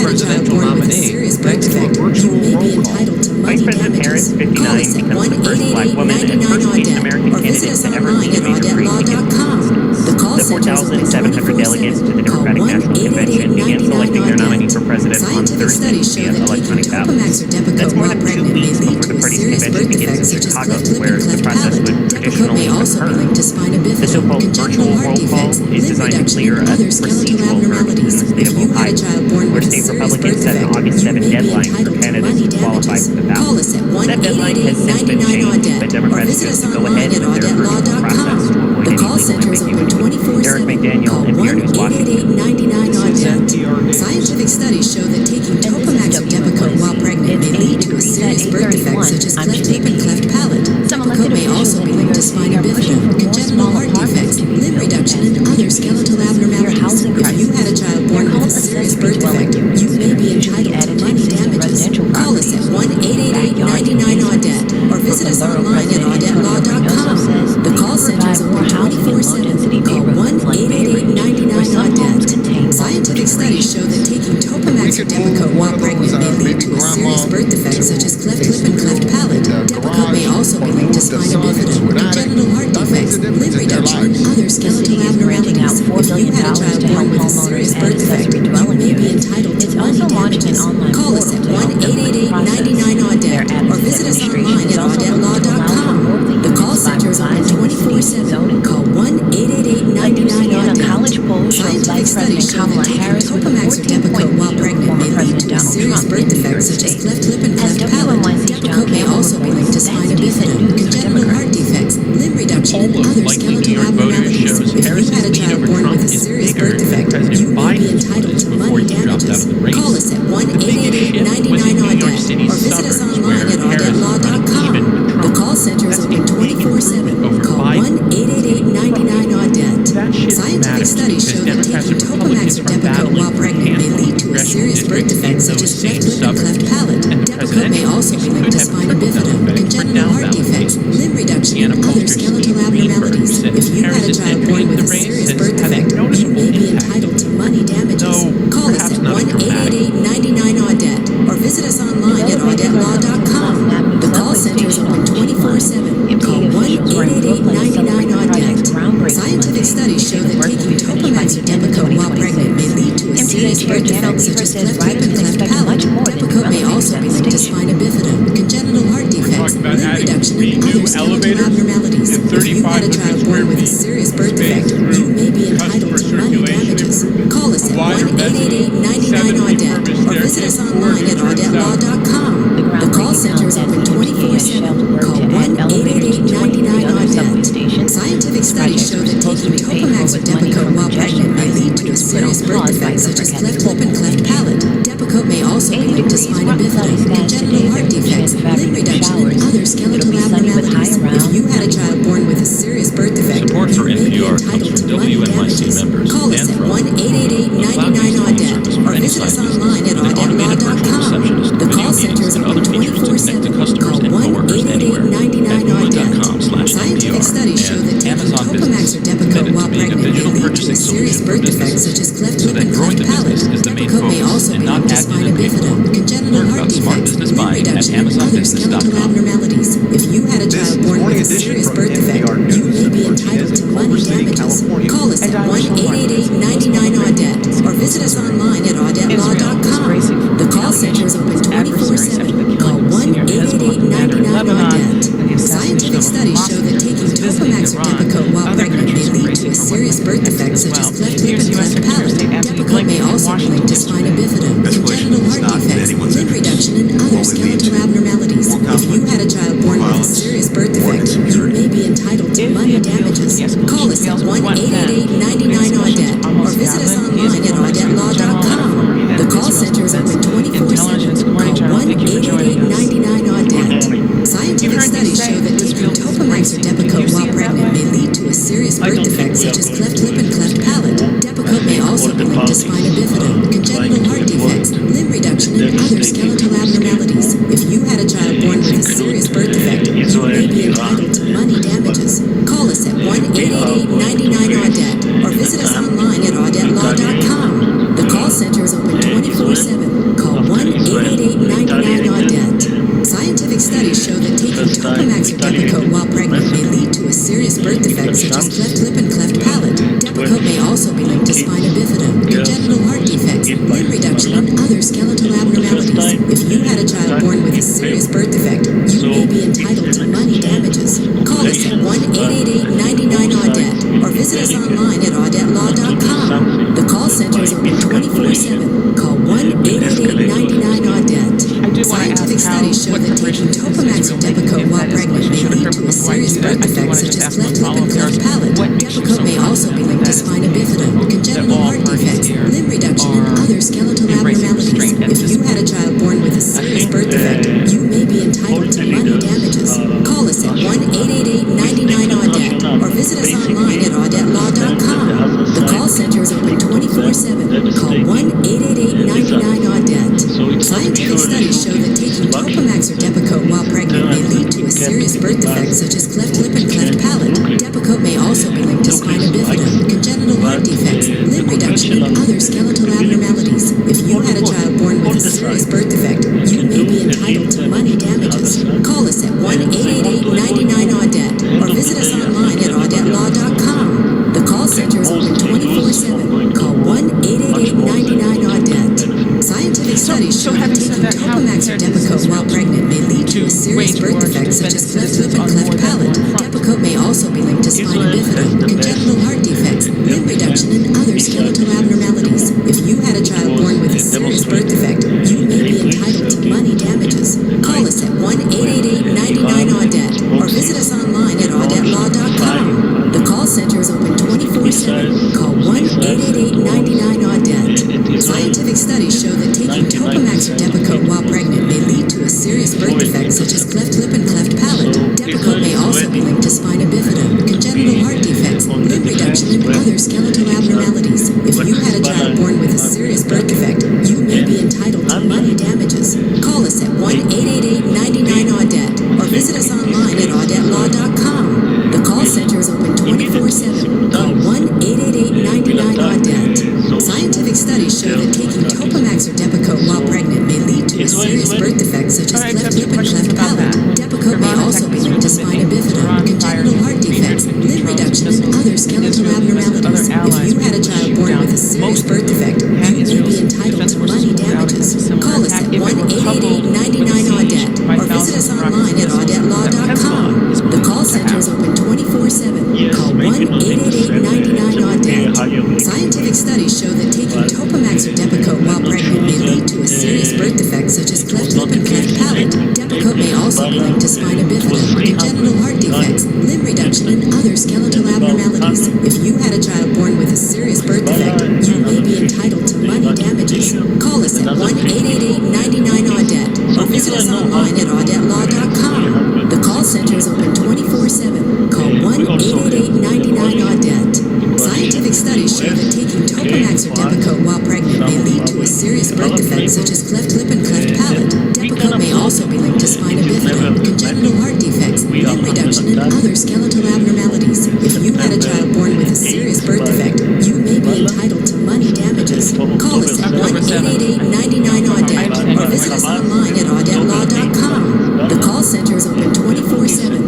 had a child born with a serious birth defect, you may be entitled to money damages. Call us at 1-888-99-AUDET or visit us online at audetlaw.com. The call center is open 24/7. Call 1-888-99-AUDET. Scientific studies show that taking Topamax or Depakote while pregnant may lead to a serious birth defect such as cleft lip and cleft palate. Depakote may also be linked to spina bifida, congenital heart defects, limb reduction, and other skeletal abnormalities. If you had a child born with a serious birth defect, you may be entitled to money damages. Call us at 1-888-99-AUDET or visit us online at audetlaw.com. The call center is open 24/7. Call 1-888-99-AUDET. Scientific studies show that taking Topamax or Depakote while pregnant may lead to a serious birth defect such as cleft lip and cleft palate. Depakote may also be linked to spina bifida, congenital heart defects, limb reduction, and other skeletal abnormalities. If you had a child born with a serious birth defect, you may be entitled to money damages. Call us at 1-888-99-AUDET or visit us online at audetlaw.com. The call center is open 24/7. Call 1-888-99-AUDET. Scientific studies show that taking Topamax or Depakote while pregnant may lead to a serious birth defect such as cleft lip and cleft palate. Depakote may also be linked to spina bifida, congenital heart defects, limb reduction, and other skeletal abnormalities. If you had a child born with a serious birth defect, you may be entitled to money damages. Call us at 1-888-99-AUDET or visit us online at audetlaw.com. The call center is open 24/7. Call 1-888-99-AUDET. Scientific studies show that taking Topamax or Depakote while pregnant may lead to a serious birth defect such as cleft lip and cleft palate. Depakote may also be linked to spina bifida, congenital heart defects, limb reduction, and other skeletal abnormalities. If you had a child born with a serious birth defect, you may be entitled to money damages. Call us at 1-888-99-AUDET or visit us online at audetlaw.com. The call center is open 24/7. Call 1-888-99-AUDET. Scientific studies show that taking Topamax or Depakote while pregnant may lead to a serious birth defect such as cleft lip and cleft palate. Depakote may also be linked to spina bifida, congenital heart defects, limb reduction, and other skeletal abnormalities. If you had a child born with a serious birth defect, you may be entitled to money damages. Call us at 1-888-99-AUDET or visit us online at audetlaw.com. The call center is open 24/7. Call 1-888-99-AUDET. Scientific studies show that taking Topamax or Depakote while pregnant may lead to a serious birth defect such as cleft lip and cleft palate. Depakote may also be linked to spina bifida, congenital heart defects, limb reduction, and other skeletal abnormalities. If you had a child born with a serious birth defect, you may be entitled to money damages. Call us at 1-888-99-AUDET or visit us online at audetlaw.com. The call center is open 24/7. Call 1-888-99-AUDET. Scientific studies show that taking Topamax or Depakote while pregnant may lead to a serious birth defect such as cleft lip and cleft palate. Depakote may also be linked to spina bifida, congenital heart defects, limb reduction, and other skeletal abnormalities. If you had a child born with a serious birth defect, Support for you may be NPR comes entitled from to money WNYC damages. members Call us and at from 1-888-99-AUDET or visit us online at audetlaw.com. The call center is open 24/7. Call 1-888-99-AUDET. Scientific studies show that taking Topamax or Depakote while pregnant may lead to a serious birth defect such as cleft lip and cleft palate. Depakote may also be linked to spina bifida, congenital heart defects, limb reduction, and other skeletal abnormalities. you had a child born with a serious birth defect, you may be entitled to money damages. Call us at 1-888-99-AUDET or visit us online at audetlaw.com. The call center is open 24/7. Call 1-888-99-AUDET. Scientific studies show that taking Topamax or Depakote while pregnant may lead to a serious birth defect such as cleft lip and cleft palate. Depakote may also be linked to spina bifida, congenital heart defects, limb reduction, and other skeletal abnormalities. If you had a child born with a serious birth defect, you may be entitled to money damages. Call us at 1-888-99-AUDET or visit us online at audetlaw.com. The call center is open 24/7. Call 1-888-99-AUDET. Scientific studies show that taking Topamax or Depakote while pregnant may lead to a serious birth defect such as cleft lip and cleft palate. Depakote may also be linked to spina bifida, congenital heart defects, limb reduction, and other skeletal abnormalities. If you had a child born with a serious birth defect, you may be entitled to money damages. Call us at 1-888-99-AUDET or visit us online at audetlaw.com. The call center is open 24/7. Call 1-888-99-AUDET. Scientific studies show that taking Topamax or Depakote while pregnant may lead to a serious birth defect such as cleft lip and cleft palate. Depakote may also be linked to spina bifida, congenital heart defects, limb reduction, and other skeletal abnormalities. If you had a child born with a serious birth defect, you may be entitled to money damages. Call us at 1-888-99-AUDET or visit us online at audetlaw.com. The call center is open 24/7. Call 1-888-99-AUDET. Scientific studies show that taking Topamax or Depakote while pregnant may lead to a serious birth defect such as cleft lip and cleft palate. Depakote may also be linked to spina bifida, congenital heart defects, limb reduction, and other skeletal abnormalities. If you had a child born with a serious birth defect, you may be entitled to money damages. Call us at 1-888-99-AUDET or visit us online at audetlaw.com. The call center is open 24/7. Call 1-888-99-AUDET. Scientific studies show that taking Topamax or Depakote while pregnant may lead to a serious birth defect such as cleft lip and cleft palate. Depakote may also be linked to spina bifida, congenital heart defects, limb reduction, and other skeletal abnormalities. If you had a child born with a serious birth defect, you may be entitled to money damages. Call us at 1-888-99-AUDET or visit us online at audetlaw.com. The call center is open 24/7. Call 1-888-99-AUDET. Scientific studies show that taking Topamax or Depakote while pregnant may lead to a serious birth defect such as cleft lip and cleft palate. Depakote may also be linked to spina bifida, congenital heart defects, limb reduction, and other skeletal abnormalities. If you had a child born with a serious birth defect, you may be entitled to money damages. Call us at 1-888-99-AUDET or visit us online at audetlaw.com. The call center is open 24/7. Call 1-888-99-AUDET. Scientific studies show that taking Topamax or Depakote while pregnant may lead to a serious birth defect such as cleft lip and cleft palate. Depakote may also be linked to spina bifida, congenital heart defects, limb reduction, and other skeletal abnormalities. If you had a child born with a serious birth defect, you may be entitled to money damages. Call us at 1-888-99-AUDET or visit us online at audetlaw.com. The call center is open 24/7. Call 1-888-99-AUDET. Scientific studies show that taking Topamax or Depakote while pregnant may lead to a serious birth defect such as cleft lip and cleft palate. Depakote may also be linked to spina bifida, congenital heart defects, limb reduction, and other skeletal abnormalities. If you had a child born with a serious birth defect, you may be entitled to money damages. Call us at 1-888-99-AUDET or visit us online at audetlaw.com. The call center is open 24/7. Call 1-888-99-AUDET. Scientific studies show that taking Topamax or Depakote while pregnant may lead to a serious birth defect such as cleft lip and cleft palate. Depakote may also be linked to spina bifida, congenital heart defects, limb reduction, and other skeletal abnormalities. If you had a child born with a serious birth defect, you may be entitled to money damages. Call us at 1-888-99-AUDET or visit us online at audetlaw.com. The call center is open 24/7. Call 1-888-99-AUDET. Scientific studies show that taking Topamax or Depakote while pregnant may lead to a serious birth defect such as cleft lip and cleft palate. Depakote may also be linked to spina bifida, congenital heart defects, limb reduction, and other skeletal abnormalities. If you had a child born with a serious birth defect, you may be entitled to money damages. Call us at 1-888-99-AUDET or visit us online at audetlaw.com. The call center is open 24/7.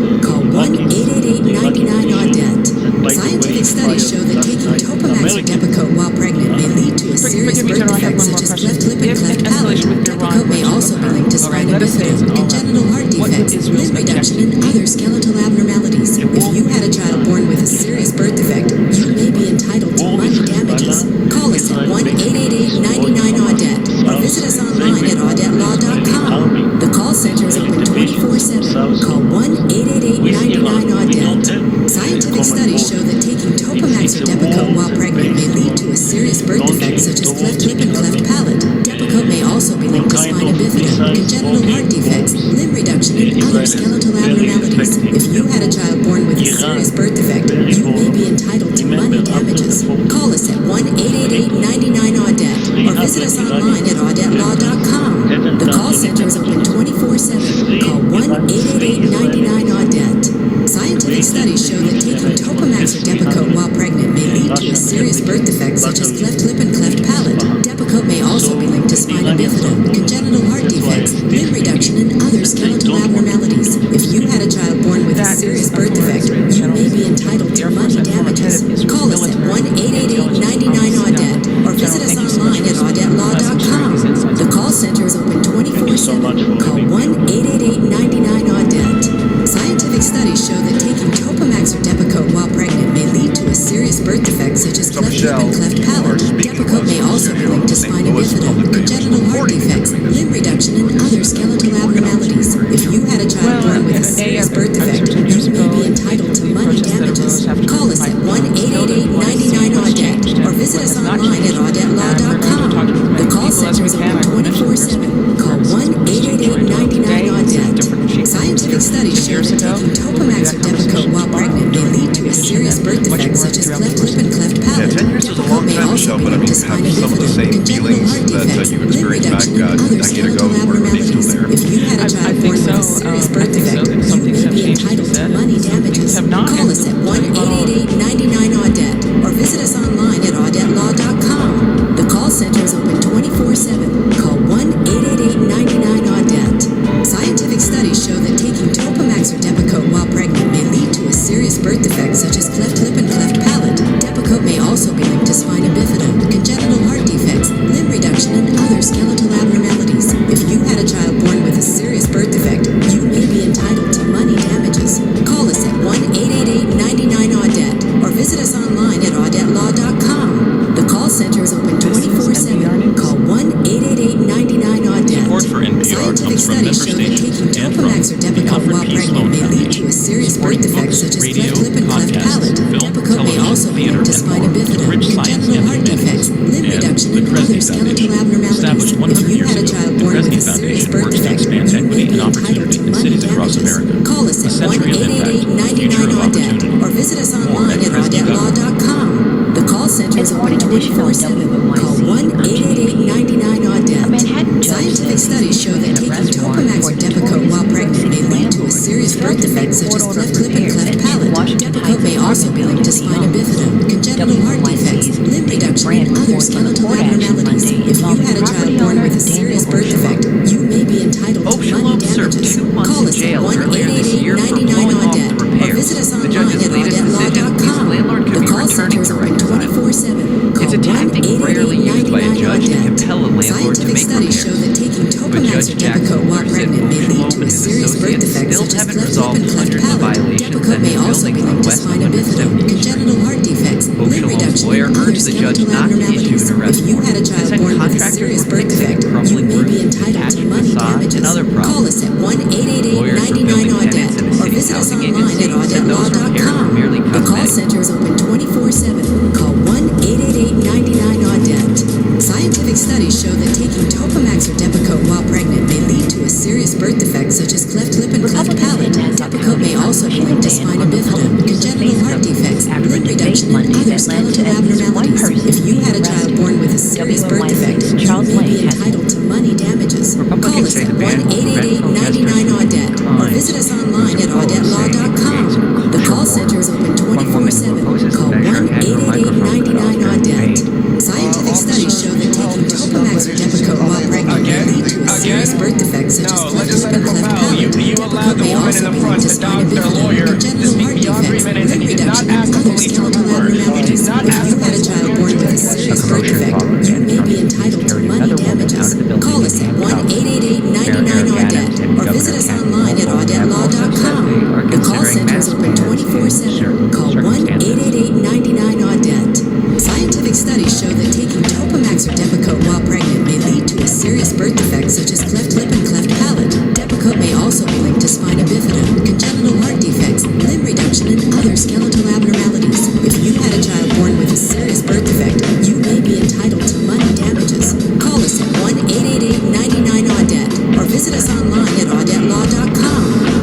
other skeletal abnormalities. If you had a child born with a serious birth defect, you may be entitled to money damages. Call us at 1-888-99-AUDETTE or visit us online at audetlaw.com. The call center is open 24/7. Call 1-888-99-AUDETTE. Scientific studies show that taking Topamax or Depakote while pregnant may lead to a serious birth defect such as cleft lip and cleft palate. Depakote may also be linked to spina bifida, congenital heart defects, limb reduction, and other skeletal abnormalities. If you had a child born with a serious birth defect, you may be entitled to money damages. Call us at 1-888-99-AUDETTE or visit us online at audetlaw.com. The call center is open 24/7. Call 1-888-99-AUDETTE. Scientific studies show that taking Topamax or Depakote while pregnant may lead to a serious birth defect such as cleft lip and cleft palate. Depakote may also be linked to spina bifida, congenital heart defects, limb reduction, and other skeletal abnormalities. If you had a child born with a serious birth defect, you may be entitled to money damages. Call us at 1-888-99-AUDETTE or visit us online at audetlaw.com. The call center is open 24/7. Call 1-888-99-AUDETTE. Scientific studies show that taking Topamax or Depakote while pregnant may lead to a serious birth defect such as cleft lip and cleft palate. Depakote may also be linked to spina bifida, congenital heart defects, limb reduction, and other skeletal abnormalities. If you had a child born with a serious birth defect, you may be entitled to money damages. Call us at 1-888-99-AUDETTE or visit us online at audetlaw.com. The call center is open 24/7. Call 1-888-99-AUDETTE. Scientific studies show that taking Topamax or Depakote while pregnant may lead to a serious birth defect such as cleft lip and cleft palate. Depakote may also be linked to spina bifida, congenital heart defects, limb reduction, and other skeletal abnormalities. If you had a child born with a serious birth defect, you may be entitled to money damages. Call us at 1-888-99-AUDETTE or visit us online at audetlaw.com. The call center is open 24/7. Call 1-888-99-AUDETTE. Scientific studies show that taking Topamax or Depakote while pregnant may lead to a serious birth defect such as cleft lip and cleft palate. Depakote may also be linked to spina bifida, congenital heart defects, limb reduction, and other skeletal abnormalities. If you had a child born with a serious birth defect, you may be entitled to money damages. Call us at 1-888-99-AUDETTE or visit us online at audetlaw.com. The call center is open 24/7. Call 1-888-99-AUDETTE. Support for NPR Scientific comes from studies member show that states taking and from Topamax or the Depakote Comfort while Peace pregnant Loan may lead to a serious birth defect such as cleft lip and cleft palate. Depakote may also be linked to spina bifida, congenital heart defects, limb reduction, and other skeletal abnormalities. If you had a child born with a serious birth defect, you may be entitled to money damages. Call us at 1-888-99-AUDETTE or visit us online at audetlaw.com. The call center is open 24/7. Call 1-888-99-AUDETTE. Scientific studies show that taking Topamax or Depakote while pregnant may lead to a serious birth defect such as cleft lip and cleft palate. Depakote may also be linked to spina bifida, congenital heart defects, limb reduction, and other skeletal abnormalities. If you had a child born with a serious birth defect, you may be entitled to money damages. Call us at 1-888-99-AUDETTE or visit us online at audetlaw.com. The call center is open 24/7. Call 1-888-99-AUDETTE. Scientific studies show that taking Topamax or Depakote while pregnant may lead to a serious birth defect such as cleft lip and cleft palate. Depakote may also be linked to spina bifida, congenital heart defects, limb reduction, and other skeletal abnormalities. If you had a child born with a serious birth defect, you may be entitled to money damages. Call us at 1-888-99-AUDETTE or visit us online at audetlaw.com. The call center is open 24/7. Call 1-888-99-AUDETTE. Scientific studies show that taking Topamax or Depakote while pregnant may lead to a serious birth defect such as cleft lip and cleft palate. Depakote may also be linked to spina bifida, congenital heart defects, limb reduction, and other skeletal abnormalities. If you had a child born with a serious birth defect, you may be entitled to money damages. Call us at 1-888-99-AUDETTE or visit us online at audetlaw.com. The call center is open 24/7. Call 1-888-99-AUDETTE. Scientific studies show that taking Topamax or Depakote while pregnant may lead to a serious birth defect such as cleft lip and cleft palate. Depakote may also be linked to spina bifida, congenital heart defects, limb reduction, and other skeletal abnormalities. If you had a child born with a serious birth defect, you may be entitled to money damages. Call us at 1-888-99-AUDETTE or visit us online at audetlaw.com. The centers open 24/7. Call 1-888-99-AUDET. Scientific studies show that taking Topamax or Depakote while pregnant may lead to a serious birth defect such as cleft lip and cleft palate. Depakote may also be linked to spina bifida, congenital heart defects, limb reduction, and other skeletal abnormalities. If you had a child born with a serious birth defect, you may be entitled to money damages. Call us at 1-888-99-AUDET or visit us online at audetlaw.com.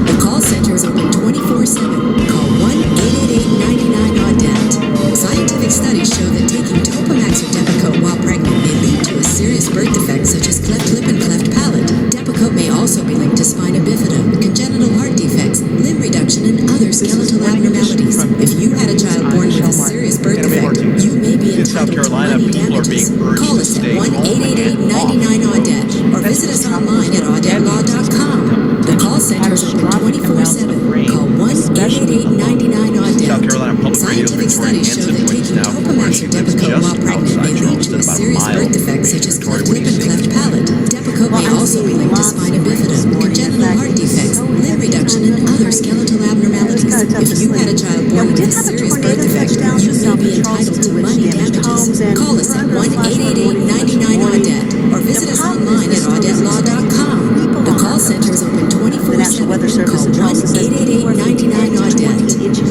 The call center is open 24/7. Call 1-888-99-AUDET. Scientific studies show that taking Topamax or Depakote while pregnant may lead to a serious birth defect such as cleft lip and cleft palate. Depakote may also be linked to spina bifida, congenital heart defects, limb reduction, and other skeletal abnormalities. If you had a child born with a serious birth defect, you may be entitled to money damages. Call us at 1-888-99-AUDET or visit us online at audetlaw.com. The call center is open 24/7. Call 1-888-99-AUDET. Scientific studies show that taking Topamax or Depakote while pregnant may lead to a serious birth defect such as cleft lip and cleft palate. Depakote may also be linked to spina bifida, congenital heart defects, limb reduction, and other skeletal abnormalities. If you had a child born with a serious birth defect, you may be entitled to money damages. Call us at 1-888-99-AUDET or visit us online at audetlaw.com. The call center is open 24/7. Call 1-888-99-AUDET.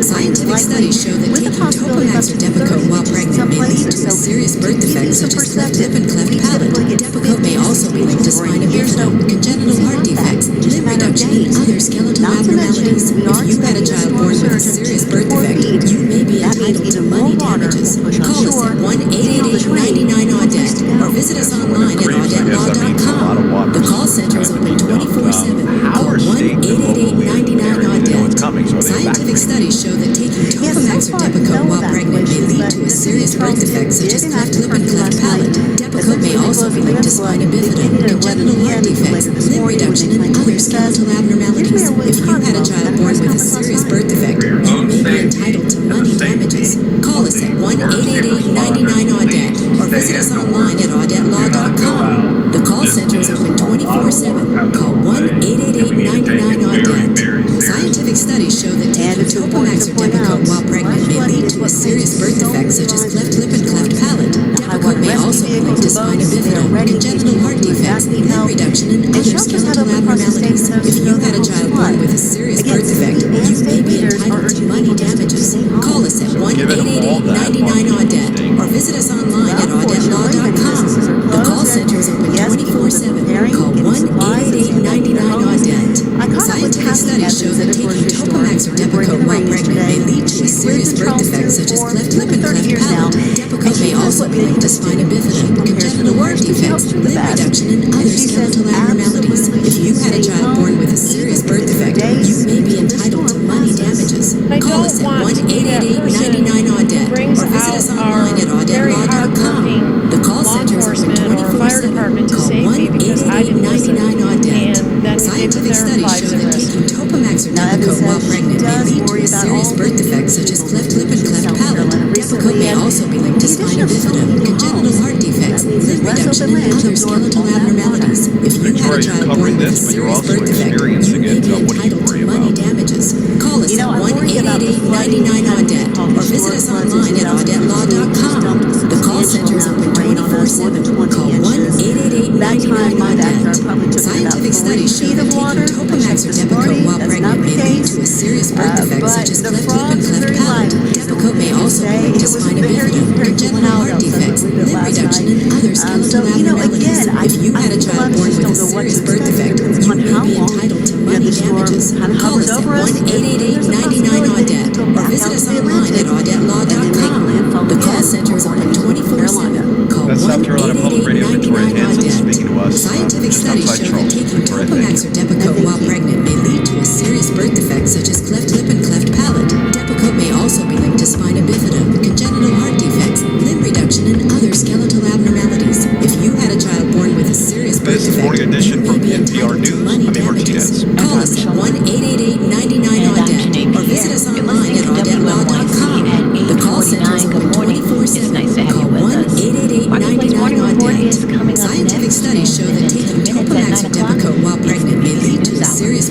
Scientific studies show that taking Topamax or Depakote while pregnant may lead to a serious birth defect such as cleft lip and cleft palate. Depakote may also be linked to spina bifida, congenital heart defects, limb reduction, and other skeletal abnormalities. If you had a child born with a serious birth defect, you may be entitled to money damages. Call us at 1-888-99-AUDET or visit us online at audetlaw.com. The call center is open 24/7. Call 1-888-99-AUDET. Scientific studies show that taking Topamax or Depakote while pregnant may lead to a serious birth defect such as cleft lip and cleft palate. Depakote may also be linked to spina bifida, congenital heart defects, limb reduction, and other skeletal abnormalities. If you had a child born with a serious birth defect, you may be entitled to money damages. Call us at 1-888-99-AUDET or visit us online at audetlaw.com. The call center is open 24/7. Call 1-888-99-AUDET. Scientific studies show that taking Topamax or Depakote while pregnant may lead to a serious birth defect such as cleft lip and cleft palate. Depakote may also be linked to spina bifida, congenital heart defects, limb reduction, and other skeletal abnormalities. If you had a child born with a serious birth defect, you may be entitled to money damages. Call us at 1-888-99-AUDET or visit us online at audetlaw.com. The call center is open 24/7. Call 1-888-99-AUDET. Scientific studies show that taking Topamax or Depakote while pregnant may lead to a serious birth defect such as cleft lip and cleft palate. Depakote may also be linked to spina bifida, congenital heart defects, limb reduction, and other skeletal abnormalities. If you had a child born with a serious birth defect, you may be entitled to money damages. Call us at 1-888-99-AUDET or visit us online at audetlaw.com. The call center is open 24/7. Call 1-888-99-AUDET. Scientific studies show that taking Topamax or Depakote while pregnant may lead to a serious birth defect such as cleft lip and cleft palate. Depakote may also be linked to spina bifida, congenital heart defects, limb reduction, and other skeletal abnormalities. If you had a child born with a serious birth defect, you may be entitled to money damages. Call us at 1-888-99-AUDET or visit us online at audetlaw.com. The call center is open 24/7. Call 1-888-99-AUDET. Scientific studies show that taking Topamax or Depakote while pregnant may lead to a serious birth defect such as cleft lip and cleft palate. Depakote may also be linked to spina bifida, congenital heart defects, limb reduction, and other skeletal abnormalities. If you had a child born with a serious birth defect, you may be entitled to money damages. Call us at 1-888-99-AUDET or visit us online at audetlaw.com. The call center is open 24/7. Call 1-888-99-AUDET. Scientific studies show that taking Topamax or Depakote while pregnant may lead to a serious birth defect such as cleft lip and cleft palate. Depakote may also be linked to spina bifida, congenital heart defects, limb reduction, and other skeletal abnormalities. If you had a child born with a serious birth defect, you may be entitled to money damages. Call us at 1-888-99-AUDET or visit us online at audetlaw.com. The call center is open 24/7. Call 1-888-99-AUDET. Scientific studies show that taking Topamax or Depakote while pregnant may lead to a serious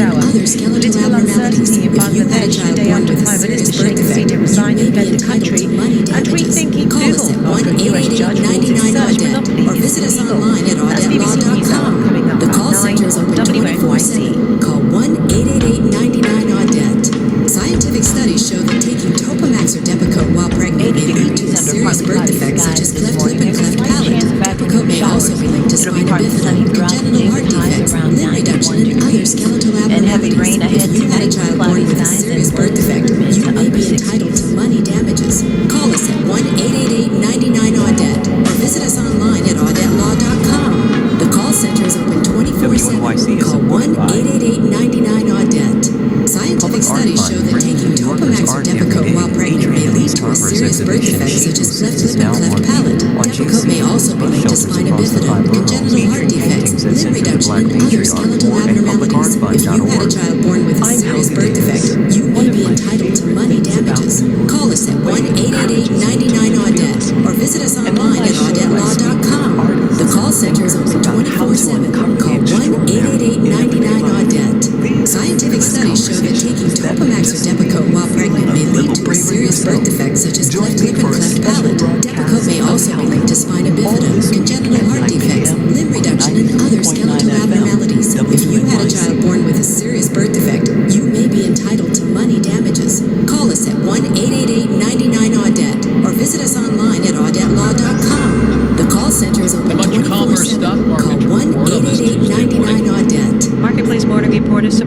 and other skeletal abnormalities. If you had a child born with a serious birth defect, you may be entitled to money damages. Call us at 1-888-99-AUDET or visit us online at audetlaw.com. The call center is open 24/7. Call 1-888-99-AUDET. Scientific studies show that taking Topamax or Depakote while pregnant may lead to a serious birth defect such as cleft lip and cleft palate. Depakote may also be linked to spina bifida, congenital heart defects, limb reduction, and other skeletal abnormalities. If you had a child born with a serious birth defect, you may be entitled to money damages. Call us at 1-888-99-AUDET or visit us online at audetlaw.com. The call center is open 24/7. Call 1-888-99-AUDET. Scientific studies show that taking Topamax or Depakote while pregnant may lead to a serious birth defect such as cleft lip and cleft palate. Depakote may also be linked to spina bifida, congenital heart defects, limb reduction, and other skeletal abnormalities. If you had a child born with a serious birth defect, you may be entitled to money damages. Call us at 1-888-99-AUDET or visit us online at audetlaw.com. The call center is open 24/7. Call 1-888-99-AUDET. Scientific studies show that taking Topamax or Depakote while pregnant may lead to a serious birth defect such as cleft lip and cleft palate. Depakote may also be linked to spina bifida, congenital heart defects, limb reduction, and other skeletal abnormalities. If you had a child born with a serious birth defect, you may be entitled to money damages. Call us at 1-888-99-AUDET or visit us online at audetlaw.com. The call center is open 24/7. Call 1-888-99-AUDET. Marketplace Motor Report is